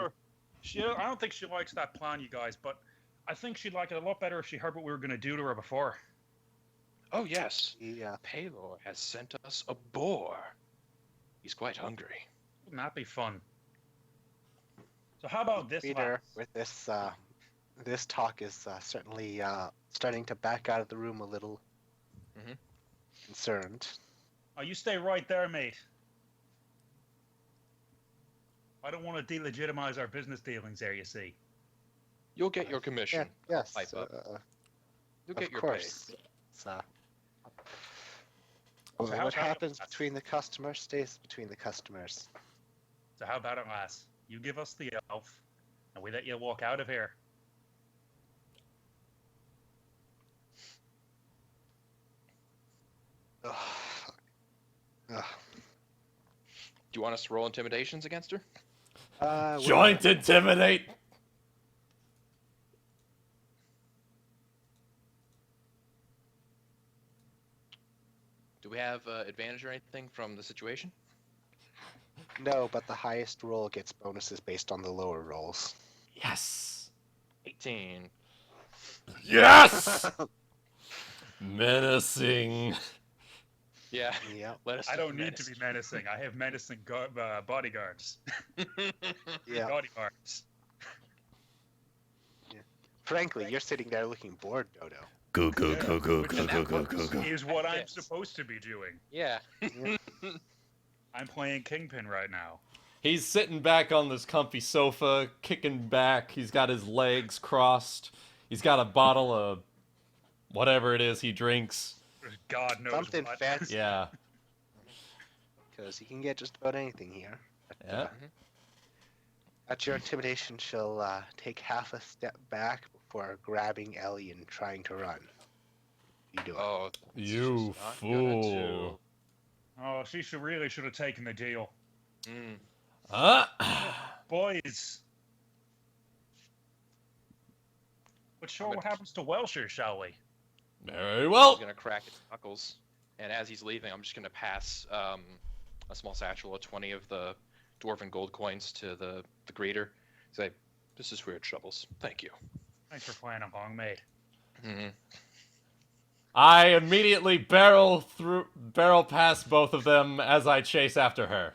E: her. I don't think she likes that plan, you guys, but I think she'd like it a lot better if she heard what we were going to do to her before.
C: Oh yes,
B: Yeah.
C: Pelorc has sent us a boar. He's quite hungry.
E: Wouldn't that be fun? So how about this,
B: Peter,
E: lads?
B: with this, this talk is certainly starting to back out of the room a little
C: Mhm.
B: concerned.
E: Oh, you stay right there, mate. I don't want to delegitimize our business dealings there, you see.
C: You'll get your commission.
B: Yeah, yes,
C: Pipe up. You'll
B: of
C: get your
B: course. It's,
E: So
B: what
E: how about
B: happens
E: that?
B: between the customers stays between the customers.
E: So how about it, lass? You give us the elf, and we let you walk out of here.
B: Ugh. Ugh.
C: Do you want us to roll intimidations against her?
A: Joint intimidate.
C: Do we have advantage or anything from the situation?
B: No, but the highest roll gets bonuses based on the lower rolls.
A: Yes.
C: 18.
A: Yes. Menacing.
C: Yeah.
B: Yep.
C: Let us.
E: I
C: know
E: don't need to be menacing. I have menacing bodyguards.
B: Yeah.
E: Bodyguards.
B: Frankly, you're sitting there looking bored, Dodo.
A: Go go
E: Yeah,
A: go go
E: which
A: go
E: is-
A: go go go go.
E: Is what I'm
C: Yes.
E: supposed to be doing.
C: Yeah.
E: I'm playing Kingpin right now.
A: He's sitting back on this comfy sofa, kicking back. He's got his legs crossed. He's got a bottle of whatever it is he drinks.
E: God knows
B: Something
E: what.
B: fancy,
A: Yeah.
B: because you can get just about anything here. But,
A: Yeah.
B: at your intimidation, she'll take half a step back before grabbing Ellie and trying to run. You do it.
C: Oh,
A: You
C: she's not gonna
A: fool.
E: Oh, she should have taken the deal.
C: do. Mm.
A: Huh?
E: Boys. Let's show
C: I'm
E: what
C: gonna-
E: happens to Welshers, shall we?
A: Very
C: He's
A: well.
C: gonna crack his knuckles, and as he's leaving, I'm just gonna pass a small satchel of 20 of the dwarven gold coins to the greeter. Say, this is for your troubles. Thank you.
E: Thanks for playing along, mate.
C: Mm-hmm.
A: I immediately barrel past both of them as I chase after her.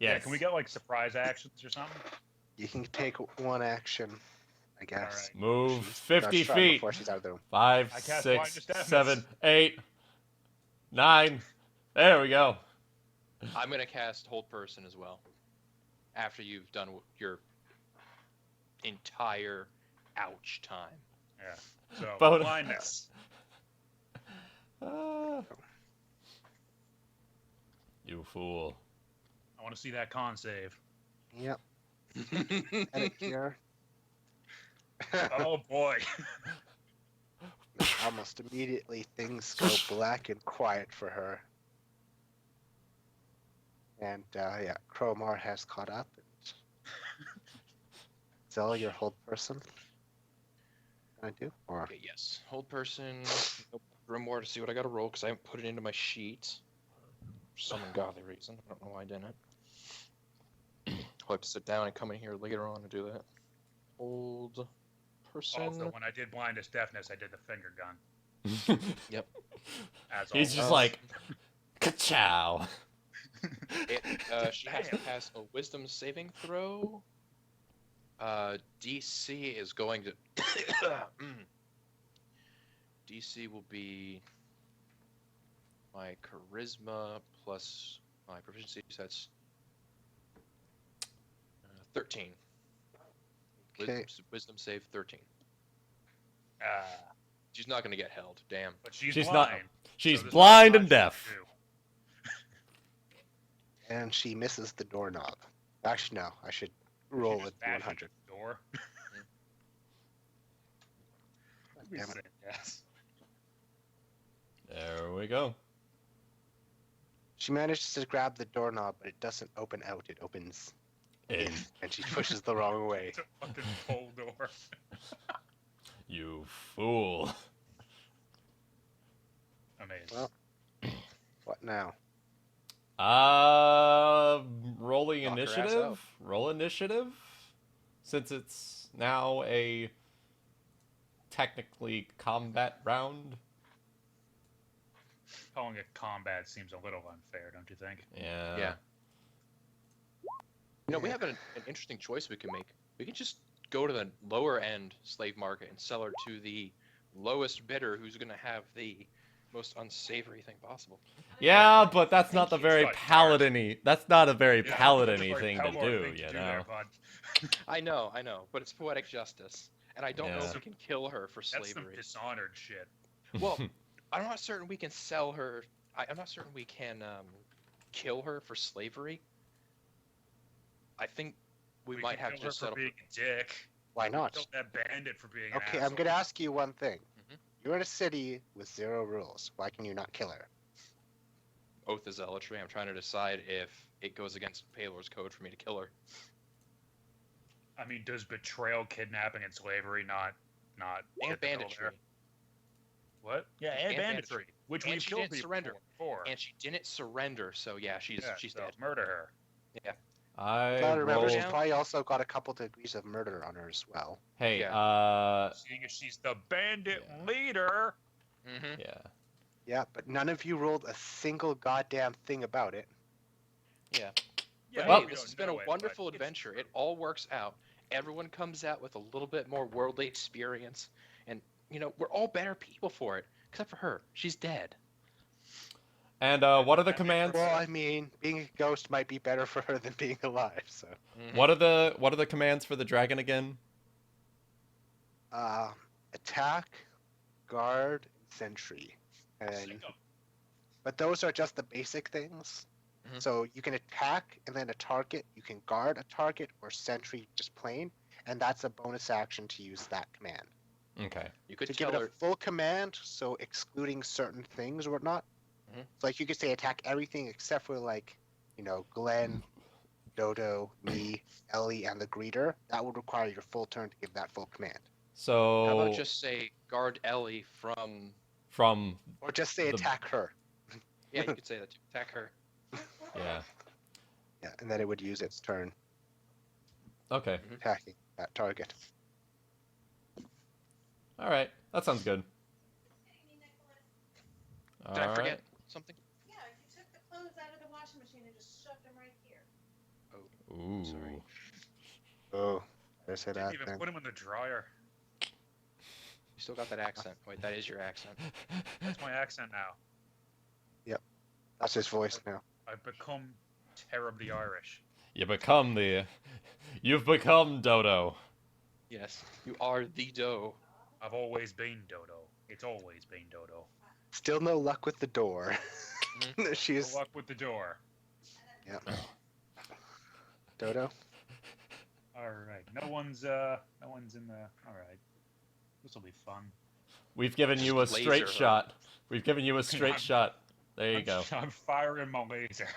A: Yes.
E: Yeah, can we get like surprise actions or something?
B: You can take one action, I guess.
E: Alright.
A: Move
B: She's
A: 50
B: starting
A: feet.
B: before she's out of the room.
A: 5,
E: I cast
A: 6,
E: blindness deafness.
A: 7, 8, 9. There we go.
C: I'm gonna cast Hold Person as well. After you've done your entire ouch time.
E: Yeah. So
A: Bonus.
E: blindness.
A: You fool.
E: I want to see that con save.
B: Yep. Edit here.
E: Oh boy.
B: Almost immediately, things go black and quiet for her. And yeah, Crowmar has caught up. Zell, your hold person. Can I do? Or
C: Okay, yes. Hold Person. Go room more to see what I gotta roll because I haven't put it into my sheet. For some ungodly reason. I don't know why I didn't. I'll have to sit down and come in here later on to do that. Hold Person.
E: Also, when I did blindness deafness, I did the finger gun.
C: Yep.
E: As
A: He's just
B: Oh.
A: like, ka-chow.
C: She has to pass a wisdom saving throw. DC is going to. DC will be my charisma plus my proficiency. So that's 13.
B: Okay.
C: Wisdom save 13.
E: Uh,
C: She's not going to get held. Damn.
E: but she's
A: She's not-
E: blind.
A: She's
E: so there's
A: blind
E: not
A: and
E: much she
A: deaf.
E: can do.
B: and she misses the doorknob. Actually, no. I should roll
E: She
B: at
E: just bashes
B: 100.
E: the door.
B: Damn it.
E: Yes.
A: There we go.
B: She manages to grab the doorknob, but it doesn't open out. It opens
A: In.
B: And she pushes the wrong way.
D: It's a fucking pole door.
A: You fool.
D: Amazing.
B: Well, what now?
A: Rolling
C: Knock her ass
A: initiative?
C: out.
A: Roll initiative? Since it's now a technically combat round.
E: Calling it combat seems a little unfair, don't you think?
A: Yeah.
C: Yeah. We have an interesting choice we can make. We can just go to the lower end slave market and sell her to the lowest bidder who's going to have the most unsavory thing possible.
A: Yeah, but that's not the
C: Thank you.
A: very
E: It's like
A: paladin-y. That's not a very
E: Yeah,
A: paladin-y
E: that's
A: thing
E: like
A: to
E: Pelorc
A: do,
E: thing to
A: you
E: do
A: know?
E: there, bud.
C: I know, but it's poetic justice. And I don't know
A: Yeah.
C: if we can kill her for
E: That's some
C: slavery.
E: dishonored shit.
C: Well, I'm not certain we can sell her. I'm not certain we can kill her for slavery. I think we might
E: can
C: have
E: kill
C: to
E: her
C: just
E: for
C: settle.
E: being a dick.
B: Why not?
E: Kill that bandit for being
B: Okay,
E: an
B: I'm gonna
E: asshole.
B: ask you one thing.
C: Mhm.
B: You're in a city with 0 rules. Why can you not kill her?
C: Oath of zealotry. I'm trying to decide if it goes against Pelor's code for me to kill her.
E: I mean, does betrayal, kidnapping, and slavery not
C: And
E: typical
C: banditry.
E: there? What? Yeah, and,
C: And
E: banditry,
C: banditry.
E: which
C: And
E: we've
C: she
E: killed
C: didn't
E: people
C: surrender.
E: for.
C: And she didn't surrender, so yeah, she's
E: So
C: dead.
E: murder her.
A: I
B: Gotta remember, she's
A: rolled...
B: probably also got a couple degrees of murder on her as well.
A: Hey,
E: Seeing as she's the bandit leader.
C: Mm-hmm.
A: yeah.
B: Yeah, but none of you rolled a single goddamn thing about it.
C: Yeah.
E: Yeah,
C: But
A: Well-
C: hey, this has been a wonderful adventure. It all works out. Everyone comes out with a little bit more worldly experience, and we're all better people for it, except for her. She's dead.
A: And what are the commands?
B: Well, I mean, being a ghost might be better for her than being alive, so.
C: Mhm.
A: What are the commands for the dragon again?
B: Attack, guard, sentry. And, but those are just the basic things.
C: Mhm.
B: So you can attack and then a target, you can guard a target, or sentry just plain, and that's a bonus action to use that command.
A: Okay.
C: You could
B: To give
C: tell
B: it a
C: her.
B: full command, so excluding certain things or whatnot.
C: Mhm.
B: So like you could say attack everything except for Glenn, Dodo, me, Ellie, and the greeter. That would require your full turn to give that full command.
A: So
C: How about just say guard Ellie from?
A: from
B: Or just say
A: The-
B: attack her.
C: Yeah, you could say that too. Attack her.
A: yeah.
B: Yeah, and then it would use its turn
A: Okay.
B: attacking that target.
A: All right. That sounds good.
C: Did I forget something?
F: Yeah, you took the clothes out of the washing machine and just shoved them right here.
A: Ooh.
C: Sorry.
B: Oh, there's
E: Didn't
B: that
E: even
B: then.
E: put him in the dryer.
C: You still got that accent. Wait, that is your accent.
E: That's my accent now.
B: That's his voice now.
E: I've become terribly Irish.
A: You've become Dodo.
C: Yes, you are the dough.
E: I've always been Dodo. It's always been Dodo.
B: Still no luck with the door. She's
E: Good luck with the door.
B: Dodo.
E: All right. No one's in the. All right. This will be fun.
A: We've given you a
C: Laser
A: straight
C: her.
A: shot. We've given you a straight shot. There you go.
E: I'm firing my laser.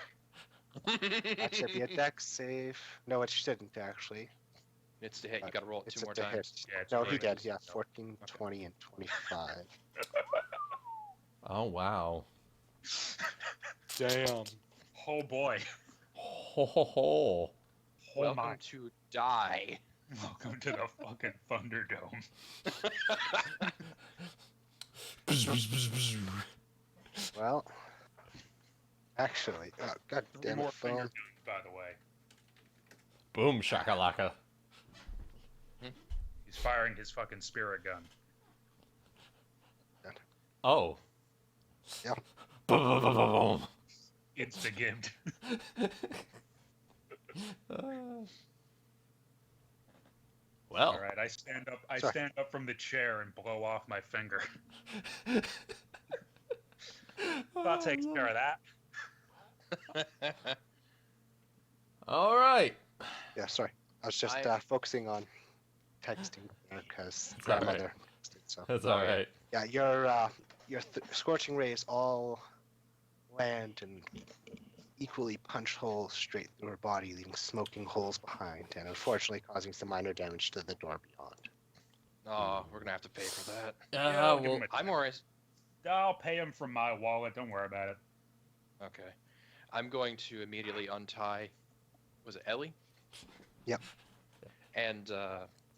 B: That should be a dex save. No, it shouldn't actually.
C: It's to hit. You gotta roll it
B: It's
C: two more
B: to hit.
C: times.
E: Yeah, it's
B: No,
E: a
B: he
E: laser.
B: did. Yeah, 14, 20, and 25.
A: Oh wow.
C: Damn.
E: Oh boy.
A: Ho ho ho.
E: Oh
C: Welcome
E: my.
C: to die.
E: Welcome to the fucking Thunderdome.
B: Well, actually, oh, god
E: 3
B: damn
E: more
B: it,
E: finger
B: phone.
E: guns, by the way.
A: Boom shakalaka.
E: He's firing his fucking spirit gun.
A: Oh.
B: Yep.
A: Boom, boom, boom, boom, boom.
E: It's the gift.
A: Well.
E: All right, I stand up. I
B: Sorry.
E: stand up from the chair and blow off my finger. That takes care of that.
A: All right.
B: Yeah, sorry. I was just focusing on texting because
A: It's all right.
B: grandmother texted, so.
A: That's all right.
B: Yeah, your scorching rays all land and equally punch holes straight through her body, leaving smoking holes behind, and unfortunately causing some minor damage to the door beyond.
C: Oh, we're gonna have to pay for that.
D: Yeah, I'll give
A: well,
D: him a
C: I'm
D: tip.
C: alright.
D: I'll pay him from my wallet. Don't worry about it.
C: Okay. I'm going to immediately untie. Was it Ellie?
B: Yep.
C: And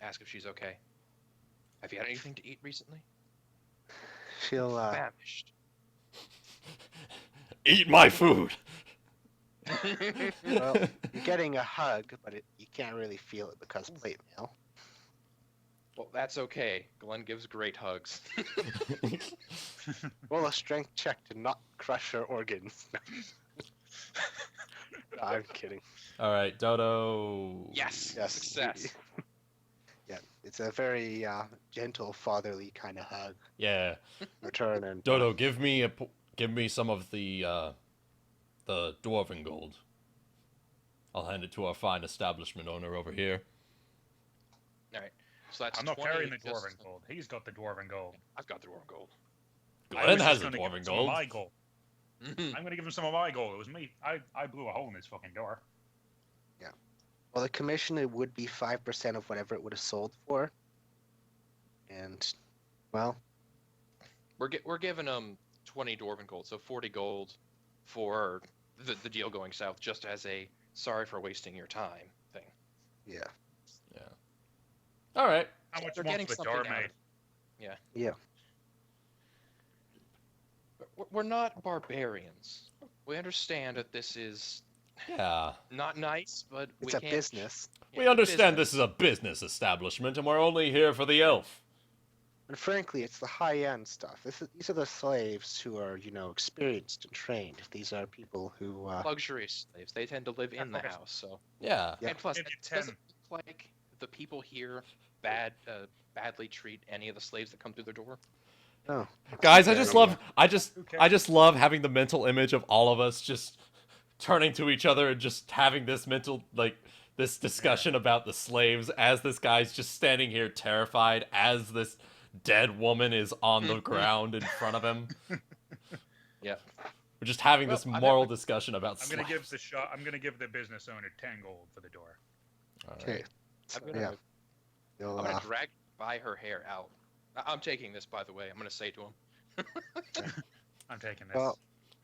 C: ask if she's okay. Have you had anything to eat recently?
B: She'll
C: Famished.
A: eat my food.
B: well, you're getting a hug, but you can't really feel it because plate mail.
C: Well, that's okay. Glenn gives great hugs.
B: Roll a strength check to not crush her organs. I'm kidding.
A: All right, Dodo.
C: Yes.
B: Yes.
C: Success.
B: Yeah, it's a very gentle, fatherly kind of hug.
A: Yeah,
B: Return and
A: Dodo, give me some of the dwarven gold. I'll hand it to our fine establishment owner over here.
C: All right. So that's
D: I'm not
C: 20
D: carrying the
C: just-
D: dwarven gold. He's got the dwarven gold.
C: I've got the dwarven gold.
D: I
A: Glenn
D: was
A: has
D: just
A: the
D: gonna give him
A: dwarven
D: some of
A: gold.
D: my gold.
C: Mhm.
D: I'm gonna give him some of my gold. It was me. I blew a hole in his fucking door.
B: well, the commission it would be 5% of whatever it would have sold for. And well,
C: We're giving them 20 dwarven gold, so 40 gold for the deal going south, just as a sorry for wasting your time thing.
B: yeah.
A: All right.
D: How much
C: They're
D: you want
C: getting
D: for the
C: something
D: door
C: out
D: made?
C: of it.
B: Yeah.
C: But we're not barbarians. We understand that this is
A: Yeah.
C: not nice, but
B: It's
C: we
B: a
C: can't.
B: business.
C: Yeah,
A: We
C: it's a
A: understand
C: business.
A: this is a business establishment, and we're only here for the elf.
B: And frankly, it's the high-end stuff. These are the slaves who are, experienced and trained. These are people who,
C: Luxury slaves. They tend to live in the
D: Okay.
C: house, so.
A: Yeah.
B: Yeah.
C: And plus,
D: Give
C: it
D: you 10.
C: doesn't look like the people here badly treat any of the slaves that come through their door.
B: oh,
A: Guys, I
B: Yeah,
A: just
B: yeah.
A: love
D: Who cares?
A: I just love having the mental image of all of us just turning to each other and just having this this discussion about the slaves as this guy's just standing here terrified as this dead woman is on the ground in front of him.
C: Yeah.
A: We're just having
C: Well,
A: this
C: I
A: moral
C: bet-
A: discussion about
D: I'm gonna give
A: slaves.
D: I'm gonna give the business owner 10 gold for the door.
A: All
B: okay.
A: right.
B: So,
C: I'm gonna,
B: yeah, you'll,
C: I'm gonna drag by her hair out. I'm taking this, by the way. I'm gonna say to him.
D: I'm taking this.
B: well,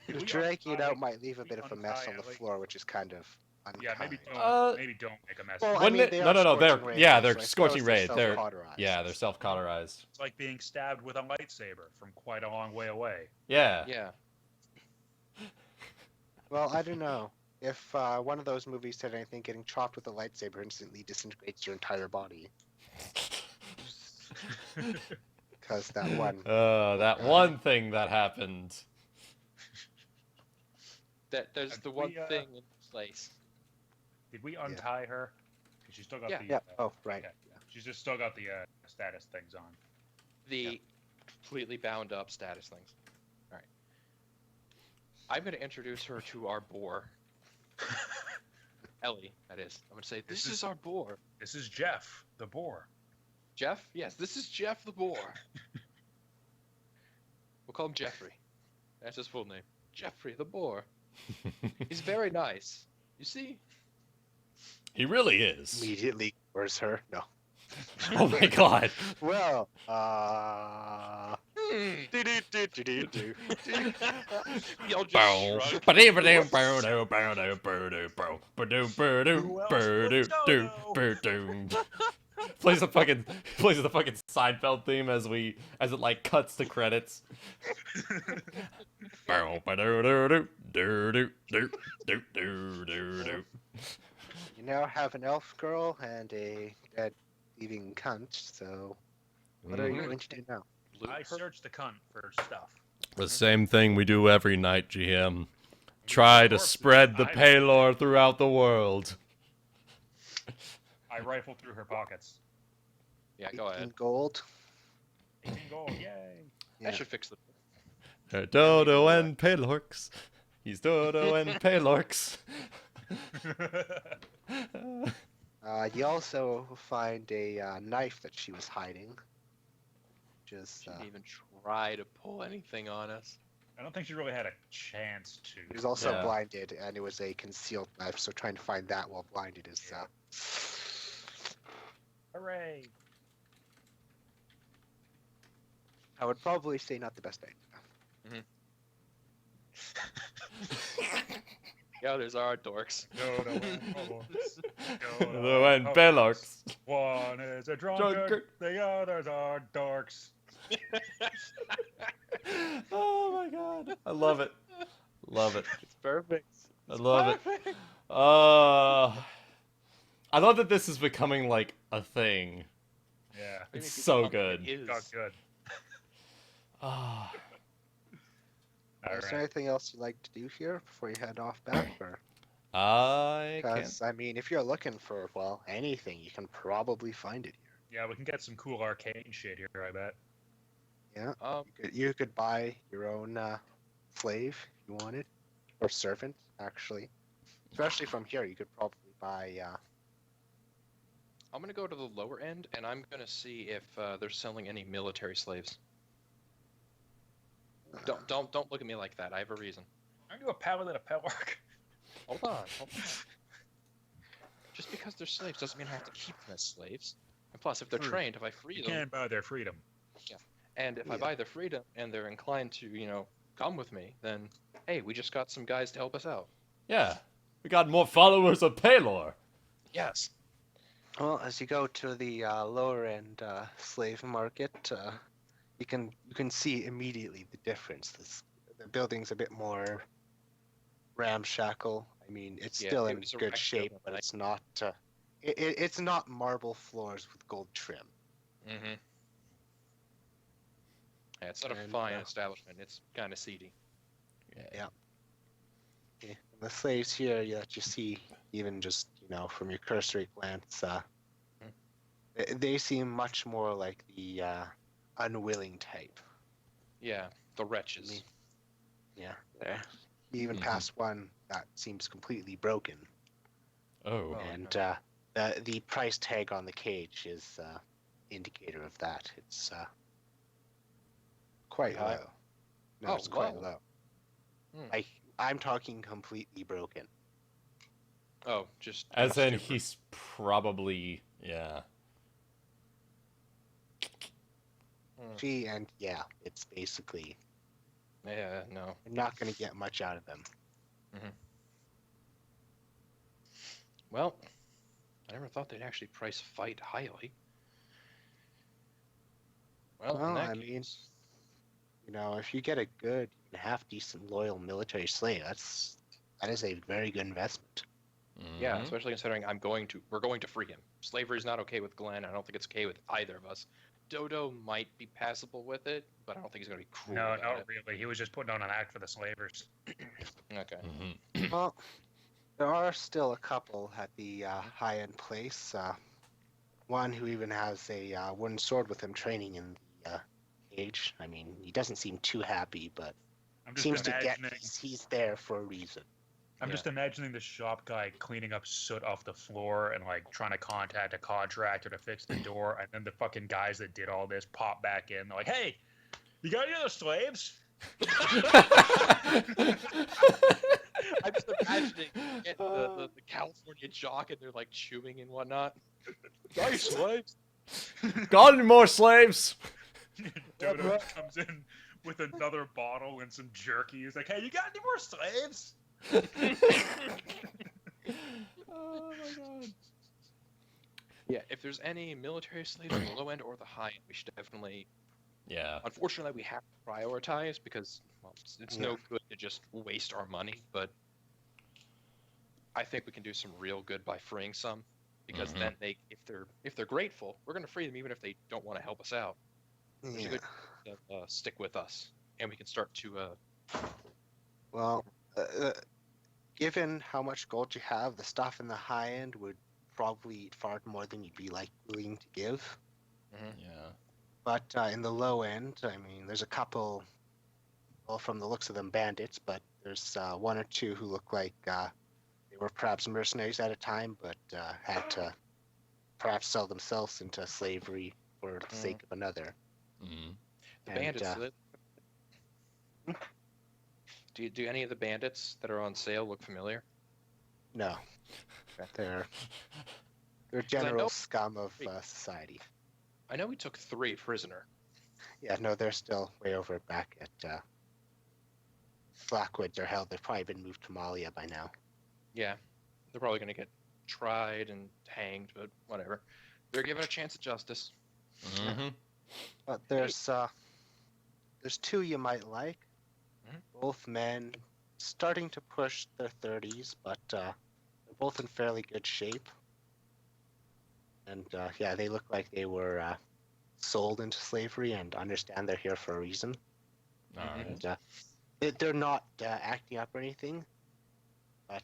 D: Did we
B: dragging it
D: untie-
B: out might leave a
D: we
B: bit of a mess
D: untie
B: on the
D: Ellie?
B: floor, which is kind of unkind.
D: Yeah, maybe don't make a mess.
B: Well, I
A: Wouldn't
B: mean,
A: it-
B: they
A: no,
B: are
A: no, they're
B: scorching rays,
A: yeah, they're
B: so I suppose
A: scorching rays. They're
B: self-cauterized.
A: yeah, they're self-cauterized.
D: It's like being stabbed with a lightsaber from quite a long way away.
A: Yeah.
C: Yeah.
B: Well, I don't know. If one of those movies said anything, getting chopped with a lightsaber instantly disintegrates your entire body. Because that one.
A: That one thing that happened.
C: There's
D: Have
C: the one
D: we,
C: thing in place.
D: Did we untie her? 'Cause she's still got
C: Yeah.
D: the.
B: Yeah. Oh, right.
D: yeah. She's just still got the status things on.
C: The completely bound up status things. All right. I'm going to introduce her to our boar. Ellie, that is. I'm going to say, this is our boar.
D: This is Jeff, the boar.
C: Jeff? Yes, this is Jeff the boar. We'll call him Jeffrey. That's his full name. Jeffrey the boar. He's very nice. You see?
A: He really is.
B: Immediately ignores her. No.
A: Oh my god.
B: Well,
C: Hmm.
B: do-do-do-do-do-do.
C: Y'all just
A: Bow.
C: shrug.
A: Ba-dee-ba-dee, bow-dow, bow-dow, bow-dow, bow. Ba-doo, ba-doo,
D: Who else
A: ba-doo,
D: but
A: doo,
D: Dodo?
A: ba-doo. Plays the fucking Seinfeld theme as it like cuts to credits. Bow, ba-doo, doo, doo, doo, doo, doo, doo, doo, doo, doo.
B: You now have an elf girl and a dead thieving cunt, so what are you
A: Mhm.
B: going to do now?
C: Loot
D: I
C: her.
D: searched the cunt for stuff.
A: The same thing we do every night, GM. Try to spread the Pelorc throughout the world.
D: I rifled through her pockets.
C: Yeah, go
B: 18
C: ahead.
B: gold.
D: 18 gold, yay!
B: Yeah.
C: That should fix the.
A: Dodo and Pelorcs. He's Dodo and Pelorcs.
B: You also find a knife that she was hiding. Just
C: She didn't even try to pull anything on us.
E: I don't think she really had a chance to.
B: He was also
A: Yeah.
B: blinded, and it was a concealed knife, so trying to find that while blinded is.
E: Yeah. Hooray!
B: I would probably say not the best idea.
C: Yeah, there's our dorks.
E: Yoda went Pelorc.
A: The one Pelorcs.
E: One is a drunkard,
A: Drunkard.
E: the others are dorks.
A: Oh my god. I love it. Love it.
C: It's perfect.
A: I love it.
C: Perfect.
A: I love that this is becoming like a thing.
E: Yeah,
A: It's so
C: It
A: good.
C: is.
E: got good.
A: Ah.
E: All
B: Is there
E: right.
B: anything else you'd like to do here before you head off back? Or
A: I can.
B: because I mean, if you're looking for anything, you can probably find it here.
E: Yeah, we can get some cool arcade shit here, I bet.
B: Yeah,
C: Um,
B: you could buy your own slave if you wanted, or servant actually. Especially from here, you could probably buy.
C: I'm gonna go to the lower end, and I'm gonna see if they're selling any military slaves. Don't look at me like that. I have a reason.
E: Aren't you a paladin of Pelorc?
C: Hold on. Just because they're slaves doesn't mean I have to keep them as slaves. And plus, if they're
E: True.
C: trained, if I free
E: You
C: them,
E: can't buy their freedom.
C: and if I
B: Yeah.
C: buy their freedom, and they're inclined to, come with me, then hey, we just got some guys to help us out.
A: Yeah. We got more followers of Pelor.
C: Yes.
B: Well, as you go to the lower end slave market, you can see immediately the difference. The building's a bit more ramshackle. I mean, it's
C: Yeah,
B: still
C: it
B: in
C: was a
B: good
C: wrecked
B: shape,
C: building,
B: but
C: but
B: it's not. It's not marble floors with gold trim.
C: Mm-hmm. Yeah, it's not a
B: And,
C: fine establishment. It's kind of seedy.
B: Yeah. And the slaves here that you see, even just from your cursory glance, they seem much more like the unwilling type.
C: Yeah, the wretches.
B: Me. Yeah, there. You even
A: Mhm.
B: passed one that seems completely broken,
A: Oh.
B: and the price tag on the cage is indicator of that. It's quite
C: High?
B: low. No,
C: Oh,
B: it's quite
C: low.
B: low.
C: Hmm.
B: I'm talking completely broken.
C: Oh, just
A: As in,
C: stupid.
A: he's probably. Yeah.
B: Gee, and yeah, it's basically
C: Yeah, no.
B: you're not going to get much out of them.
C: Well, I never thought they'd actually price fight highly. Well, in
B: Well,
C: that
B: I
C: case,
B: mean, if you get a good, half decent, loyal military slave, that is a very good investment.
C: yeah,
A: Mhm.
C: especially considering we're going to free him. Slavery's not okay with Glenn. I don't think it's okay with either of us. Dodo might be passable with it, but I don't think he's gonna be cruel
E: No,
C: about
E: not
C: it.
E: really. He was just putting on an act for the slavers.
C: Okay.
A: Mhm.
B: Well, there are still a couple at the high-end place. One who even has a wooden sword with him training in the cage. I mean, he doesn't seem too happy, but
E: I'm just
B: seems to get
E: imagining.
B: he's there for a reason.
E: I'm
C: Yeah.
E: just imagining the shop guy cleaning up soot off the floor and like trying to contact a contractor to fix the door, and then the fucking guys that did all this pop back in. They're like, "Hey, you got any other slaves?"
C: I'm just imagining the California jock and they're like chewing and whatnot. Nice slaves.
A: Got any more slaves?
E: Dodo comes in with another bottle and some jerky. He's like, "Hey, you got any more slaves?"
A: Oh my god.
C: Yeah, if there's any military slaves on the low end or the high end, we should definitely.
A: Yeah.
C: Unfortunately, we have to prioritize because it's no good to just waste our money. But I think we can do some real good by freeing some, because then if they're grateful, we're going to free them even if they don't want to help us out. There's a
B: Yeah.
C: good stick with us, and we can start to.
B: Well, given how much gold you have, the stuff in the high end would probably eat far more than you'd be willing to give.
A: Yeah.
B: But in the low end, I mean, there's a couple, well, from the looks of them, bandits, but there's one or two who look like they were perhaps mercenaries at a time, but had to perhaps sell themselves into slavery for the sake of another.
A: Mhm.
C: The
B: And,
C: bandits. Do any of the bandits that are on sale look familiar?
B: No, they're
C: I
B: general
C: know-
B: scum of
C: Wait.
B: society.
C: I know we took 3 prisoner.
B: Yeah, no, they're still way over back at Blackwood. They're held. They've probably been moved to Malia by now.
C: Yeah, they're probably gonna get tried and hanged, but whatever. They're given a chance at justice.
A: Mm-hmm.
B: But there's 2 you might like.
C: Mhm.
B: Both men starting to push their 30s, but they're both in fairly good shape. And yeah, they look like they were sold into slavery and understand they're here for a reason.
A: All right.
B: And they're not acting up or anything, but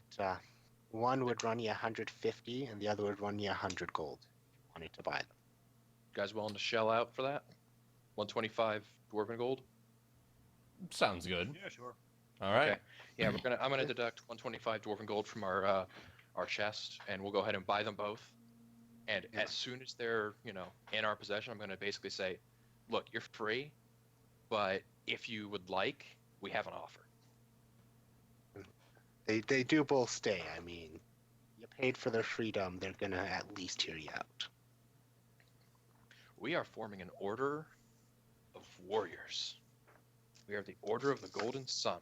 B: one would run you 150 and the other would run you 100 gold if you wanted to buy them.
C: You guys willing to shell out for that? 125 dwarven gold.
A: Sounds good.
E: Yeah, sure.
A: All right.
C: Okay. Yeah, I'm gonna deduct 125 dwarven gold from our chest, and we'll go ahead and buy them both. And as soon as they're in our possession, I'm gonna basically say, look, you're free, but if you would like, we have an offer.
B: They do both stay. I mean, you paid for their freedom, they're gonna at least hear you out.
C: We are forming an order of warriors. We are the Order of the Golden Sun.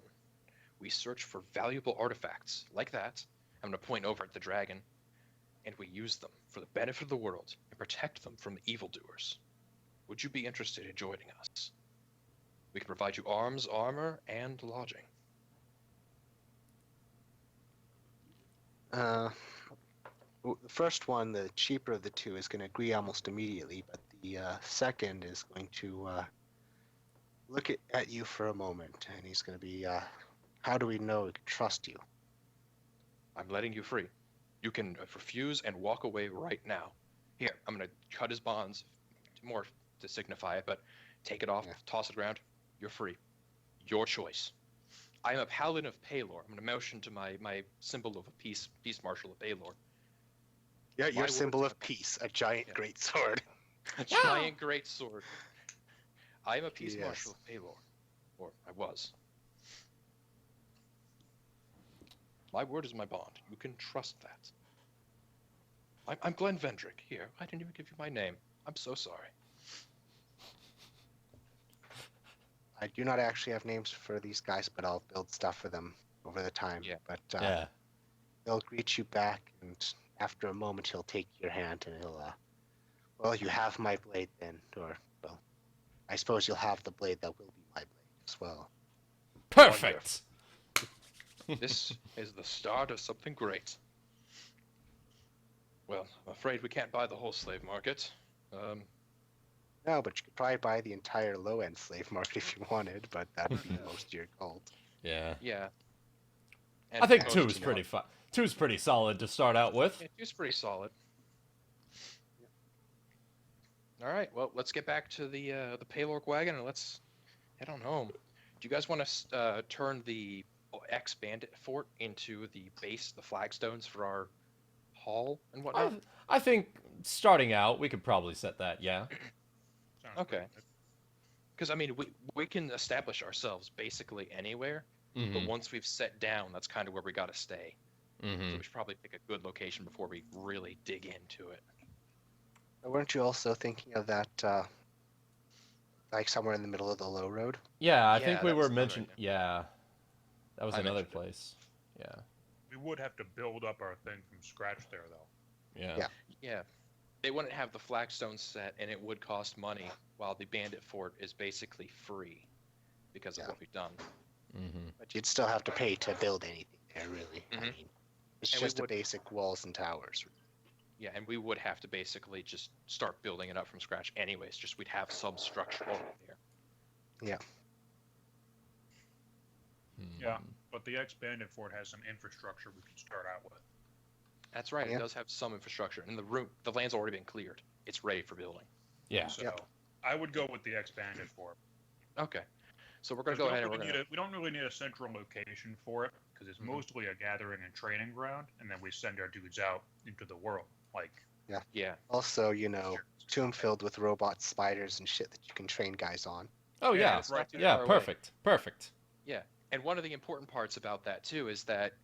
C: We search for valuable artifacts like that. I'm going to point over at the dragon. And we use them for the benefit of the world and protect them from the evildoers. Would you be interested in joining us? We can provide you arms, armor, and lodging.
B: The first one, the cheaper of the 2, is going to agree almost immediately, but the second is going to look at you for a moment, and he's going to be, how do we know we can trust you?
C: I'm letting you free. You can refuse and walk away right now. Here, I'm going to cut his bonds, more to signify it, but take it off, toss it around. You're free. Your choice. I am a paladin of Pelorc. I'm going to motion to my symbol of a peace marshal of Pelorc.
B: Yeah,
C: My
B: your symbol
C: words
B: of peace, a giant great sword.
C: A giant great sword. I am a peace
B: Yes.
C: marshal of Pelorc. Or I was. My word is my bond. You can trust that. I'm Glenn Vendrick. Here, I didn't even give you my name. I'm so sorry.
B: I do not actually have names for these guys, but I'll build stuff for them over the time.
C: Yeah.
B: But
A: Yeah.
B: they'll greet you back, and after a moment he'll take your hand and he'll, well, you have my blade then, or, well, I suppose you'll have the blade that will be my blade as well.
A: Perfect.
C: This is the start of something great. Well, I'm afraid we can't buy the whole slave market.
B: No, but you could probably buy the entire low-end slave market if you wanted, but that would be most of your gold.
A: Yeah.
C: Yeah.
A: I think
C: most
A: 2
C: of
A: is
C: you
A: pretty fun. 2's pretty solid to start out with.
C: Yeah, it's pretty solid. All right, well, let's get back to the Pelorc wagon and let's head on home. Do you guys want to turn the ex-bandit fort into the base, the flagstones for our hall and whatnot?
A: I think starting out, we could probably set that. Yeah.
E: Sounds
C: Okay.
E: pretty good.
C: Because I mean, we can establish ourselves basically anywhere, but
A: Mm-hmm.
C: once we've set down, that's kind of where we got to stay. So
A: Mm-hmm.
C: we should probably pick a good location before we really dig into it.
B: Weren't you also thinking of that, like somewhere in the middle of the low road?
A: Yeah, I
C: Yeah,
A: think we
C: that
A: were
C: was another
A: mentioned.
C: idea.
A: Yeah, that was
C: I
A: another
C: mentioned it.
A: place. Yeah.
E: We would have to build up our thing from scratch there, though.
A: Yeah.
B: Yeah.
C: Yeah. They wouldn't have the flagstone set, and it would cost money, while the bandit fort is basically free because of
B: Yeah.
C: what we've done.
A: Mm-hmm.
B: But you'd still have to pay to build anything there, really. I
C: Mhm.
B: mean, it's
C: And we
B: just a
C: would-
B: basic walls and towers.
C: Yeah, and we would have to basically just start building it up from scratch anyways, just we'd have some structure already there.
E: Yeah. But the ex-bandit fort has some infrastructure we could start out with.
C: That's right,
B: Yeah.
C: it does have some infrastructure, and the land's already been cleared. It's ready for building.
A: Yeah.
E: So
B: Yep.
E: I would go with the ex-bandit fort.
C: Okay. So we're going to
E: 'Cause
C: go ahead and
E: we don't really need a central location for it because it's
C: Mhm.
E: mostly a gathering and training ground, and then we send our dudes out into the world. Like,
C: Yeah.
B: Also, tomb filled with robots, spiders, and shit that you can train guys on.
A: Oh
E: Yeah,
A: yeah.
E: it's right
A: Yeah.
C: far away.
A: Perfect. Perfect.
C: And one of the important parts about that too is that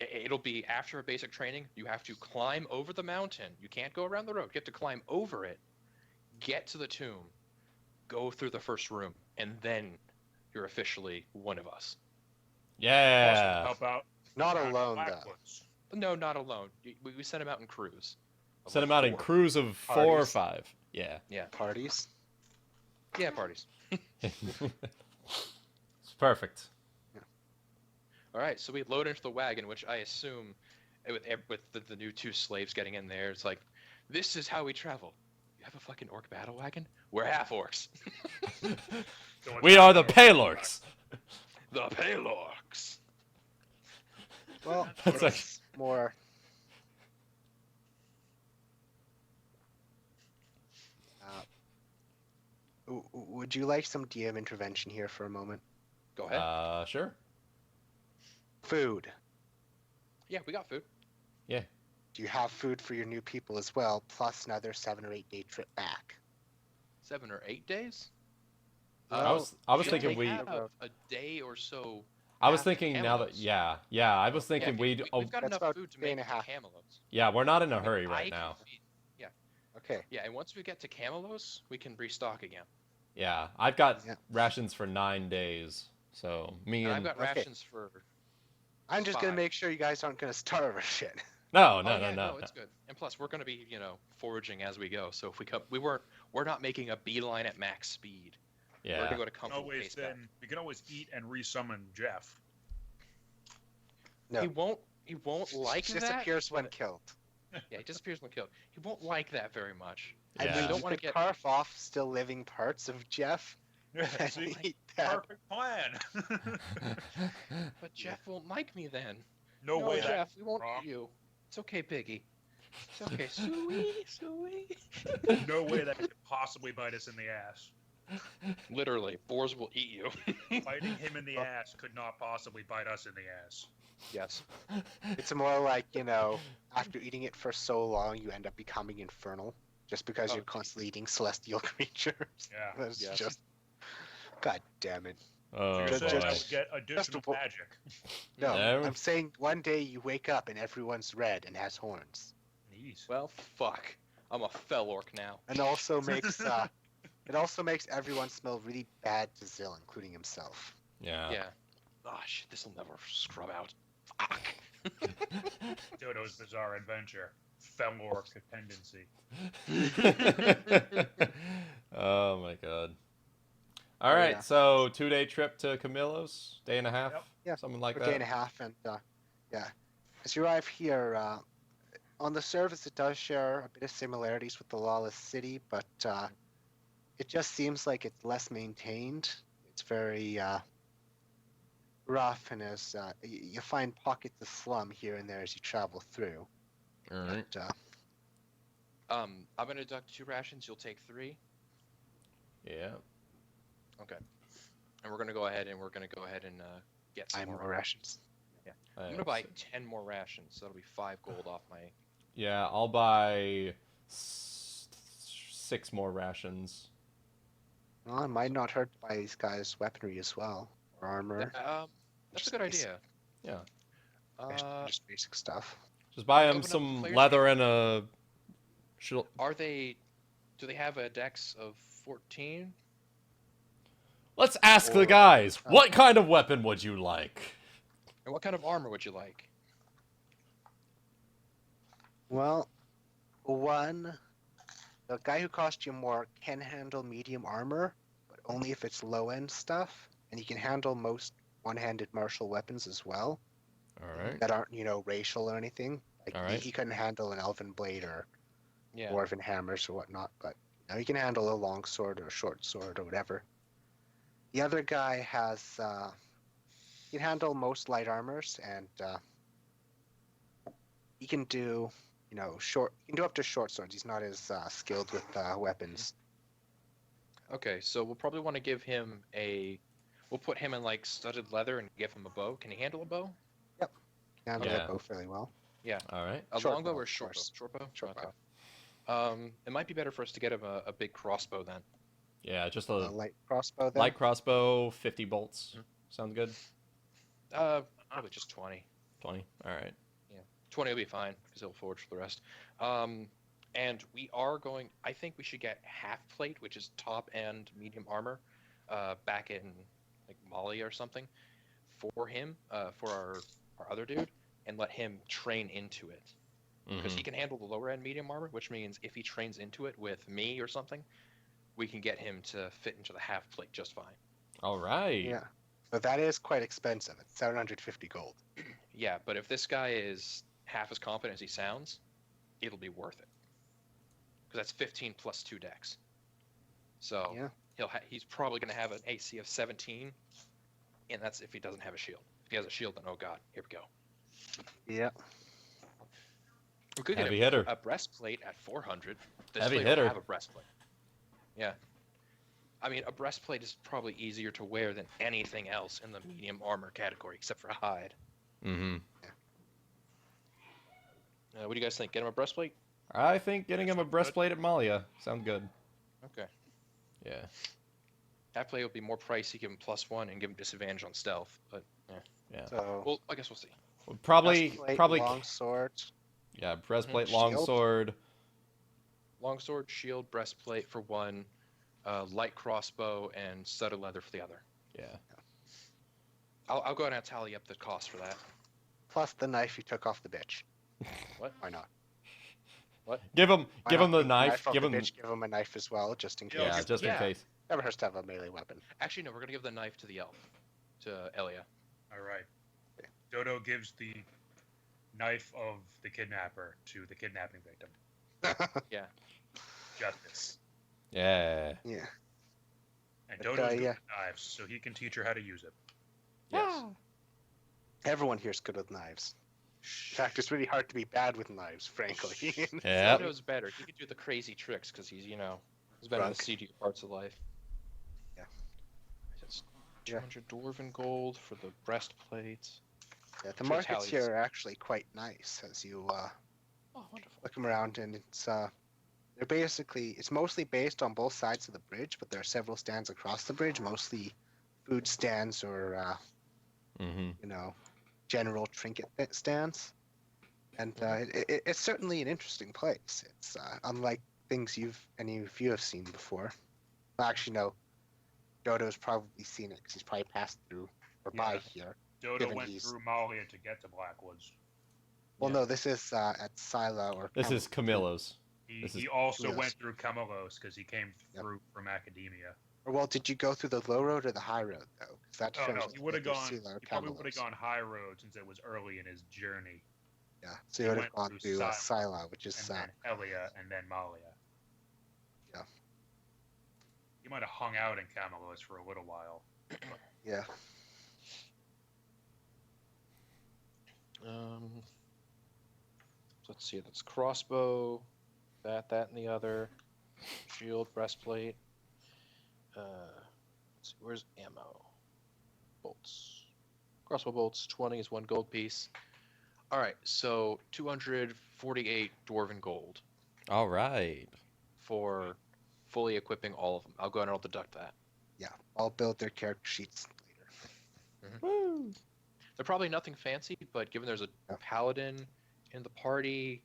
C: it'll be after a basic training. You have to climb over the mountain. You can't go around the road. You have to climb over it, get to the tomb, go through the first room, and then you're officially one of us.
A: Yeah.
E: How about
B: Not
E: Crown of
B: alone, though.
E: Blackwoods?
C: No, not alone. We sent him out in crews. of
A: Send
C: like
A: them out in
C: 4.
A: crews of 4 or
B: Parties.
A: 5. Yeah.
C: Yeah,
B: Parties.
C: yeah, parties.
A: It's perfect.
C: All right, so we load into the wagon, which I assume, with the new 2 slaves getting in there, it's like, this is how we travel. You have a fucking orc battle wagon? We're half orcs.
E: So
A: We are the Pelorcs.
C: The Pelorcs.
B: Well,
A: That's
B: it's more. Would you like some DM intervention here for a moment?
C: Go ahead.
A: Sure.
B: Food.
C: Yeah, we got food.
B: Do you have food for your new people as well, plus another 7 or 8 day trip back?
C: 7 or 8 days?
A: I was
C: Should
A: thinking
C: they
A: we.
C: have a day or so.
A: I was
C: after
A: thinking now that
C: Camelos?
A: yeah. I was thinking
C: Yeah,
A: we'd.
C: we've got
B: That's
C: enough
B: about
C: food to
B: day
C: make
B: and
C: it
B: a
C: to
B: half.
C: Camelos.
A: Yeah, we're not in a
C: I mean,
A: hurry
C: I
A: right
C: can
A: now.
C: feed- Yeah,
B: Okay.
C: yeah, and once we get to Camelos, we can restock again.
A: Yeah, I've got
B: Yeah.
A: rations for 9 days. So me
C: And I've
A: and
C: got
B: Okay.
C: rations for.
B: I'm just gonna
C: 5.
B: make sure you guys aren't gonna starve or shit.
A: no,
C: Oh,
A: no,
C: yeah,
A: no, no.
C: it's good. And plus, we're gonna be, foraging as we go. So if we come, we're not making a beeline at max speed. We're
A: Yeah,
C: gonna go to
E: We can
C: comfortable
E: always
C: pace back.
E: then we can always eat and resummon Jeff.
B: No.
C: He won't like
B: He
C: that.
B: disappears when
C: but-
B: killed.
C: Yeah, he disappears when killed. He won't like that very much.
B: I
A: Yeah.
B: mean,
C: don't
B: you
C: wanna
B: could
C: get-
B: carve off still living parts of Jeff and
E: See?
B: eat that.
E: Perfect plan.
C: But Jeff won't like me then.
E: no way that
C: Jeff, we won't
E: wrong.
C: eat you. It's okay, Piggy. It's okay, Suey, Suey.
E: no way that could possibly bite us in the ass.
C: Literally, boars will eat you.
E: Biting him in the ass could not possibly bite us in the ass.
C: Yes.
B: It's more like, after eating it for so long, you end up becoming infernal. Just because
C: Oh,
B: you're constantly eating celestial creatures.
E: Yeah.
B: That's
C: Yes.
B: just. God damn it.
A: oh
E: You're
B: Just-
E: saying
A: boy.
E: I would get additional
B: vo-
E: magic.
B: No,
A: No.
B: I'm saying one day you wake up and everyone's red and has horns.
E: Jeez.
C: Well, fuck. I'm a Felorc now.
B: And also makes it also makes everyone smell really bad to Zill, including himself.
A: Yeah.
C: Yeah. Oh shit, this'll never scrub out. Fuck.
E: DoDo's Bizarre Adventure. Pelorc dependency.
A: Oh my god. All
B: Oh,
A: right,
B: yeah.
A: so 2-day trip to Camillo's, day and a half,
E: Yep.
B: Yeah,
A: something like
B: A
A: that.
B: day and a half, and yeah. As you arrive here, on the surface, it does share a bit of similarities with the Lawless City, but it just seems like it's less maintained. It's very rough, and as you find pockets of slum here and there as you travel through.
A: All right.
B: But,
C: I'm gonna deduct 2 rations. You'll take 3.
A: Yeah.
C: And we're gonna go ahead and get some
B: I'm
C: more.
B: more rations.
C: I'm gonna buy 10 more rations. So that'll be 5 gold off my.
A: Yeah, I'll buy 6 more rations.
B: Well, it might not hurt to buy these guys weaponry as well, or armor,
C: That's a good idea.
A: Yeah.
B: just basic stuff.
A: Just buy
C: Open
A: him
C: up the
A: some
C: player's
A: leather and a.
C: Do they have a dex of 14?
A: Let's ask the
B: Or-
A: guys. What kind of weapon would you like?
C: And what kind of armor would you like?
B: Well, the guy who cost you more can handle medium armor, but only if it's low-end stuff, and he can handle most one-handed martial weapons as well
A: All right.
B: that aren't, racial or anything. Like
A: All right.
B: he couldn't handle an elven blade or
C: Yeah.
B: dwarven hammers or whatnot, but he can handle a long sword or a short sword or whatever. The other guy has he can handle most light armors, and he can do he can do up to short swords. He's not as skilled with weapons.
C: Okay, so we'll probably want to give him We'll put him in like studded leather and give him a bow. Can he handle a bow?
B: Handle
A: Yeah.
B: that bow fairly well.
A: All right.
C: A
B: Short
C: longbow
B: bow,
C: or
B: of
C: short bow?
B: course.
C: Short bow.
B: Short
C: Okay.
B: bow.
C: It might be better for us to get him a big crossbow then.
A: Yeah, just
B: A
A: a
B: light crossbow then.
A: light crossbow, 50 bolts. Sound good?
C: Probably just 20.
A: 20. All right.
C: 20 will be fine because he'll forge for the rest. And we are going. I think we should get half plate, which is top and medium armor, back in like Mali or something, for him, for our other dude, and let him train into it because he can handle the lower end medium armor. Which means if he trains into it with me or something, we can get him to fit into the half plate just fine.
A: All right.
B: Yeah. But that is quite expensive. It's 750 gold.
C: Yeah, but if this guy is half as competent as he sounds, it'll be worth it. Because that's 15 plus 2 decks. So
B: Yeah.
C: he's probably going to have an AC of 17, and that's if he doesn't have a shield. If he has a shield, then oh god, here we go.
B: Yeah.
C: We could
A: Heavy
C: get
A: hitter.
C: a breastplate at 400. This
A: Heavy
C: plate
A: hitter.
C: will have a breastplate. Yeah. I mean, a breastplate is probably easier to wear than anything else in the medium armor category, except for hide.
A: Mm-hmm.
C: What do you guys think? Get him a breastplate?
A: I think getting him a
E: Sound good.
A: breastplate at Malia. Sound good.
C: Okay.
A: Yeah.
C: Half plate would be more pricey, give him +1, and give him disadvantage on stealth. But
A: Yeah.
B: So
C: well, I guess we'll see.
A: Probably.
B: breastplate, long sword.
A: Yeah. Breastplate,
B: Shield.
A: longsword.
C: Longsword, shield, breastplate for 1, light crossbow, and studded leather for the other.
A: Yeah.
C: I'll go ahead and tally up the cost for that.
B: Plus the knife you took off the bitch.
C: What?
B: Why not?
A: Give him.
B: Why
A: Give
B: not
A: him the
B: take
A: knife.
B: off
A: Give
B: the
A: him.
B: bitch, give him a knife as well, just in case.
E: Yeah,
A: Yeah. Just in
C: yeah.
A: case.
B: Never hurts to have a melee weapon.
C: Actually, no, we're gonna give the knife to the elf, to Elia.
E: All right.
B: Okay.
E: Dodo gives the knife of the kidnapper to the kidnapping victim.
C: Yeah.
E: Justice.
A: Yeah.
B: Yeah.
E: And
B: But,
E: Dodo's good
B: yeah.
E: with knives, so he can teach her how to use it.
C: Yes.
B: Everyone here's good with knives. In fact, it's really hard to be bad with knives, frankly.
A: Yeah.
C: Dodo's better. He can do the crazy tricks because he's better in the
B: Drunk.
C: CG parts of life.
B: Yeah.
C: That's
B: Yeah.
C: 200 dwarven gold for the breastplate.
B: Yeah, the
C: Sure,
B: markets
C: tallies.
B: here are actually quite nice as you
C: Oh, wonderful.
B: look them around, and it's mostly based on both sides of the bridge, but there are several stands across the bridge, mostly food stands or
A: Mm-hmm.
B: general trinket stands. And it's certainly an interesting place. It's unlike things any of you have seen before. Well, actually, no. Dodo's probably seen it because he's probably passed through or by
E: Yeah.
B: here.
E: Dodo
B: Given
E: went
B: he's-
E: through Malia to get to Blackwoods.
B: Well,
C: Yeah.
B: no, this is at Sila or.
A: This is Camillo's.
E: He,
A: This is-
E: he also
B: Yes.
E: went through Camelos because he came
B: Yep.
E: through from academia.
B: Or, well, did you go through the low road or the high road though? 'Cause that
E: Oh no,
B: determines
E: he would have
B: whether
E: gone.
B: Sila or
E: He probably would have
B: Camelos.
E: gone high road since it was early in his journey.
B: Yeah, so
E: he
B: he would have
E: went
B: gone
E: through
B: through
E: Sila,
B: Sila, which is
E: And then Elia, and then Malia.
B: Yeah.
E: He might have hung out in Camelos for a little while.
B: yeah.
C: Let's see. That's crossbow, that, and the other. Shield, breastplate. Let's see. Where's ammo? Bolts. Crossbow bolts. 20 is 1 gold piece. All right. So 248 dwarven gold
A: All right.
C: for fully equipping all of them. I'll go ahead and I'll deduct that.
B: Yeah, I'll build their character sheets later.
A: Woo.
C: They're probably nothing fancy, but given there's a
B: Yeah.
C: paladin in the party,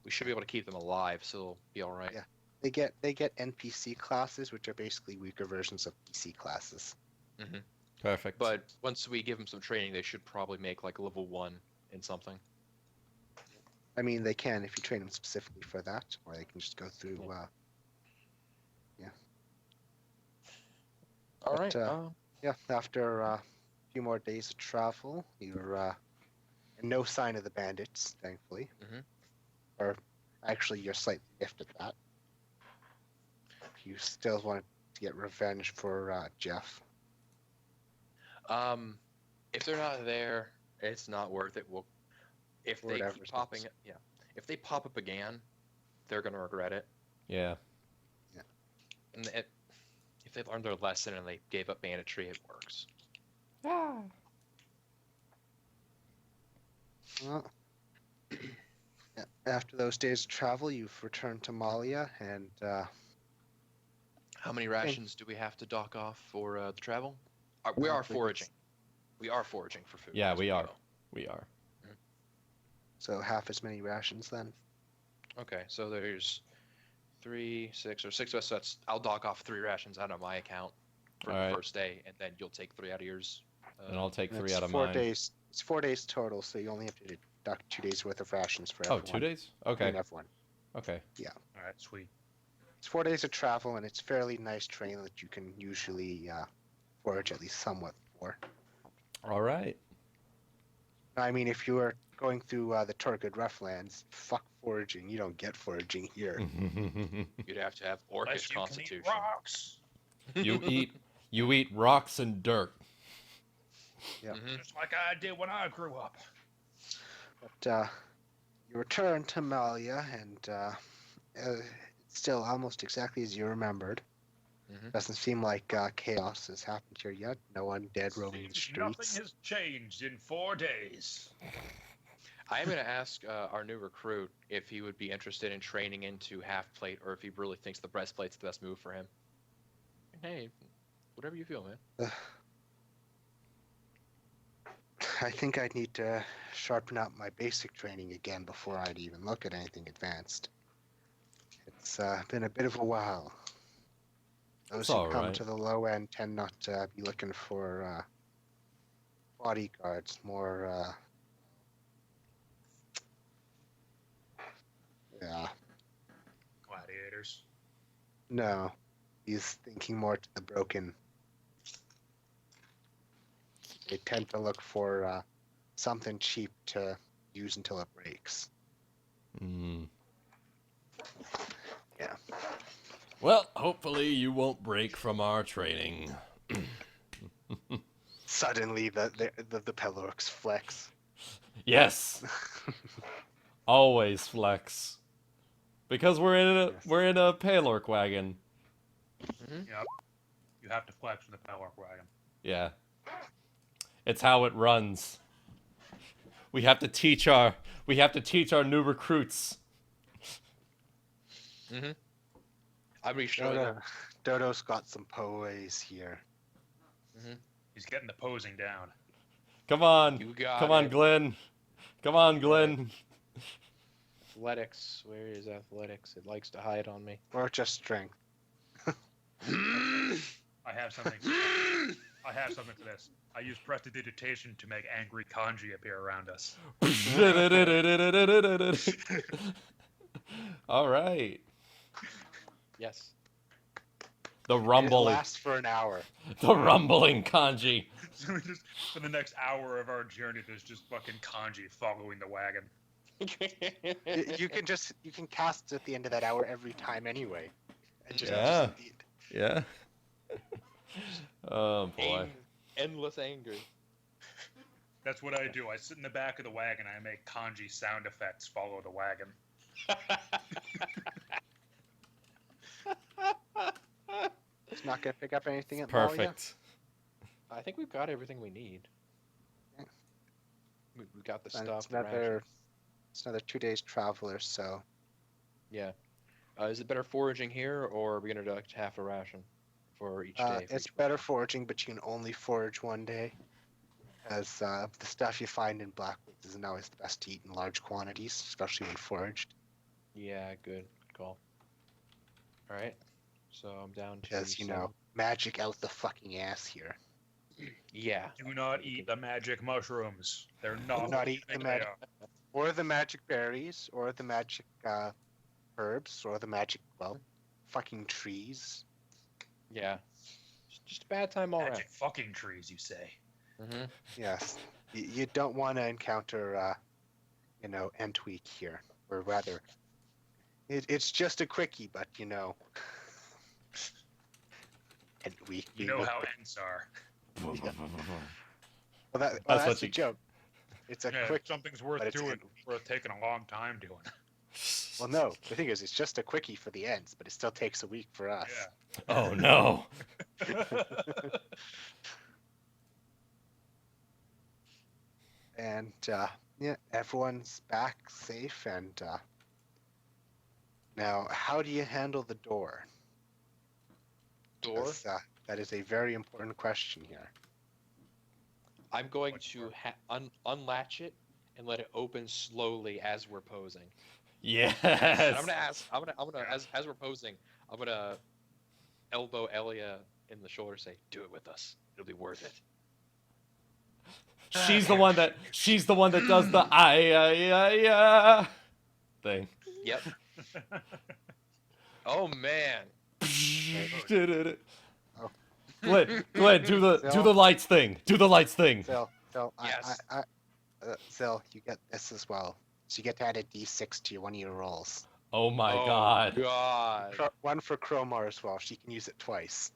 C: we should be able to keep them alive, so it'll be all right.
B: Yeah. They get NPC classes, which are basically weaker versions of PC classes.
A: Perfect.
C: But once we give them some training, they should probably make like a level 1 in something.
B: I mean, they can if you train them specifically for that, or they can just go through.
C: All
B: But,
C: right.
B: Yeah, after a few more days of travel, you're and no sign of the bandits, thankfully.
C: Mhm.
B: Or actually, you're slightly miffed at that. You still want to get revenge for Jeff.
C: If they're not there, it's not worth it. If they
B: Whatever
C: keep
B: it
C: popping,
B: is.
C: if they pop up again, they're gonna regret it.
A: yeah.
C: And if they learned their lesson and they gave up banditry, it works.
B: Well, yeah, after those days of travel, you've returned to Malia, and
C: How many rations do we have to dock off for the travel? We are
B: Probably
C: foraging. We are foraging for food.
A: Yeah,
C: as
A: we are.
C: go.
A: We are.
B: So half as many rations then.
C: Okay, so there's 3, 6, or 6 of us. So I'll dock off 3 rations out of my account for
A: All
C: the
A: right.
C: first day, and then you'll take 3 out of yours.
A: And I'll take
B: And
A: 3
B: it's
A: out of
B: 4
A: mine.
B: days. It's 4 days total, so you only have to deduct 2 days worth of rations for
A: Oh,
B: everyone.
A: 2 days?
B: I
A: Okay.
B: mean, everyone.
A: Okay.
E: All right, sweet.
B: It's 4 days of travel, and it's fairly nice terrain that you can usually forage at least somewhat for.
A: All right.
B: I mean, if you are going through the Turgid Roughlands, fuck foraging. You don't get foraging here.
C: You'd have to have orcish
E: Unless you can
C: constitution.
E: eat rocks.
A: you eat rocks and dirt.
B: Yep.
C: Mhm.
E: Just like I did when I grew up.
B: But you return to Malia, and it's still almost exactly as you remembered.
C: Mhm.
B: Doesn't seem like chaos has happened here yet. No undead roaming the
E: Seems nothing
B: streets.
E: has changed in 4 days.
C: I am going to ask our new recruit if he would be interested in training into half plate, or if he really thinks the breastplate's the best move for him. Hey, whatever you feel, man.
B: I think I'd need to sharpen up my basic training again before I'd even look at anything advanced. It's been a bit of a while. Those
A: It's
B: who come
A: alright.
B: to the low end tend not to be looking for bodyguards, more yeah,
E: Gladiators.
B: no. He's thinking more to the broken. They tend to look for something cheap to use until it breaks.
A: Mm.
B: Yeah.
A: Well, hopefully you won't break from our training.
B: Suddenly, the Pelorcs flex.
A: Yes, always flex. Because we're in a Pelorc wagon.
E: Yep. You have to flex with the Pelorc wagon.
A: Yeah. It's how it runs. We have to teach our new recruits.
C: Mm-hmm. I'm really sure them.
B: DoDo's got some poise here.
E: He's getting the posing down.
A: Come on.
C: You got
A: Come on,
C: it.
A: Glenn. Come on, Glenn.
C: Athletics. Where is athletics? It likes to hide on me.
B: Or just strength.
E: I have something. I have something for this. I use prestidigitation to make angry kanji appear around us.
A: All right.
C: Yes.
A: The
B: And it
A: rumbling.
B: lasts for an hour.
A: The rumbling kanji.
E: So we just for the next hour of our journey, there's just fucking kanji following the wagon.
B: You can cast at the end of that hour every time anyway. And just,
A: Yeah.
B: just
A: Yeah. Oh boy.
C: Endless anger.
E: That's what I do. I sit in the back of the wagon. I make kanji sound effects follow the wagon.
B: it's not gonna pick up anything at Malia.
A: Perfect.
C: I think we've got everything we need.
B: Yeah.
C: We got the
B: And
C: stuff.
B: it's
C: the
B: another
C: rations.
B: it's another 2 days travel or so.
C: Yeah. Is it better foraging here, or are we gonna deduct half a ration for each day? for
B: It's
C: each
B: better
C: person?
B: foraging, but you can only forage one day. As the stuff you find in Blackwoods isn't always the best to eat in large quantities, especially when foraged.
C: Yeah, good call. All right. So I'm down to.
B: Because, you know, magic out the fucking ass here.
C: Yeah.
E: Do not eat the magic mushrooms. They're not.
B: not
E: what you
B: eat the
E: think they
B: magic-
E: are.
B: Or the magic berries, or the magic herbs, or the magic, fucking trees.
C: Yeah. Just a bad time all
E: Magic fucking trees, you say?
C: around.
B: Yes. You don't want to encounter, Entweak here. Or rather, it's just a quickie, but, Entweak.
E: You know how ends are.
B: Well,
A: That's
B: that's
A: what
B: the
A: you-
B: joke. It's a
E: Yeah,
B: quick.
E: something's
B: but
E: worth
B: it's
E: doing,
B: Entweak.
E: worth taking a long time doing.
B: Well, no. The thing is, it's just a quickie for the ends, but it still takes a week for us.
A: Oh no.
B: And everyone's back safe. And now, how do you handle the door?
C: Door.
B: 'Cause, that is a very important question here.
C: I'm going
E: Much
C: to
E: more.
C: unlatch it and let it open slowly as we're posing.
A: Yes.
C: And I'm gonna ask.
E: Yeah.
C: As we're posing, I'm gonna elbow Elia in the shoulder, say, "Do it with us. It'll be worth it."
A: She's the one that does the I thing.
C: Yep. Oh man.
A: Glenn, do the
B: Zil?
A: lights thing. Do the lights thing.
B: Zil,
C: Yes.
B: Zil, you get this as well. So you get to add a D6 to one of your rolls.
A: Oh my
C: Oh,
A: god.
C: God.
B: One for Cromar as well. She can use it twice.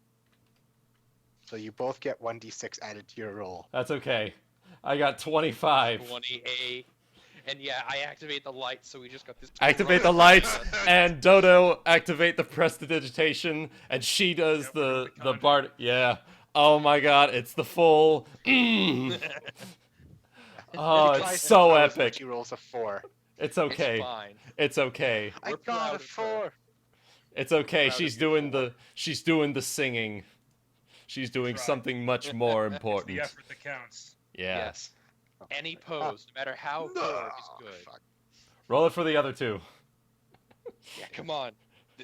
B: So you both get 1d6 added to your roll.
A: That's okay. I got 25.
C: 28. And yeah, I activate the light, so we just got this.
A: Activate the lights, and Dodo activate the prestidigitation, and she does
E: Yep, we're
A: the
E: doing
A: bard. Yeah. Oh my god, it's the full. Oh,
B: He
A: it's
B: tries to
A: so
B: pose, but
A: epic.
B: She rolls a 4.
A: It's okay.
C: It's fine.
A: It's okay.
B: I
C: We're
B: got
C: proud
B: a
C: of her.
B: 4.
A: It's okay.
C: Proud of
A: She's
C: you,
A: doing
C: Thor.
A: the singing. She's doing
E: That's right.
A: something much more
E: It's
A: important.
E: the effort that counts.
A: Yeah.
C: Yes. Any pose, no matter how poor, is good.
B: Fuck.
A: Roll it for the other two.
C: Yeah, come on.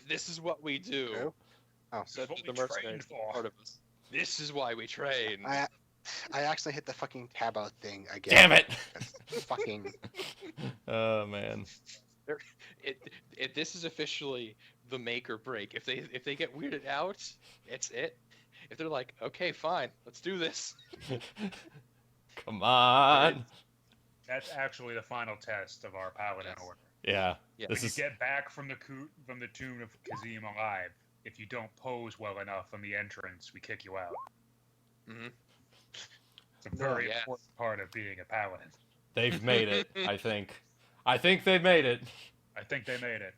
C: This is what we do.
B: True. Oh,
C: So
E: what
C: the
E: we
C: mercenaries
E: trained for.
C: part of us. This is why we train.
B: I actually hit the fucking tab out thing again.
A: Damn it!
B: Fucking.
A: Oh man.
C: This is officially the make or break. If they get weirded out, it's it. If they're like, okay, fine, let's do this.
A: Come on.
E: That's actually the final test of our paladin
C: Yes.
E: order.
A: Yeah.
C: Yeah.
A: This
E: When
A: is
E: you get back from the tomb of Kazim alive, if you don't pose well enough on the entrance, we kick you out.
C: hmm
E: It's a very
C: yes.
E: important part of being a paladin.
A: they've made it, I think. I think they've made it.
E: I think they made it.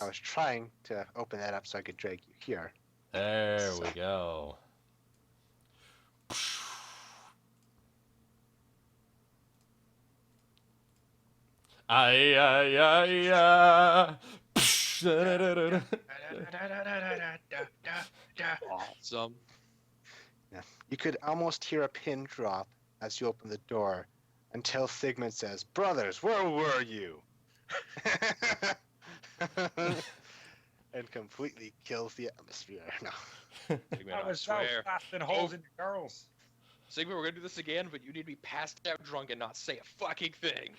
B: I was trying to open that up so I could drag you here.
A: There we go. Ay, ay, ay, ay.
C: Awesome.
B: You could almost hear a pin drop as you open the door until Sigmund says, "Brothers, where were you?" And completely kills the atmosphere. No.
C: Sigmund,
E: I
C: I
E: was so
C: swear.
E: blasting holes in your girls.
C: Sigmund, we're gonna do this again, but you need to be passed out drunk and not say a fucking thing.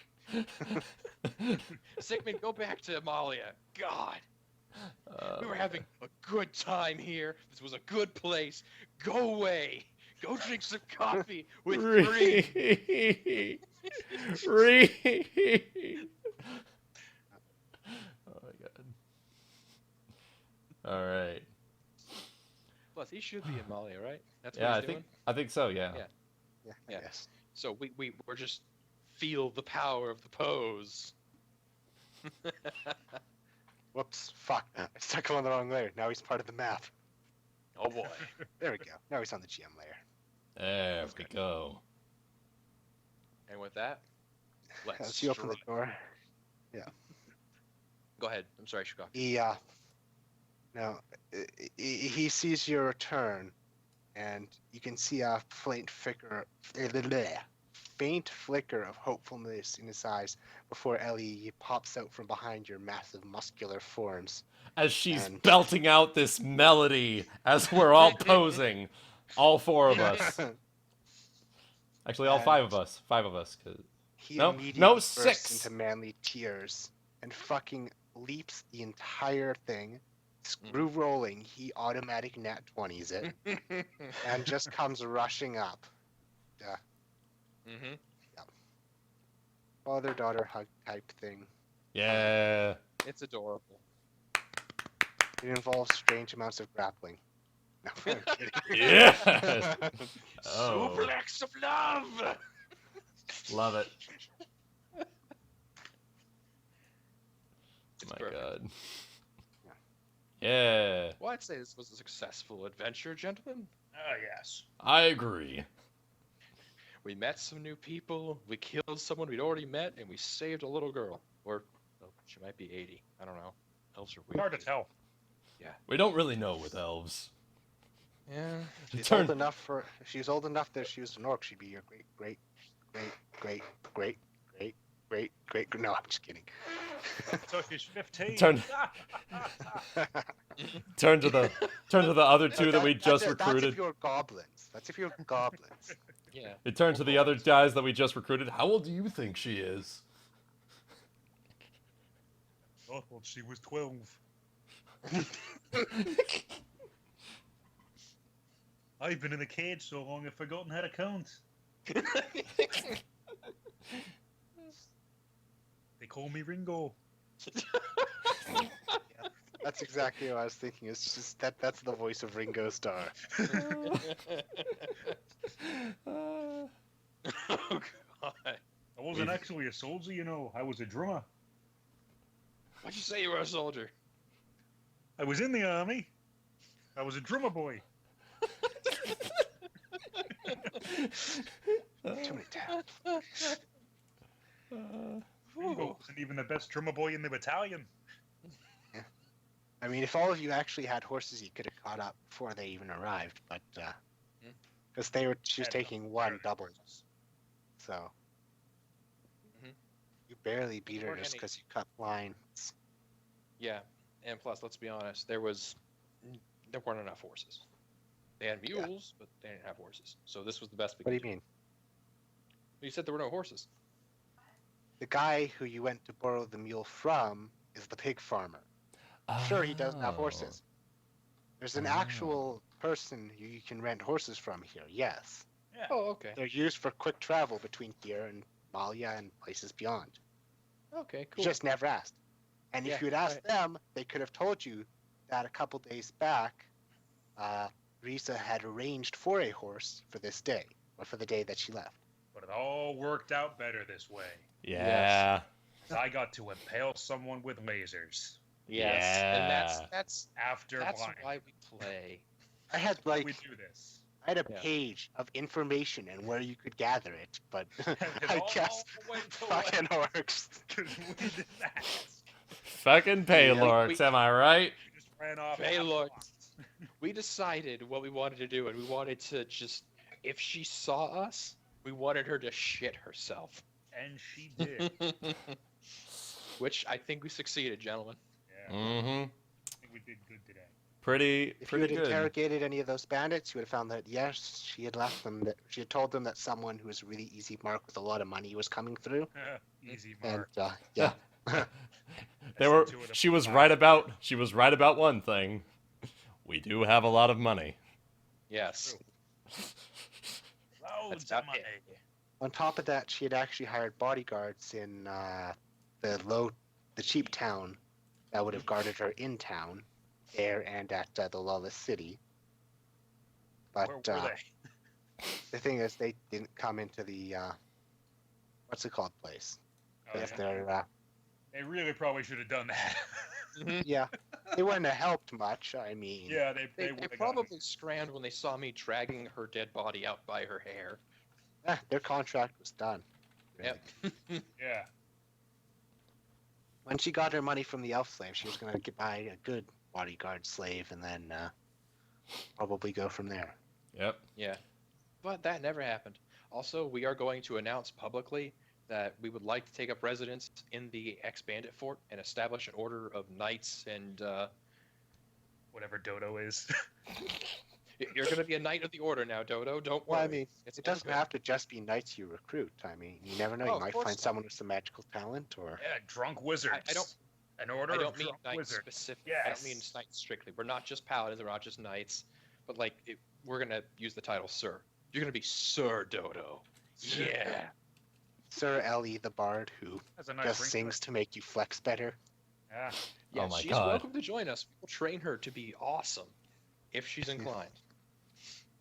C: Sigmund, go back to Amalia. God, we were having a good time here. This was a good place. Go away. Go drink some coffee with Bree.
A: Oh my god. All right.
C: Plus, he should be Amalia, right? That's what
A: Yeah,
C: he's doing.
A: I think so. Yeah.
C: Yeah. Yeah.
B: Yes.
C: So we're just feel the power of the pose.
B: Whoops. Fuck. I stuck him on the wrong layer. Now he's part of the map.
C: Oh boy.
B: There we go. Now he's on the GM layer.
A: There we go.
C: And with that, let's
B: As you open the
C: strike.
B: door,
C: Go ahead. I'm sorry, Shukak.
B: he sees your return, and you can see a faint flicker of hopefulness in his eyes before Ellie pops out from behind your massive muscular forms.
A: As she's
B: And-
A: belting out this melody as we're all posing, all four of us. Actually, all
B: And-
A: 5 of us. 5 of us. 'Cause-
B: He
A: No,
B: immediately
A: no,
B: bursts
A: 6.
B: into manly tears and fucking leaps the entire thing. Screw rolling, he automatic nat 20s it and just comes rushing up.
C: Mm-hmm.
B: Father-daughter hug type thing.
A: Yeah.
C: It's adorable.
B: It involves strange amounts of grappling. No, I'm kidding.
A: Yeah. Oh,
C: Suplex of love.
A: love it.
C: It's
A: My
C: perfect.
A: god. Yeah,
C: Well, I'd say this was a successful adventure, gentlemen.
E: Ah, yes.
A: I agree.
C: We met some new people. We killed someone we'd already met, and we saved a little girl. Or, oh, she might be 80. I don't know. Elves are weird.
E: Hard to tell.
A: We don't really know with elves.
C: Yeah.
B: She's
A: Turn-
B: old enough for. If she's old enough that if she was an orc, she'd be your great. No, I'm just kidding.
E: So she's 15.
A: Turn to the other two that we just
B: That's
A: recruited.
B: if you're goblins. That's if you're goblins.
C: Yeah.
A: It turned to the other guys that we just recruited. How old do you think she is?
E: Oh, well, she was 12. I've been in the cage so long I've forgotten how to count. They call me Ringo.
B: That's exactly what I was thinking. It's just that's the voice of Ringo Starr.
C: Oh God.
E: I wasn't actually a soldier, you know. I was a drummer.
C: Why'd you say you were a soldier?
E: I was in the army. I was a drummer boy.
B: Too many tabs.
E: Ringo wasn't even the best drummer boy in the battalion.
B: I mean, if all of you actually had horses, you could have caught up before they even arrived. But because she was taking one double, so you barely beat her
C: weren't
B: just
C: any-
B: because you cut lines.
C: Yeah, and plus, let's be honest, there weren't enough horses. They had mules, but they didn't have horses. So this was the best we
B: What do
C: could
B: you mean?
C: You said there were no horses.
B: The guy who you went to borrow the mule from is the pig farmer. Sure, he doesn't have horses. There's an actual person you can rent horses from here, yes.
E: Yeah.
C: Oh, okay.
B: They're used for quick travel between here and Malia and places beyond.
C: Okay,
B: You
C: cool.
B: just never asked. And
C: Yeah,
B: if you'd asked them, they could have told you that a couple days back, Risa had arranged for a horse for this day, or for the day that she left.
E: But it all worked out better this way.
A: Yeah.
E: 'Cause I got to impale someone with lasers.
C: Yes, and that's
E: After blind.
C: why we play.
B: I had
E: we
B: like
E: do this.
B: I had a
C: Yeah.
B: page of information and where you could gather it, but
E: It
B: I
E: all
B: guess
E: went away
B: fucking works.
E: 'cause we didn't ask.
A: Fucking Pelorcs, am I right?
E: We just ran off.
C: Pelorc. We decided what we wanted to do, and we wanted to just, if she saw us, we wanted her to shit herself.
E: And she did.
C: Which I think we succeeded, gentlemen.
E: Yeah.
A: Mm-hmm.
E: I think we did good today.
A: Pretty
B: If you had
A: good.
B: interrogated any of those bandits, you would have found that yes, she had left them. That she had told them that someone who was a really easy mark with a lot of money was coming through.
E: Easy
B: And
E: mark.
B: yeah,
A: They were.
E: That's intuitive.
A: She was right about one thing. We do have a lot of money.
C: Yes.
E: Loads
C: about
E: of money.
B: on top of that, she had actually hired bodyguards in the cheap town that would have guarded her in town, there and at the lawless city. But
E: Where were they?
B: the thing is, they didn't come into the what's it called place?
E: Oh,
B: If
E: yeah.
B: they're
E: They really probably should have done that.
B: yeah, they wouldn't have helped much. I mean,
E: Yeah, they
C: They
E: would have
C: probably scrammed when they saw me dragging her dead body out by her hair.
B: their contract was done. really.
C: Yep.
E: Yeah.
B: When she got her money from the elf slave, she was going to buy a good bodyguard slave and then probably go from there.
A: Yep.
C: Yeah. But that never happened. Also, we are going to announce publicly that we would like to take up residence in the ex-bandit fort and establish an order of knights and
E: Whatever Dodo is.
C: you're going to be a knight of the order now, Dodo. Don't worry.
B: Well, I mean,
C: it's
B: it doesn't
C: good.
B: have to just be knights you recruit. I mean, you never know.
C: Oh,
B: You
C: of
B: might
C: course
B: find
C: not.
B: someone with some magical talent or.
E: Yeah, drunk wizards.
C: I don't-
E: An order
C: I don't
E: of
C: mean
E: drunk
C: knights
E: wizards.
C: specifically. I don't mean
E: Yes.
C: knights strictly. We're not just paladins. We're not just knights. But like, we're gonna use the title Sir. You're gonna be Sir Dodo. Yeah.
B: Sir Ellie the Bard, who
E: That's a nice
B: just
E: ring
B: sings to make you flex better.
E: Yeah.
C: Yeah,
A: Oh my
C: she's
A: God.
C: welcome to join us. We'll train her to be awesome, if she's inclined.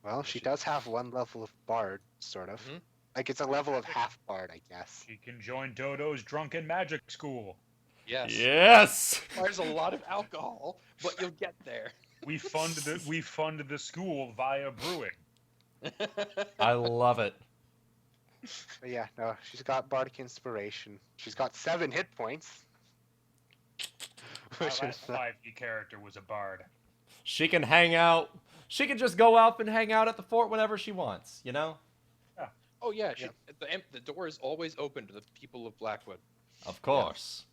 B: Well, she does have one level of Bard, sort of.
C: Mhm.
B: Like it's a level of half Bard, I guess.
E: She can join Dodo's drunken magic school.
C: Yes.
A: Yes.
C: Requires a lot of alcohol, but you'll get there.
E: We fund the school via brewing.
A: I love it.
B: But yeah, no, she's got Bardic Inspiration. She's got 7 hit points.
E: My
B: Pushing
E: last
B: the-
E: 5e character was a bard.
A: She can hang out. She can just go up and hang out at the fort whenever she wants, you know?
C: Oh yeah,
B: Yeah.
C: the door is always open to the people of Blackwood.
A: Of course.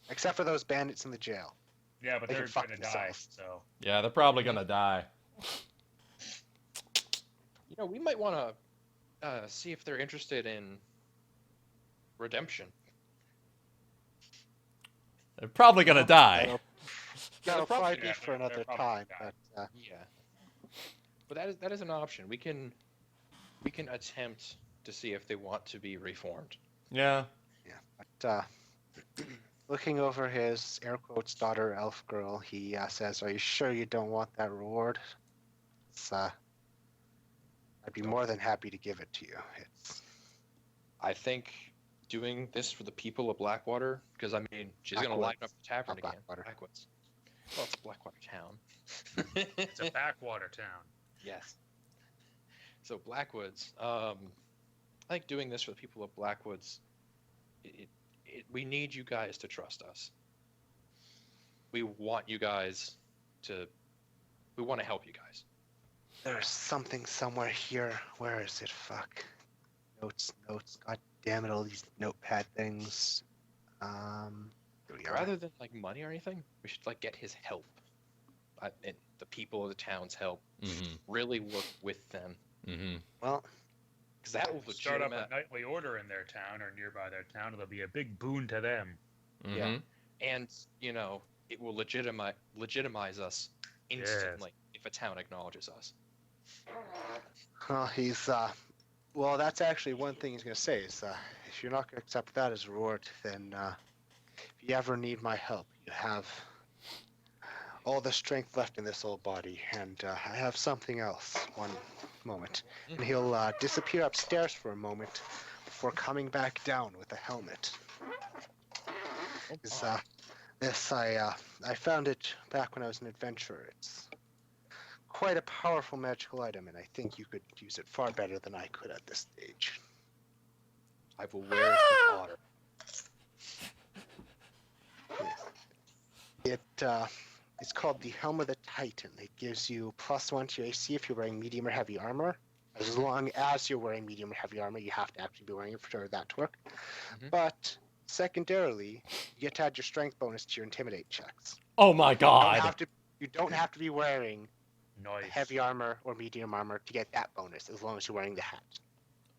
B: Except for those bandits in the jail.
E: Yeah, but
B: They
E: they're
B: can fuck
E: gonna die,
B: themselves.
E: so...
A: Yeah, they're probably gonna die.
C: You know, we might want to see if they're interested in redemption.
A: They're probably gonna die.
B: That'll
C: probably-
B: probably be
E: yeah,
B: for
E: they're
B: another
E: probably
B: time,
E: gonna
B: but
C: Yeah. But that is an option. We can attempt to see if they want to be reformed.
A: Yeah.
B: but looking over his air quotes daughter elf girl, he says, "Are you sure you don't want that reward? It's I'd be more than happy to give it to you. It's
C: I think doing this for the people of Blackwater, because I mean, she's going to line up the tavern
B: Not
C: again.
B: Blackwater.
C: Blackwoods. Well, it's Blackwater Town.
E: It's a backwater town.
C: Yes. So Blackwoods. I think doing this for the people of Blackwoods, we need you guys to trust us. We want you guys to. We want to help you guys.
B: There's something somewhere here. Where is it? Fuck. Notes. God damn it! All these notepad things. Here we are.
C: Rather than like money or anything, we should like get his help. And the people of the town's help.
A: Mm-hmm.
C: Really work with them,
A: Mm-hmm.
B: Well,
C: because that will
E: Start up
C: legitimate.
E: a nightly order in their town or nearby their town. It'll be a big boon to them.
A: Mm-hmm.
C: Yeah. And you know, it will legitimize us instantly if a town acknowledges us.
B: well, he's well, that's actually one thing he's gonna say is if you're not gonna accept that as a reward, then if you ever need my help, you have all the strength left in this old body, and I have something else. One moment, and he'll disappear upstairs for a moment before coming back down with a helmet. Is this I found it back when I was an adventurer. It's quite a powerful magical item, and I think you could use it far better than I could at this stage.
C: I will wear it with honor.
B: It's called the Helm of the Titan. It gives you +1 to your AC if you're wearing medium or heavy armor. As long as you're wearing medium or heavy armor, you have to actually be wearing it for that to work.
C: Mhm.
B: But secondarily, you get to add your strength bonus to your intimidate checks.
A: Oh my
B: You
A: god.
B: don't have to be wearing
E: Nice.
B: heavy armor or medium armor to get that bonus, as long as you're wearing the hat.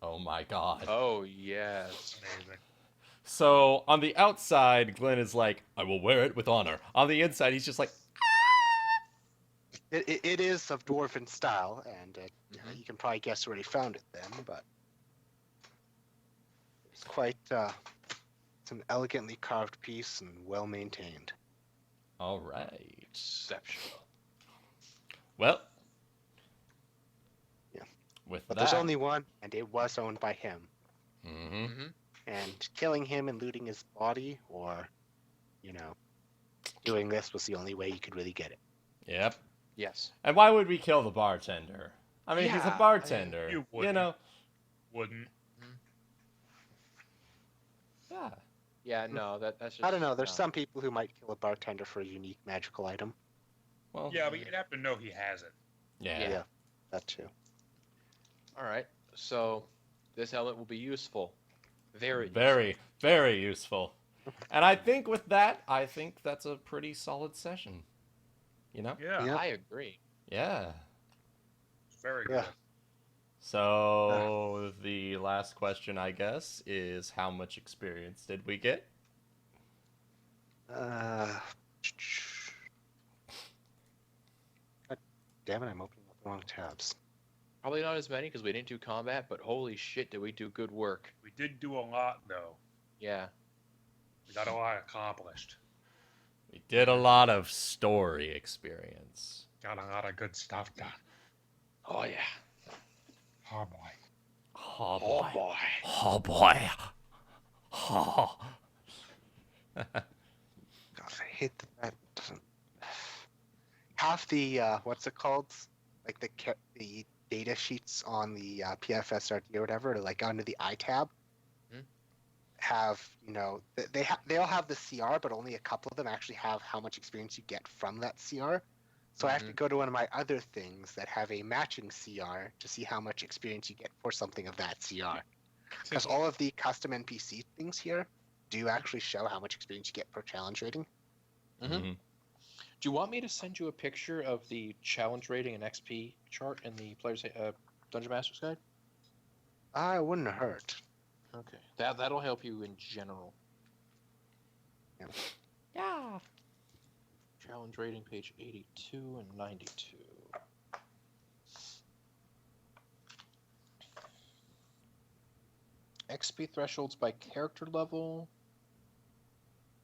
A: Oh my god.
C: Oh yes.
E: Amazing.
A: So on the outside, Glenn is like, I will wear it with honor. On the inside, he's just like,
B: It is of dwarven style, and
C: Mhm.
B: you can probably guess where he found it then, but it's quite it's an elegantly carved piece and well maintained.
A: all right.
C: Exceptional.
A: Well.
B: Yeah.
A: With
B: But
A: that.
B: there's only one, and it was owned by him.
A: Mm-hmm.
C: Mm-hmm.
B: And killing him and looting his body, or doing this was the only way you could really get it.
A: Yep.
C: Yes.
A: And why would we kill the bartender? I mean, he's
C: Yeah, I
A: a
C: mean,
A: bartender.
E: you
A: You
E: wouldn't.
A: know.
E: Wouldn't.
A: Yeah.
C: Yeah. No. That's just.
B: I don't know. There's
C: no.
B: some people who might kill a bartender for a unique magical item.
A: Well.
E: Yeah, but you'd have to know he has it.
A: Yeah.
B: Yeah. That too.
C: All right. So this helmet will be useful. Very.
A: Very, very useful. And I think with that, I think that's a pretty solid session. You know?
E: Yeah.
B: Yeah.
C: I agree.
A: Yeah.
E: It's very
B: Yeah.
E: good.
A: So the last question, I guess, is how much experience did we get?
B: God damn it! I'm opening up the wrong tabs.
C: Probably not as many because we didn't do combat, but holy shit, did we do good work?
E: We did do a lot, though.
C: Yeah.
E: We got a lot accomplished.
A: We did a lot of story experience.
E: Got a lot of good stuff done.
C: Oh yeah.
E: Oh, boy.
A: Oh
C: Oh
A: boy.
C: boy.
A: Oh boy. Oh.
B: God, I hate that doesn't. Half the what's it called? Like the data sheets on the PFSRD or whatever, are like under the I tab.
C: Hmm.
B: have, they all have the CR, but only a couple of them actually have how much experience you get from that CR. So I have to go to one of my other things that have a matching CR to see how much experience you get for something of that CR. Because all of the custom NPC things here do actually show how much experience you get per challenge rating.
C: Do you want me to send you a picture of the challenge rating and XP chart in the player's Dungeon Master's Guide?
B: I wouldn't hurt.
C: Okay, that'll help you in general.
A: Yeah.
C: Challenge rating, page 82 and 92. XP thresholds by character level.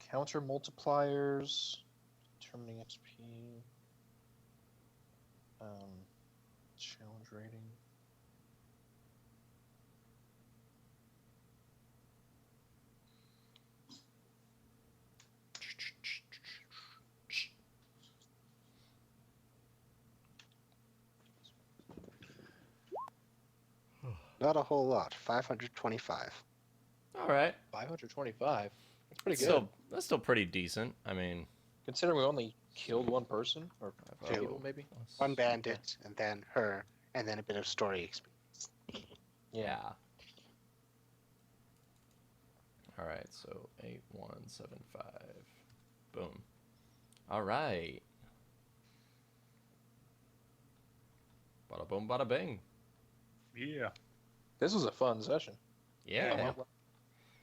C: Counter multipliers. Determining XP. Challenge rating.
B: Not a whole lot. 525.
A: All right.
C: 525. That's pretty good.
A: That's still pretty decent. I mean,
C: Considering we only killed one person, or
B: Two.
C: people maybe.
B: One bandit, and then her, and then a bit of story experience.
A: yeah. All right. So 8175. Boom. All right. Bada boom, bada bing.
E: Yeah.
C: This was a fun session.
A: Yeah.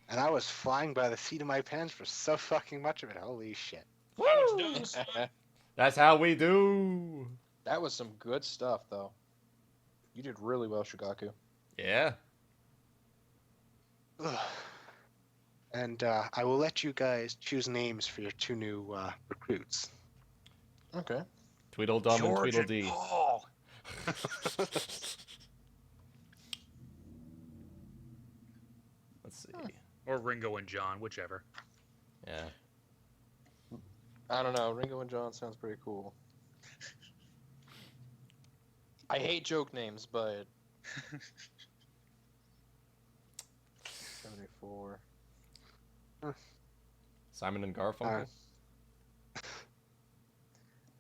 B: And I was flying by the seat of my pants for so fucking much of it. Holy shit.
E: How much done, son?
A: That's how we do.
C: That was some good stuff, though. You did really well, Shigaku.
A: Yeah.
B: Ugh. And I will let you guys choose names for your two new recruits.
C: Okay.
A: Tweedledum and
E: George and
A: Tweedledee.
E: Paul.
A: Let's see.
E: Or Ringo and John, whichever.
A: Yeah.
C: I don't know. Ringo and John sounds pretty cool. I hate joke names, but 74.
A: Simon and Garfunkel.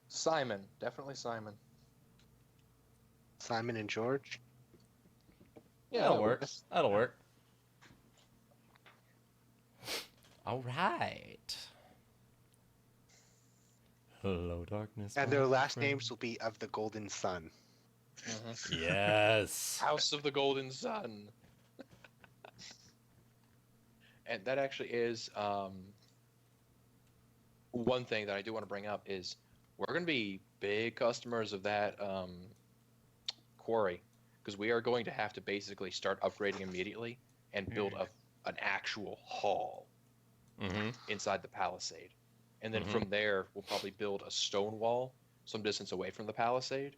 C: Simon, definitely Simon.
B: Simon and George.
C: Yeah,
A: That'll
C: that
A: work.
C: works.
A: That'll work. All right. Hello, darkness.
B: And
A: my
B: their last
A: friend.
B: names will be of the Golden Sun.
A: Yes.
C: House of the Golden Sun. And that actually is one thing that I do want to bring up is we're going to be big customers of that quarry because we are going to have to basically start upgrading immediately and build an actual hall inside the palisade. And then from there, we'll probably build a stone wall some distance away from the palisade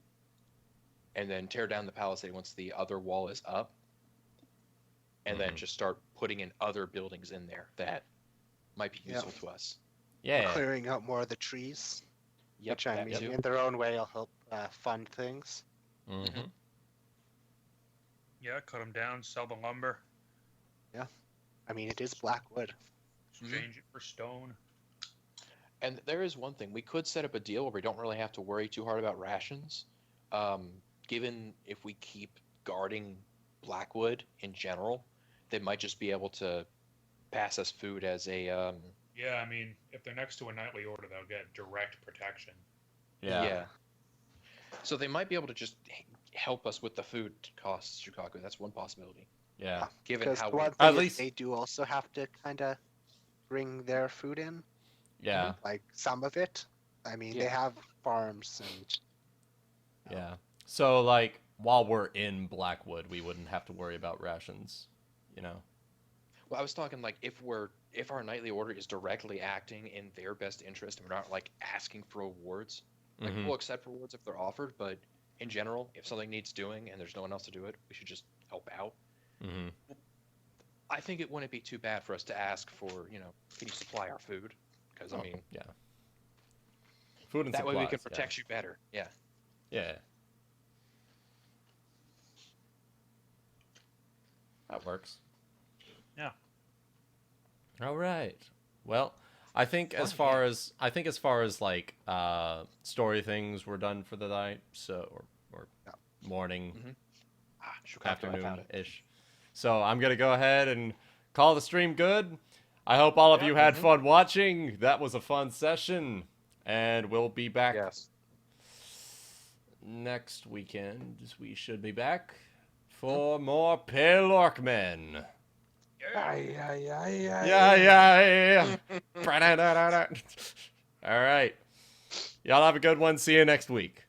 C: and then tear down the palisade once the other wall is up. And then just start putting in other buildings in there that might be useful to us.
A: Yeah.
B: Clearing out more of the trees,
C: Yep,
B: which I
C: that
B: mean,
C: too.
B: in their own way, will help fund things.
A: Mm-hmm.
E: Yeah, cut them down, sell the lumber,
B: I mean, it is black wood.
E: exchange it for stone.
C: And there is one thing. We could set up a deal where we don't really have to worry too hard about rations. Given if we keep guarding Blackwood in general, they might just be able to pass us food as a...
E: Yeah, I mean, if they're next to a nightly order, they'll get direct protection.
A: Yeah.
C: So they might be able to just help us with the food costs, Shukaku. That's one possibility.
A: Yeah.
C: Given
B: Because
C: how
B: the one
C: we...
B: thing
A: At
B: is
A: least-
B: they do also have to kind of bring their food in,
A: Yeah.
B: like some of it. I mean, they
C: Yeah.
B: have farms and
A: Yeah. So, like, while we're in Blackwood, we wouldn't have to worry about rations, you know?
C: Well, I was talking like if our nightly order is directly acting in their best interest and we're not like asking for rewards. Like we'll accept rewards if they're offered, but in general, if something needs doing and there's no one else to do it, we should just help out.
A: Mm-hmm.
C: I think it wouldn't be too bad for us to ask for, can you supply our food? Because, I mean,
A: yeah. Food and
C: that way
A: supplies,
C: we can protect you better. Yeah.
A: Yeah. That works.
E: Yeah.
A: All right. Well, I think as
C: Fun,
A: far as like story things were done for the night, so or
B: Yeah.
A: morning,
C: Should have thought about it.
A: afternoon-ish. So I'm gonna go ahead and call the stream good. I hope all of you had fun watching. That was a fun session, and we'll be back
C: Yes.
A: next weekend. We should be back for more Pelorc Men. Yeah. All right. Y'all have a good one. See you next week.